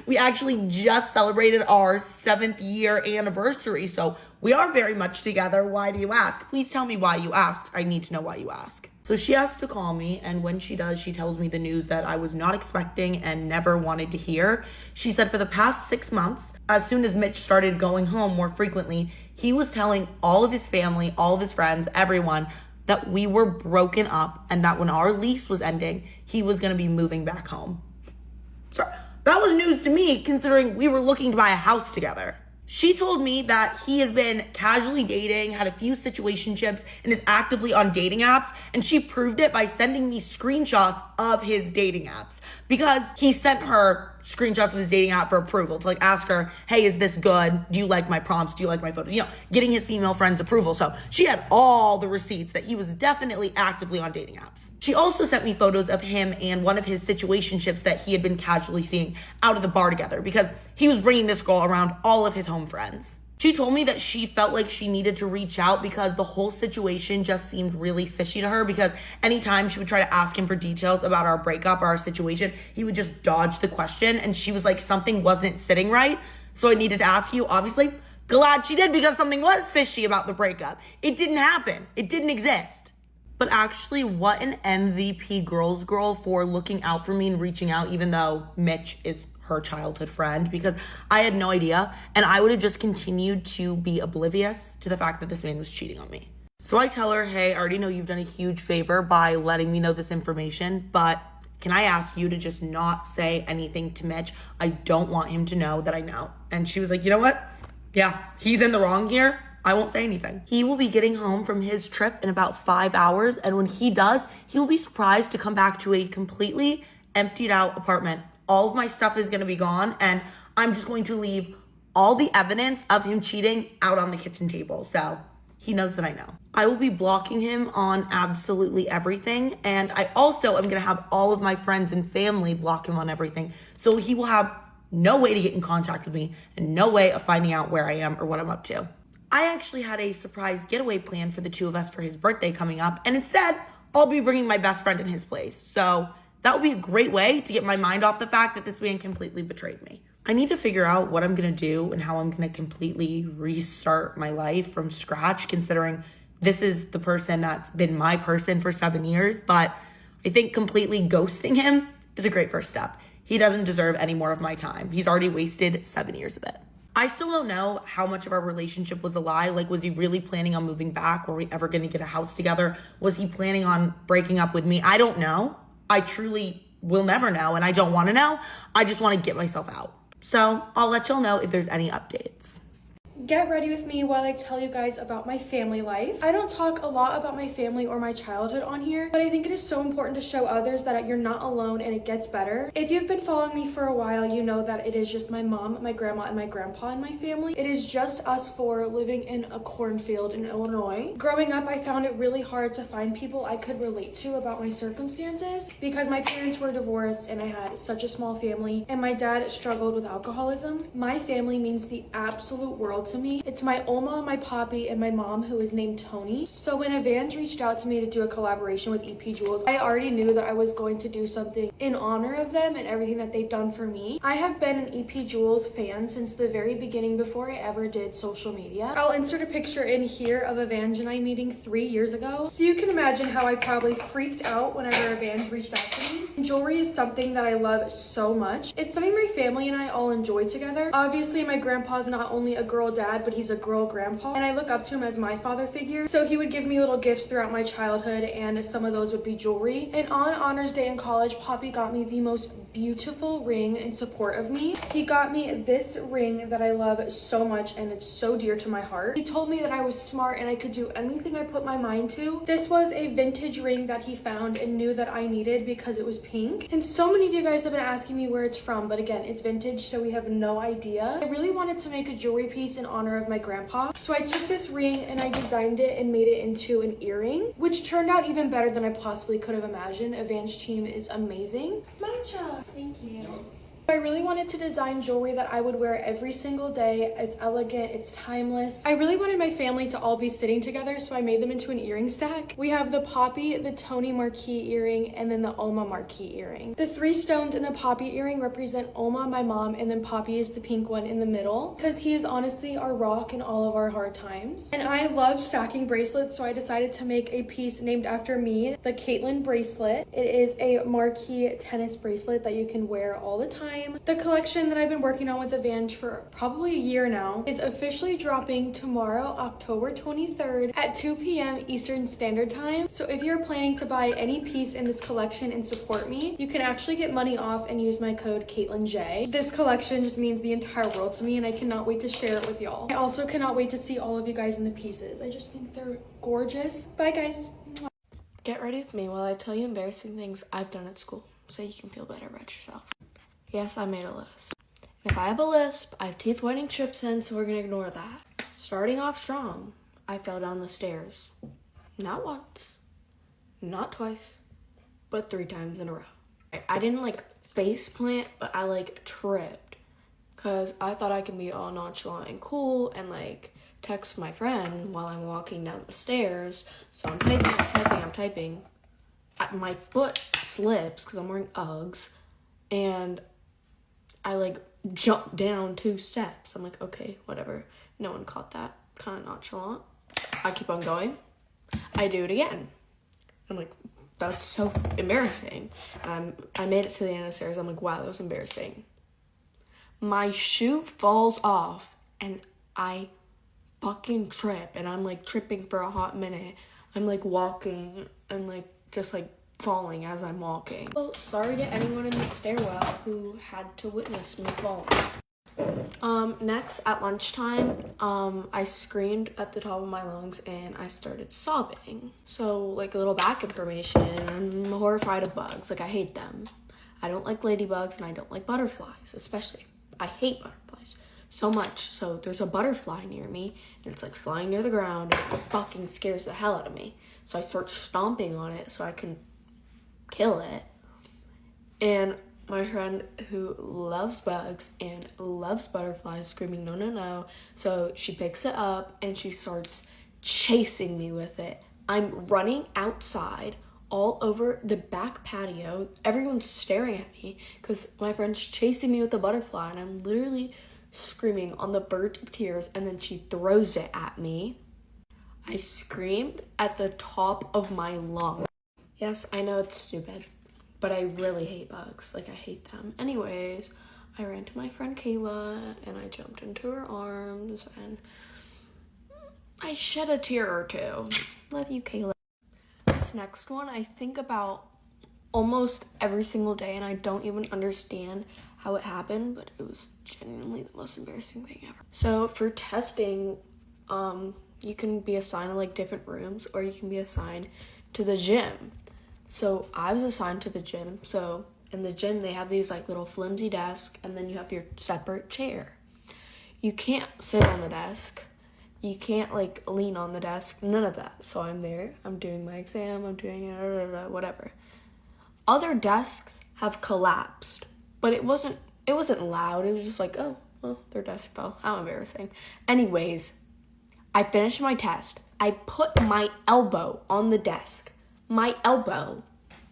we actually just celebrated our 7th year anniversary, so we are very much together. Why do you ask? Please tell me why you asked. I need to know why you ask. So she has to call me, and when she does, she tells me the news that I was not expecting and never wanted to hear. She said for the past 6 months, as soon as Mitch started going home more frequently, he was telling all of his family, all of his friends, everyone, that we were broken up and that when our lease was ending, he was going to be moving back home. So that was news to me, considering we were looking to buy a house together. She told me that he has been casually dating, had a few situationships, and is actively on dating apps. And she proved it by sending me screenshots of his dating apps, because he sent her screenshots of his dating app for approval to like ask her, hey, is this good? Do you like my prompts? Do you like my photos? Getting his female friends' approval. So she had all the receipts that he was definitely actively on dating apps. She also sent me photos of him and one of his situationships that he had been casually seeing out of the bar together, because he was bringing this girl around all of his home friends. She told me that she felt like she needed to reach out because the whole situation just seemed really fishy to her, because anytime she would try to ask him for details about our breakup or our situation, he would just dodge the question, and she was like, something wasn't sitting right, so I needed to ask you. Obviously, glad she did, because something was fishy about the breakup. It didn't happen. It didn't exist. But actually, what an MVP girl's girl for looking out for me and reaching out, even though Mitch is her childhood friend, because I had no idea, and I would have just continued to be oblivious to the fact that this man was cheating on me. So I tell her, hey, I already know you've done a huge favor by letting me know this information, but can I ask you to just not say anything to Mitch? I don't want him to know that I know. And she was like, you know what? Yeah, he's in the wrong here. I won't say anything. He will be getting home from his trip in about 5 hours, and when he does, he will be surprised to come back to a completely emptied out apartment. All of my stuff is going to be gone, and I'm just going to leave all the evidence of him cheating out on the kitchen table. So he knows that I know. I will be blocking him on absolutely everything, and I also am going to have all of my friends and family block him on everything. So he will have no way to get in contact with me and no way of finding out where I am or what I'm up to. I actually had a surprise getaway plan for the two of us for his birthday coming up, and instead, I'll be bringing my best friend in his place. So that would be a great way to get my mind off the fact that this man completely betrayed me. I need to figure out what I'm going to do and how I'm going to completely restart my life from scratch, considering this is the person that's been my person for 7 years. But I think completely ghosting him is a great first step. He doesn't deserve any more of my time. He's already wasted 7 years of it. I still don't know how much of our relationship was a lie. Like, was he really planning on moving back? Were we ever going to get a house together? Was he planning on breaking up with me? I don't know. I truly will never know, and I don't want to know. I just want to get myself out. So I'll let y'all know if there's any updates. Get ready with me while I tell you guys about my family life. I don't talk a lot about my family or my childhood on here, but I think it is so important to show others that you're not alone and it gets better. If you've been following me for a while, you know that it is just my mom, my grandma, and my grandpa in my family. It is just us four living in a cornfield in Illinois. Growing up, I found it really hard to find people I could relate to about my circumstances because my parents were divorced and I had such a small family, and my dad struggled with alcoholism. My family means the absolute world to me. It's my Oma, my Poppy, and my mom, who is named Tony. So when Evans reached out to me to do a collaboration with EP Jewels, I already knew that I was going to do something in honor of them and everything that they've done for me. I have been an EP Jewels fan since the very beginning, before I ever did social media. I'll insert a picture in here of Evans and I meeting 3 years ago, so you can imagine how I probably freaked out whenever Evans reached out to me. Jewelry is something that I love so much. It's something my family and I all enjoy together. Obviously, my grandpa's not only a girl dad, but he's a girl grandpa, and I look up to him as my father figure. So he would give me little gifts throughout my childhood, and some of those would be jewelry. And on Honors Day in college, Poppy got me the most beautiful ring in support of me. He got me this ring that I love so much, and it's so dear to my heart. He told me that I was smart and I could do anything I put my mind to. This was a vintage ring that he found and knew that I needed because it was pink. And so many of you guys have been asking me where it's from, but again, it's vintage, so we have no idea. I really wanted to make a jewelry piece in honor of my grandpa, so I took this ring and I designed it and made it into an earring, which turned out even better than I possibly could have imagined. Evan's team is amazing. Matcha, thank you. I really wanted to design jewelry that I would wear every single day. It's elegant, it's timeless. I really wanted my family to all be sitting together, so I made them into an earring stack. We have the Poppy, the Tony marquee earring, and then the Oma marquee earring. The 3 stones in the Poppy earring represent Oma, my mom, and then Poppy is the pink one in the middle, because he is honestly our rock in all of our hard times. And I love stacking bracelets, so I decided to make a piece named after me, the Caitlin bracelet. It is a marquee tennis bracelet that you can wear all the time. Storytime. The collection that I've been working on with Avange for probably a year now is officially dropping tomorrow, October 23rd at 2 p.m. Eastern Standard Time. So if you're planning to buy any piece in this collection and support me, you can actually get money off and use my code CaitlinJ. This collection just means the entire world to me and I cannot wait to share it with y'all. I also cannot wait to see all of you guys in the pieces. I just think they're gorgeous. Bye guys. Get ready with me while I tell you embarrassing things I've done at school so you can feel better about yourself. Yes, I made a list. If I have a lisp, I have teeth whitening strips in, so we're gonna ignore that. Starting off strong, I fell down the stairs. Not once, not twice, but 3 times in a row. I didn't like face plant, but I like tripped because I thought I could be all nonchalant and cool and like text my friend while I'm walking down the stairs. So I'm typing. My foot slips because I'm wearing Uggs and I like jump down 2 steps. I'm like, okay, whatever. No one caught that. Kind of nonchalant. I keep on going. I do it again. I'm like, that's so embarrassing. I made it to the end of the stairs. I'm like, wow, that was embarrassing. My shoe falls off and I fucking trip and I'm like tripping for a hot minute. I'm like walking and like just like falling as I'm walking. So sorry to anyone in the stairwell who had to witness me falling. Next at lunchtime, I screamed at the top of my lungs and I started sobbing. So like a little back information, I'm horrified of bugs. Like I hate them. I don't like ladybugs and I don't like butterflies, especially. I hate butterflies so much. So there's a butterfly near me and it's like flying near the ground and it fucking scares the hell out of me. So I start stomping on it so I can kill it. And my friend who loves bugs and loves butterflies screaming no no no, so she picks it up and she starts chasing me with it. I'm running outside all over the back patio. Everyone's staring at me because my friend's chasing me with the butterfly and I'm literally screaming on the verge of tears and then she throws it at me. I screamed at the top of my lungs. Yes, I know it's stupid, but I really hate bugs. Like, I hate them. Anyways, I ran to my friend Kayla, and I jumped into her arms, and I shed a tear or two. Love you, Kayla. This next one, I think about almost every single day, and I don't even understand how it happened, but it was genuinely the most embarrassing thing ever. So, for testing, you can be assigned to, like, different rooms, or you can be assigned to the gym. So I was assigned to the gym. So in the gym, they have these like little flimsy desks and then you have your separate chair. You can't sit on the desk. You can't like lean on the desk, none of that. So I'm there, I'm doing my exam, I'm doing whatever. Other desks have collapsed, but it wasn't loud. It was just like, oh, well, their desk fell. How embarrassing. Anyways, I finished my test. I put my elbow on the desk. My elbow.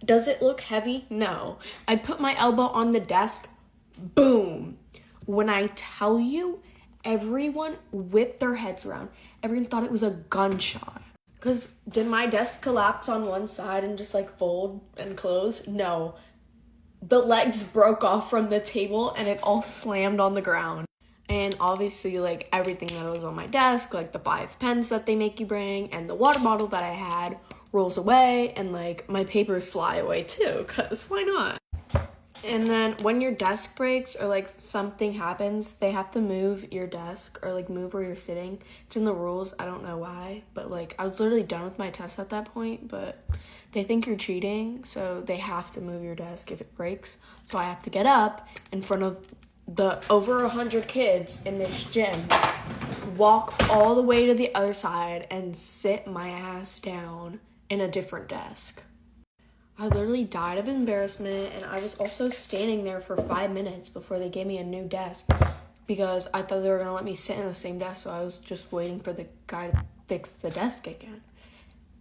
Does it look heavy? No. I put my elbow on the desk. Boom. When I tell you, everyone whipped their heads around. Everyone thought it was a gunshot. Because did my desk collapse on one side and just like fold and close? No. The legs broke off from the table and it all slammed on the ground. And obviously, like, everything that was on my desk, like the 5 pens that they make you bring and the water bottle that I had rolls away and, like, my papers fly away, too, because why not? And then when your desk breaks or, like, something happens, they have to move your desk or, like, move where you're sitting. It's in the rules. I don't know why, but, like, I was literally done with my test at that point, but they think you're cheating, so they have to move your desk if it breaks. So I have to get up in front of the over 100 kids in this gym, walk all the way to the other side and sit my ass down in a different desk. I literally died of embarrassment, and I was also standing there for 5 minutes before they gave me a new desk because I thought they were gonna let me sit in the same desk, so I was just waiting for the guy to fix the desk again.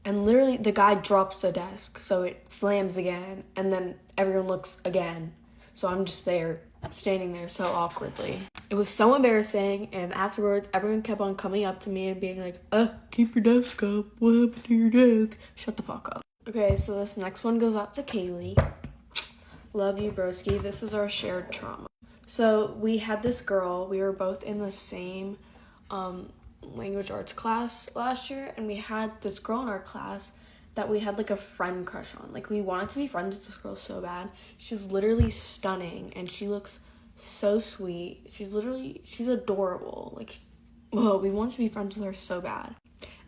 And literally the guy drops the desk, so it slams again, and then everyone looks again. So I'm just there, standing there so awkwardly. It was so embarrassing, and afterwards, everyone kept on coming up to me and being like, keep your desk up. What happened to your desk? Shut the fuck up. Okay, so this next one goes out to Kaylee. Love you, broski. This is our shared trauma. So we had this girl, we were both in the same language arts class last year, and we had this girl in our class that we had like a friend crush on. Like, we wanted to be friends with this girl so bad. She's literally stunning, and she looks so sweet. She's adorable. Like, whoa, we wanted to be friends with her so bad.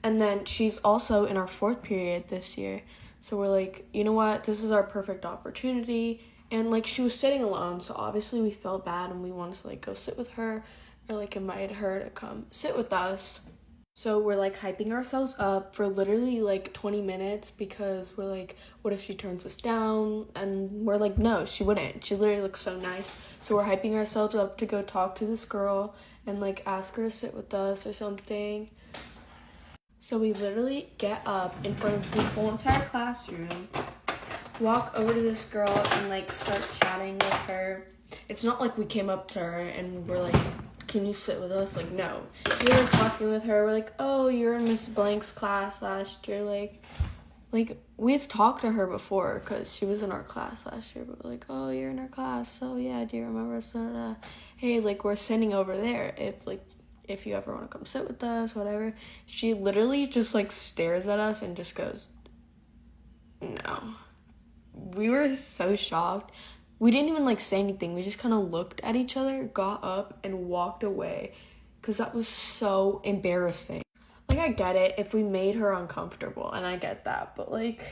And then she's also in our 4th period this year. So we're like, you know what? This is our perfect opportunity. And like, she was sitting alone, so obviously we felt bad and we wanted to like go sit with her or like invite her to come sit with us. So we're like hyping ourselves up for literally like 20 minutes because we're like, what if she turns us down? And we're like, no, she wouldn't. She literally looks so nice. So we're hyping ourselves up to go talk to this girl and like ask her to sit with us or something. So we literally get up in front of the whole entire classroom, walk over to this girl and like start chatting with her. It's not like we came up to her and we're like, can you sit with us? Like, no. We were like talking with her. We're like, oh, you're in Miss Blank's class last year. Like we've talked to her before because she was in our class last year. But we're like, oh, you're in our class. So yeah, do you remember? So, hey, like we're sitting over there. If you ever want to come sit with us, whatever. She literally just like stares at us and just goes, no. We were so shocked. We didn't even like say anything. We just kind of looked at each other, got up and walked away because that was so embarrassing. Like, I get it if we made her uncomfortable, and I get that, but like,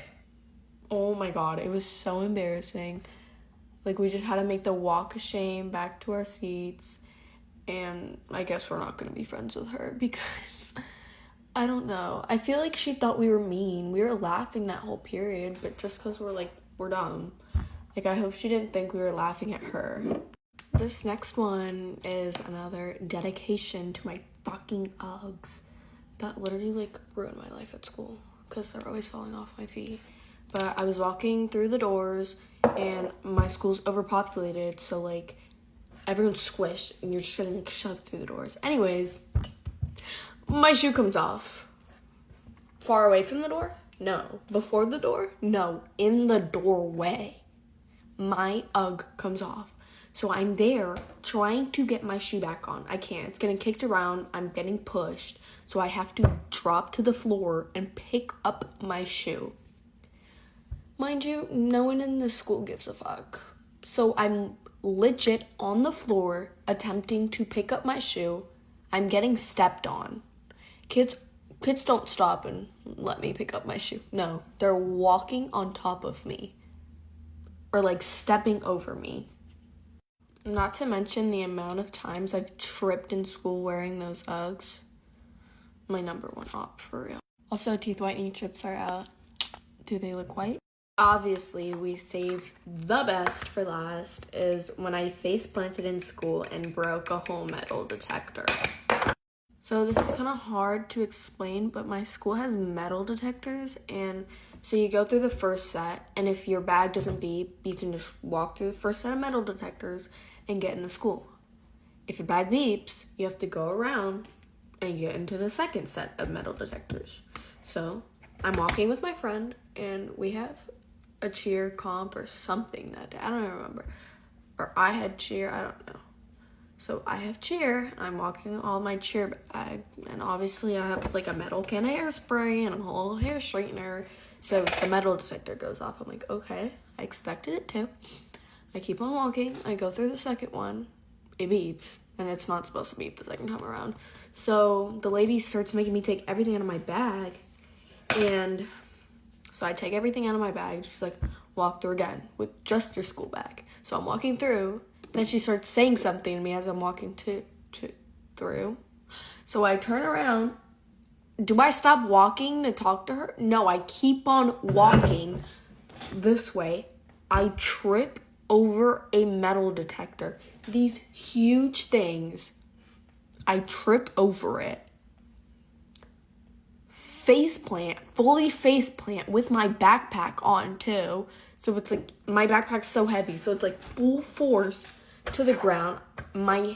oh my god, it was so embarrassing. Like, we just had to make the walk of shame back to our seats. And I guess we're not going to be friends with her because, I don't know. I feel like she thought we were mean. We were laughing that whole period, but just because we're dumb. Like, I hope she didn't think we were laughing at her. This next one is another dedication to my fucking Uggs. That literally, like, ruined my life at school because they're always falling off my feet. But I was walking through the doors, and my school's overpopulated, so, like, everyone's squished and you're just getting like shoved through the doors. Anyways, my shoe comes off. Far away from the door? No. Before the door? No. In the doorway. My Ugg comes off. So I'm there trying to get my shoe back on. I can't. It's getting kicked around. I'm getting pushed. So I have to drop to the floor and pick up my shoe. Mind you, no one in the school gives a fuck. So I'm legit on the floor attempting to pick up my shoe. I'm getting stepped on. Kids don't stop and let me pick up my shoe. No, they're walking on top of me or like stepping over me. Not to mention the amount of times I've tripped in school wearing those Uggs. My number one op, for real. Also, teeth whitening chips are out. Do they look white? Obviously, we saved the best for last is when I face planted in school and broke a whole metal detector. So this is kind of hard to explain, but my school has metal detectors, and so you go through the first set, and if your bag doesn't beep, you can just walk through the first set of metal detectors and get in the school. If your bag beeps, you have to go around and get into the second set of metal detectors. So I'm walking with my friend, and we have a cheer comp or something that day. I don't even remember. Or I had cheer, I don't know. So I have cheer, I'm walking all my cheer bag, and obviously I have like a metal can of hairspray and a whole hair straightener. So the metal detector goes off. I'm like, okay, I expected it to. I keep on walking, I go through the second one, it beeps, and it's not supposed to beep the second time around. So the lady starts making me take everything out of my bag, and so I take everything out of my bag. She's like, walk through again with just your school bag. So I'm walking through. Then she starts saying something to me as I'm walking through. So I turn around. Do I stop walking to talk to her? No, I keep on walking this way. I trip over a metal detector. These huge things. I trip over it. Fully face plant with my backpack on too. So it's like, my backpack's so heavy, so it's like full force to the ground. My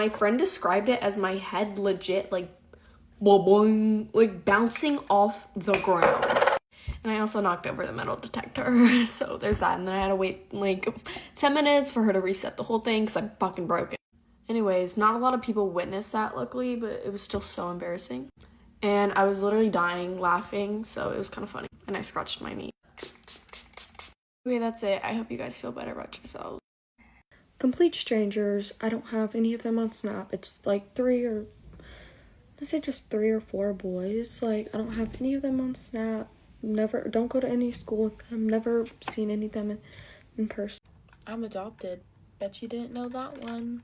friend described it as my head legit like boing, like bouncing off the ground. And I also knocked over the metal detector. So there's that. And then I had to wait like 10 minutes for her to reset the whole thing because I fucking broke it. Anyways, not a lot of people witnessed that, luckily, but it was still so embarrassing. And I was literally dying laughing, so it was kind of funny. And I scratched my knee. Okay, that's it. I hope you guys feel better about yourselves. Complete strangers. I don't have any of them on Snap. It's like 3 or 4 boys. Like, I don't have any of them on Snap. Don't go to any school with them. Never seen any of them in person. I'm adopted. Bet you didn't know that one.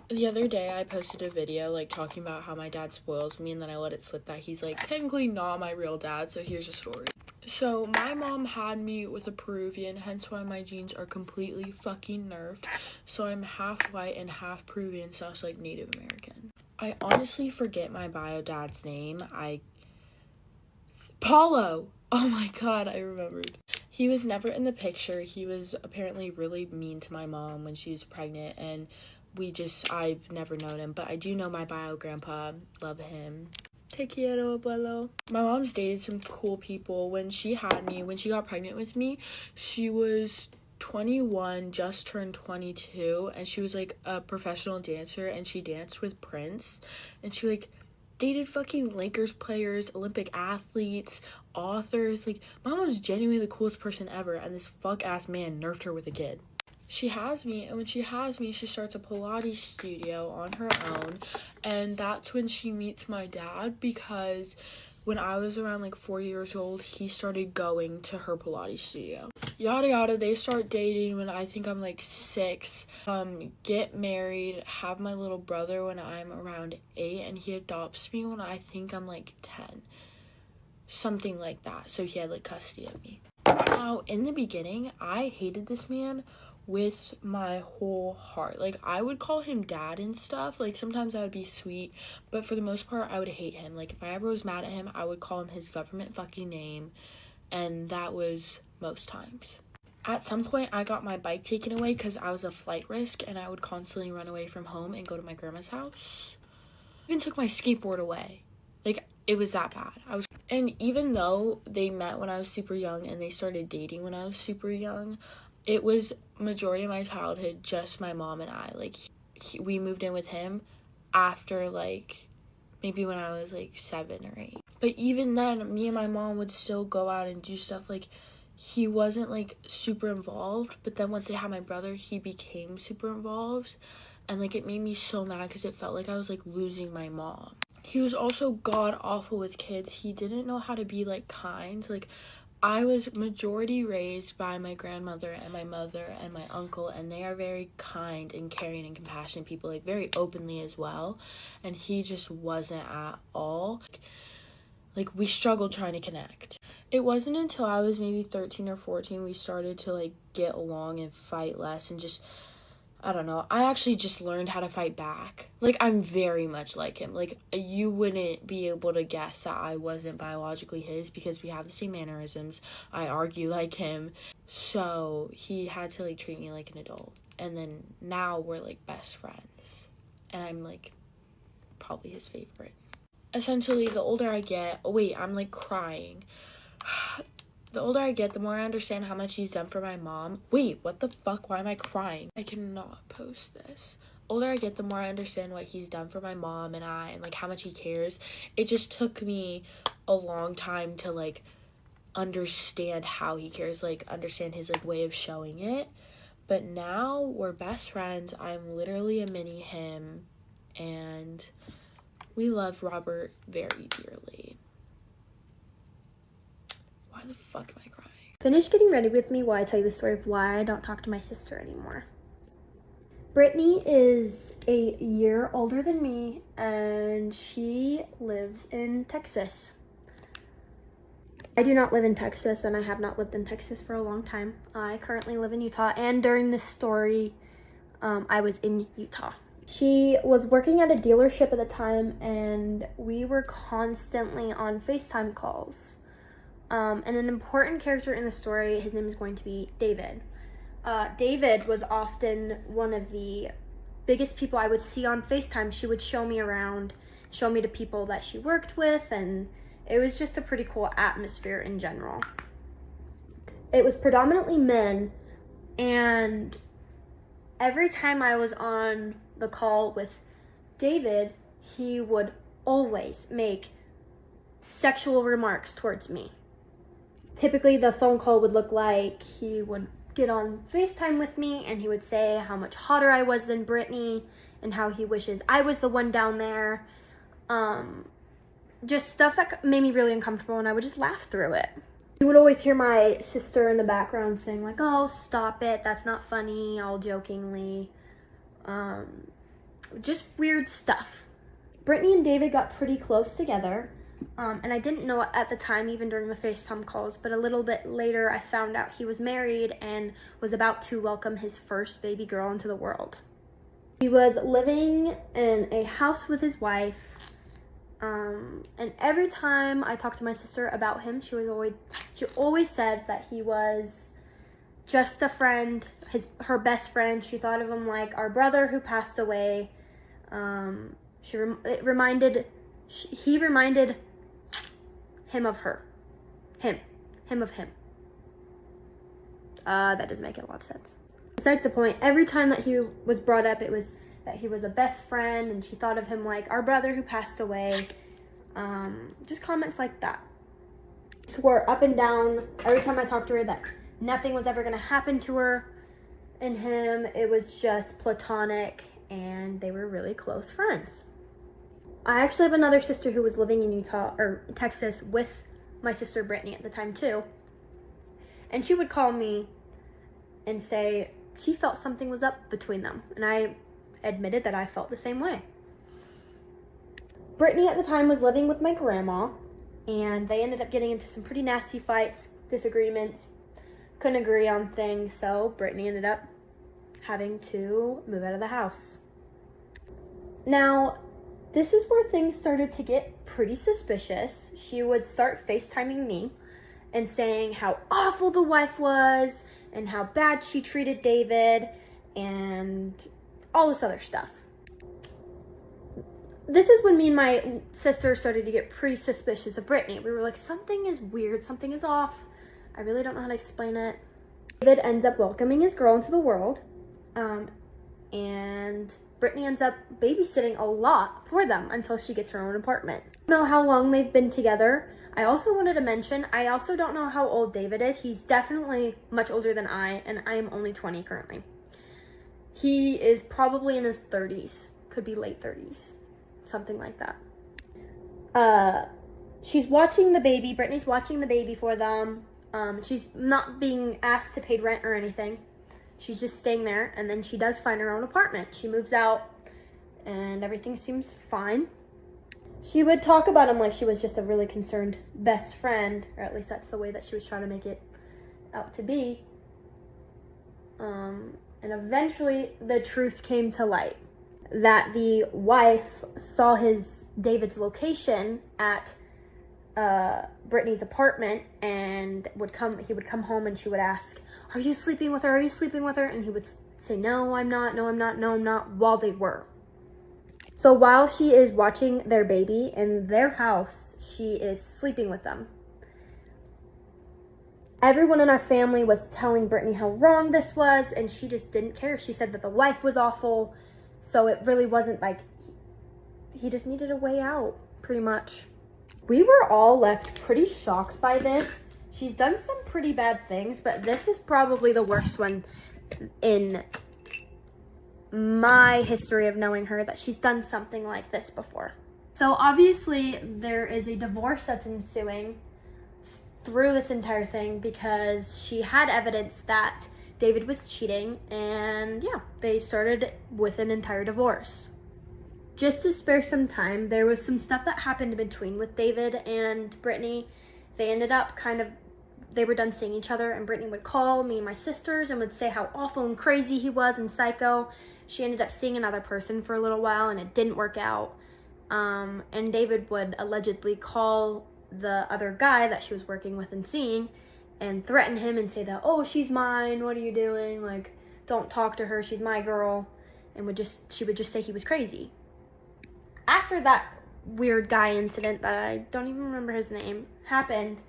The other day I posted a video like talking about how my dad spoils me, and then I let it slip that he's like technically not my real dad. So here's a story. So my mom had me with a Peruvian, hence why my genes are completely fucking nerfed. So I'm half white and half Peruvian, so it's like Native American. I honestly forget my bio dad's name. Paulo! Oh my god, I remembered. He was never in the picture. He was apparently really mean to my mom when she was pregnant, and I've never known him, but I do know my bio grandpa. Love him. Te quiero, abuelo. My mom's dated some cool people. When she got pregnant with me, she was 21, just turned 22, and she was like a professional dancer, and she danced with Prince, and she like dated fucking Lakers players, Olympic athletes, authors. Like, my mom's genuinely the coolest person ever, and this fuck-ass man nerfed her with a kid. She has me, and when she has me, she starts a Pilates studio on her own, and that's when she meets my dad, because when I was around like 4 years old, he started going to her Pilates studio. Yada yada, they start dating when I think I'm like 6, get married, have my little brother when I'm around 8, and he adopts me when I think I'm like 10. Something like that. So he had like custody of me. Now, in the beginning, I hated this man with my whole heart. Like, I would call him dad and stuff. Like, sometimes I would be sweet, but for the most part, I would hate him. Like, if I ever was mad at him, I would call him his government fucking name, and that was most times. At some point, I got my bike taken away because I was a flight risk, and I would constantly run away from home and go to my grandma's house. I even took my skateboard away. Like, it was that bad. And even though they met when I was super young and they started dating when I was super young, it was majority of my childhood just my mom and I. Like, we moved in with him after like maybe when I was like 7 or 8. But even then, me and my mom would still go out and do stuff. Like, he wasn't like super involved, but then once I had my brother, he became super involved, and like it made me so mad because it felt like I was like losing my mom. He was also god awful with kids. He didn't know how to be like kind. Like, I was majority raised by my grandmother and my mother and my uncle, and they are very kind and caring and compassionate people, like very openly as well, and he just wasn't at all. Like, we struggled trying to connect. It wasn't until I was maybe 13 or 14 we started to like get along and fight less, and just, I don't know, I actually just learned how to fight back. Like, I'm very much like him. Like, you wouldn't be able to guess that I wasn't biologically his because we have the same mannerisms. I argue like him. So he had to like treat me like an adult. And then now we're like best friends. And I'm like probably his favorite. Essentially, the older I get, I'm like crying. The older I get, the more I understand how much he's done for my mom. Wait, what the fuck? Why am I crying? I cannot post this. Older I get, the more I understand what he's done for my mom and I, and like how much he cares. It just took me a long time to like understand how he cares, like understand his like way of showing it. But now we're best friends. I'm literally a mini him, and we love Robert very dearly. Why the fuck am I crying? Finish getting ready with me while I tell you the story of why I don't talk to my sister anymore. Brittany is a year older than me, and she lives in Texas. I do not live in Texas, and I have not lived in Texas for a long time. I currently live in Utah, and during this story, I was in Utah. She was working at a dealership at the time, and we were constantly on FaceTime calls. And an important character in the story, his name is going to be David. David was often one of the biggest people I would see on FaceTime. She would show me around, show me to people that she worked with, and it was just a pretty cool atmosphere in general. it was predominantly men, and every time I was on the call with David, he would always make sexual remarks towards me. Typically, the phone call would look like he would get on FaceTime with me and he would say how much hotter I was than Brittany and how he wishes I was the one down there. Just stuff that made me really uncomfortable, and I would just laugh through it. You would always hear my sister in the background saying like, "Oh, stop it, that's not funny," all jokingly. Just weird stuff. Brittany and David got pretty close together, and I didn't know at the time, even during the FaceTime calls, but a little bit later I found out he was married and was about to welcome his first baby girl into the world. He was living in a house with his wife, and every time I talked to my sister about him, she always said that he was just a friend, her best friend. She thought of him like our brother who passed away. He reminded him of her. Him of him. That doesn't make a lot of sense. Besides the point, every time that he was brought up, it was that he was a best friend, and she thought of him like our brother who passed away. Just comments like that. Swore up and down every time I talked to her that nothing was ever going to happen to her and him. It was just platonic, and they were really close friends. I actually have another sister who was living in Texas with my sister Brittany at the time too. And she would call me and say she felt something was up between them. And I admitted that I felt the same way. Brittany at the time was living with my grandma, and they ended up getting into some pretty nasty fights, disagreements, couldn't agree on things, so Brittany ended up having to move out of the house. Now, this is where things started to get pretty suspicious. She would start FaceTiming me and saying how awful the wife was and how bad she treated David and all this other stuff. This is when me and my sister started to get pretty suspicious of Brittany. We were like, something is weird, something is off. I really don't know how to explain it. David ends up welcoming his girl into the world, and Brittany ends up babysitting a lot for them until she gets her own apartment. I don't know how long they've been together. I also wanted to mention, I also don't know how old David is. He's definitely much older than I, and I am only 20 currently. He is probably in his 30s, could be late 30s, something like that. She's watching the baby, Brittany's watching the baby for them. She's not being asked to pay rent or anything. She's just staying there, and then she does find her own apartment. She moves out, and everything seems fine. She would talk about him like she was just a really concerned best friend, or at least that's the way that she was trying to make it out to be. And eventually, the truth came to light. That the wife saw David's location at Brittany's apartment, and he would come home and she would ask, "Are you sleeping with her? Are you sleeping with her?" And he would say, "No, I'm not. No, I'm not. No, I'm not," while they were. So while she is watching their baby in their house, she is sleeping with them. Everyone in our family was telling Brittany how wrong this was, and she just didn't care. She said that the wife was awful, so it really wasn't like, he just needed a way out, pretty much. We were all left pretty shocked by this. She's done some pretty bad things, but this is probably the worst one in my history of knowing her, that she's done something like this before. So obviously there is a divorce that's ensuing through this entire thing because she had evidence that David was cheating, and yeah, they started with an entire divorce. Just to spare some time, there was some stuff that happened in between with David and Brittany. They ended up they were done seeing each other, and Brittany would call me and my sisters and would say how awful and crazy he was and psycho. She ended up seeing another person for a little while, and it didn't work out. And David would allegedly call the other guy that she was working with and seeing and threaten him and say that, "Oh, she's mine, what are you doing? Like, don't talk to her, she's my girl." And she would just say he was crazy. After that weird guy incident that I don't even remember his name happened,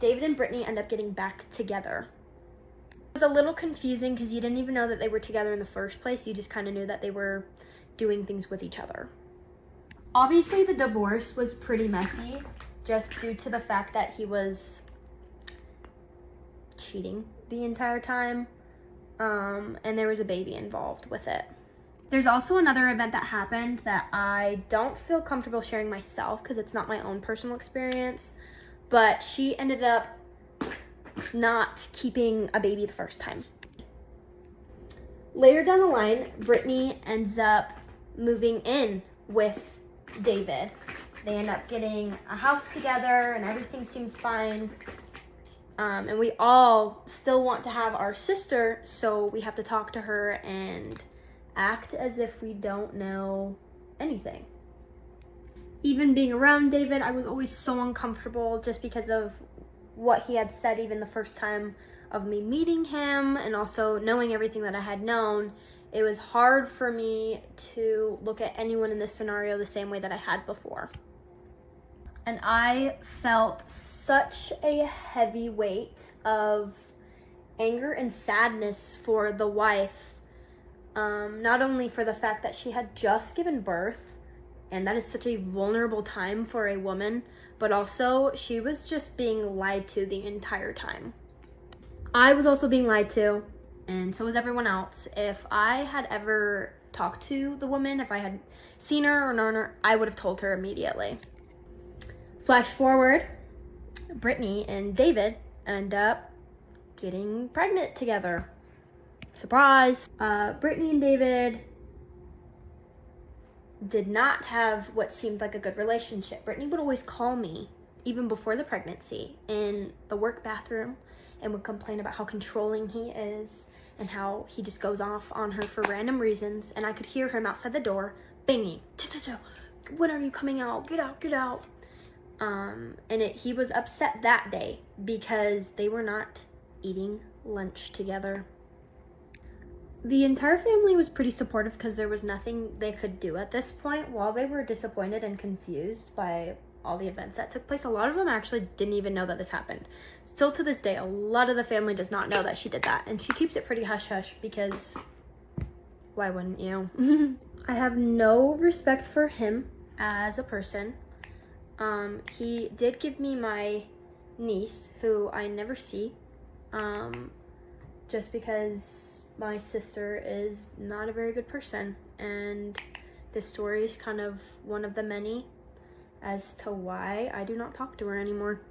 David and Brittany end up getting back together. It was a little confusing because you didn't even know that they were together in the first place. You just kind of knew that they were doing things with each other. Obviously, the divorce was pretty messy just due to the fact that he was cheating the entire time, and there was a baby involved with it. There's also another event that happened that I don't feel comfortable sharing myself because it's not my own personal experience, but she ended up not keeping a baby the first time. Later down the line, Brittany ends up moving in with David. They end up getting a house together and everything seems fine. And we all still want to have our sister, so we have to talk to her and act as if we don't know anything. Even being around David, I was always so uncomfortable just because of what he had said even the first time of me meeting him, and also knowing everything that I had known. It was hard for me to look at anyone in this scenario the same way that I had before. And I felt such a heavy weight of anger and sadness for the wife, not only for the fact that she had just given birth, and that is such a vulnerable time for a woman, but also she was just being lied to the entire time. I was also being lied to, and so was everyone else. If I had ever talked to the woman, if I had seen her or known her, I would have told her immediately. Flash forward, Brittany and David end up getting pregnant together. Surprise! Brittany and David did not have what seemed like a good relationship. Brittany would always call me, even before the pregnancy, in the work bathroom and would complain about how controlling he is and how he just goes off on her for random reasons. And I could hear him outside the door banging, "When are you coming out? Get out, get out." He was upset that day because they were not eating lunch together. The entire family was pretty supportive because there was nothing they could do at this point. While they were disappointed and confused by all the events that took place, a lot of them actually didn't even know that this happened. Still to this day, a lot of the family does not know that she did that, and she keeps it pretty hush-hush because why wouldn't you? I have no respect for him as a person. He did give me my niece, who I never see, just because my sister is not a very good person, and this story is kind of one of the many as to why I do not talk to her anymore.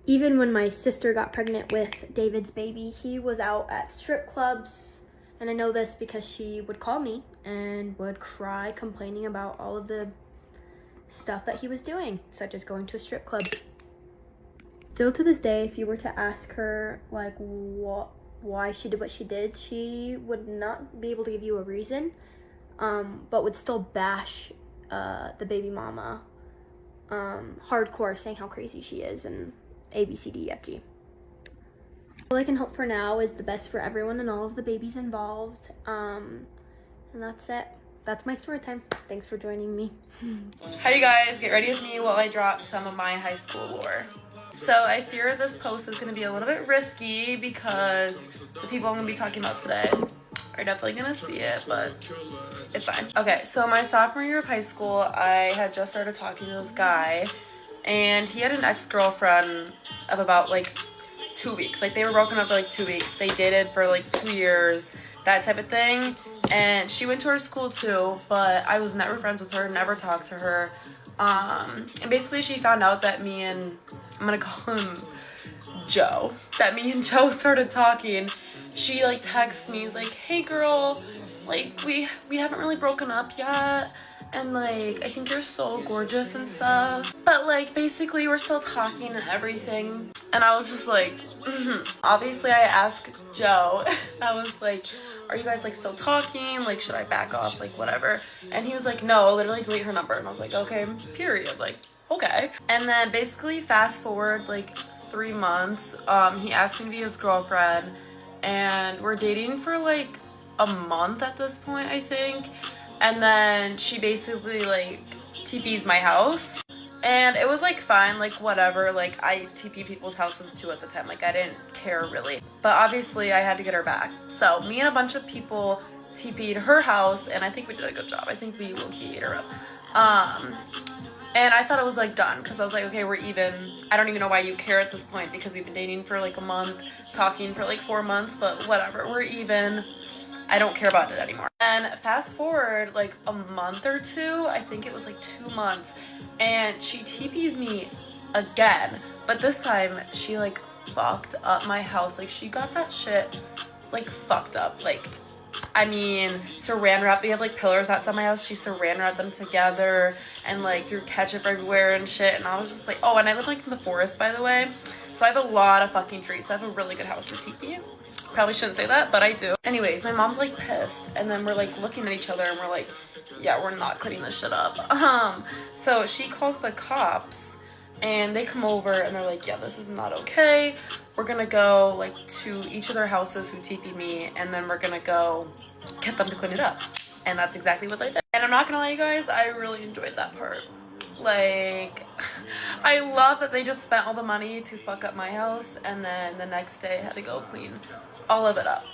Even when my sister got pregnant with David's baby, he was out at strip clubs, and I know this because she would call me and would cry complaining about all of the stuff that he was doing, such as going to a strip club. Still to this day, if you were to ask her like why she did what she did, she would not be able to give you a reason, but would still bash the baby mama hardcore, saying how crazy she is and ABCDEFG. All I can hope for now is the best for everyone and all of the babies involved, and that's it. That's my story time. Thanks for joining me. Hi you guys, get ready with me while I drop some of my high school lore. So I fear this post is going to be a little bit risky because the people I'm going to be talking about today are definitely going to see it, but it's fine. Okay, so my sophomore year of high school, I had just started talking to this guy, and he had an ex-girlfriend of about like 2 weeks. Like they were broken up for like 2 weeks. They dated for like 2 years, that type of thing. And she went to our school too, but I was never friends with her, never talked to her. And basically she found out that me and, I'm gonna call him Joe, that me and Joe started talking. She like texts me, she's like, "Hey girl, like we haven't really broken up yet, and like I think you're so gorgeous and stuff, but like basically we're still talking and everything." And I was just like, Obviously I asked Joe, I was like, "Are you guys like still talking? Like should I back off? Like whatever." And he was like, "No, literally delete her number." And I was like, "Okay, period, like okay." And then basically fast forward like 3 months, he asked me to be his girlfriend, and we're dating for like a month at this point, I think. And then she basically like TP's my house. And it was like fine, like whatever, like I TP people's houses too at the time, like I didn't care really. But obviously I had to get her back. So me and a bunch of people TP'd her house, and I think we did a good job. I think we low-key ate her up. And I thought it was like done, because I was like, okay, we're even. I don't even know why you care at this point, because we've been dating for like a month, talking for like 4 months, but whatever, we're even. I don't care about it anymore. And fast forward like a month or two, I think it was like 2 months, and she TPs me again, but this time she like fucked up my house. Like she got that shit like fucked up. Like, I mean, saran wrap. We have like pillars outside my house. She saran wrapped them together and like threw ketchup everywhere and shit. And I was just like, oh, and I live like in the forest, by the way. So I have a lot of fucking trees. So I have a really good house to TP. Probably shouldn't say that, but I do. Anyways, my mom's like pissed, and then we're like looking at each other and we're like, yeah, we're not cleaning this shit up. So she calls the cops, and they come over and they're like, yeah, this is not okay. We're gonna go like to each of their houses who TP me, and then we're gonna go get them to clean it up. And that's exactly what they did. And I'm not gonna lie, you guys, I really enjoyed that part. Like, I love that they just spent all the money to fuck up my house, and then the next day had to go clean all of it up.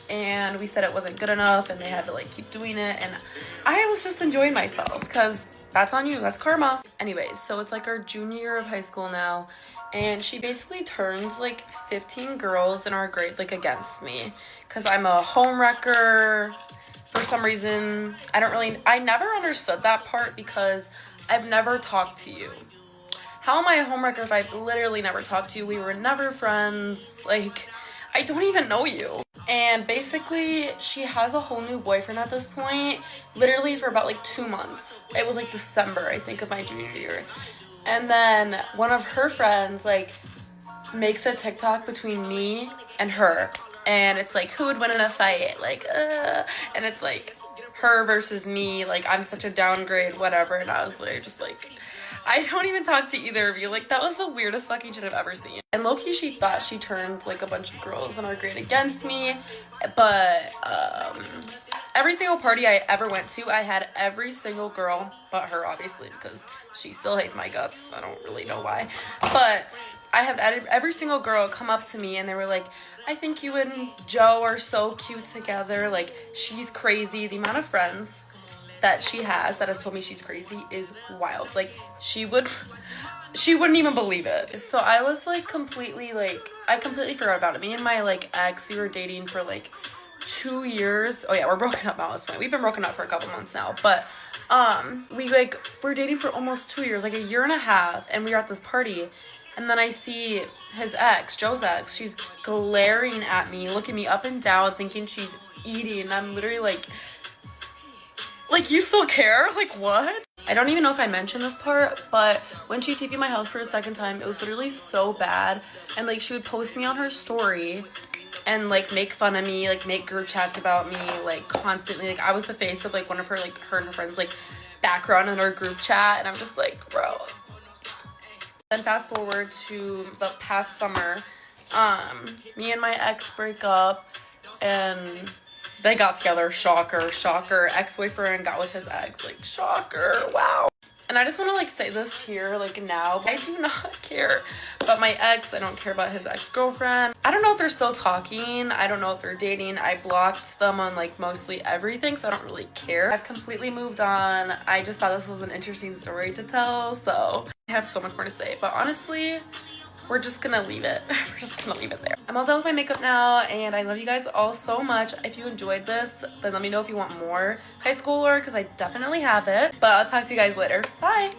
And we said it wasn't good enough, and they had to like keep doing it, and I was just enjoying myself, because that's on you, that's karma. Anyways, so it's like our junior year of high school now, and she basically turns like 15 girls in our grade like against me, because I'm a homewrecker. For some reason, I never understood that part, because I've never talked to you. How am I a homewrecker if I've literally never talked to you? We were never friends. Like, I don't even know you. And basically, she has a whole new boyfriend at this point, literally for about like 2 months. It was like December, I think, of my junior year. And then one of her friends like makes a TikTok between me and her, and it's like, who would win in a fight? Like, and it's like her versus me, like I'm such a downgrade, whatever. And I was like, just like, I don't even talk to either of you. Like, that was the weirdest fucking shit I've ever seen. And low-key, she thought she turned like a bunch of girls in our grade against me, but every single party I ever went to, I had every single girl but her, obviously, because she still hates my guts. I don't really know why, but I had every single girl come up to me, and they were like, I think you and Joe are so cute together. Like, she's crazy. The amount of friends that she has that has told me she's crazy is wild. Like, she wouldn't even believe it. So I was like I completely forgot about it. Me and my like ex, we were dating for like 2 years. Oh yeah, we're broken up now at this point. We've been broken up for a couple months now, but we're dating for almost 2 years, like a year and a half, and we were at this party, and then I see his ex, Joe's ex. She's glaring at me, looking me up and down, thinking she's eating, and I'm literally like, you still care? Like, what? I don't even know if I mentioned this part, but when she TP'd my house for a second time, it was literally so bad. And like, she would post me on her story and like make fun of me, like make group chats about me, like constantly. Like, I was the face of like one of her, like her and her friends, like background in our group chat, and I'm just like, bro. Then fast forward to the past summer, me and my ex break up, and they got together. Shocker, shocker. Ex-boyfriend got with his ex. Like, shocker. Wow. And I just want to like say this here, like now, I do not care about my ex. I don't care about his ex-girlfriend. I don't know if they're still talking. I don't know if they're dating. I blocked them on like mostly everything, so I don't really care. I've completely moved on. I just thought this was an interesting story to tell, so I have so much more to say. But honestly, we're just gonna leave it. We're just gonna leave it there. I'm all done with my makeup now, and I love you guys all so much. If you enjoyed this, then let me know if you want more high schooler, because I definitely have it. But I'll talk to you guys later. Bye!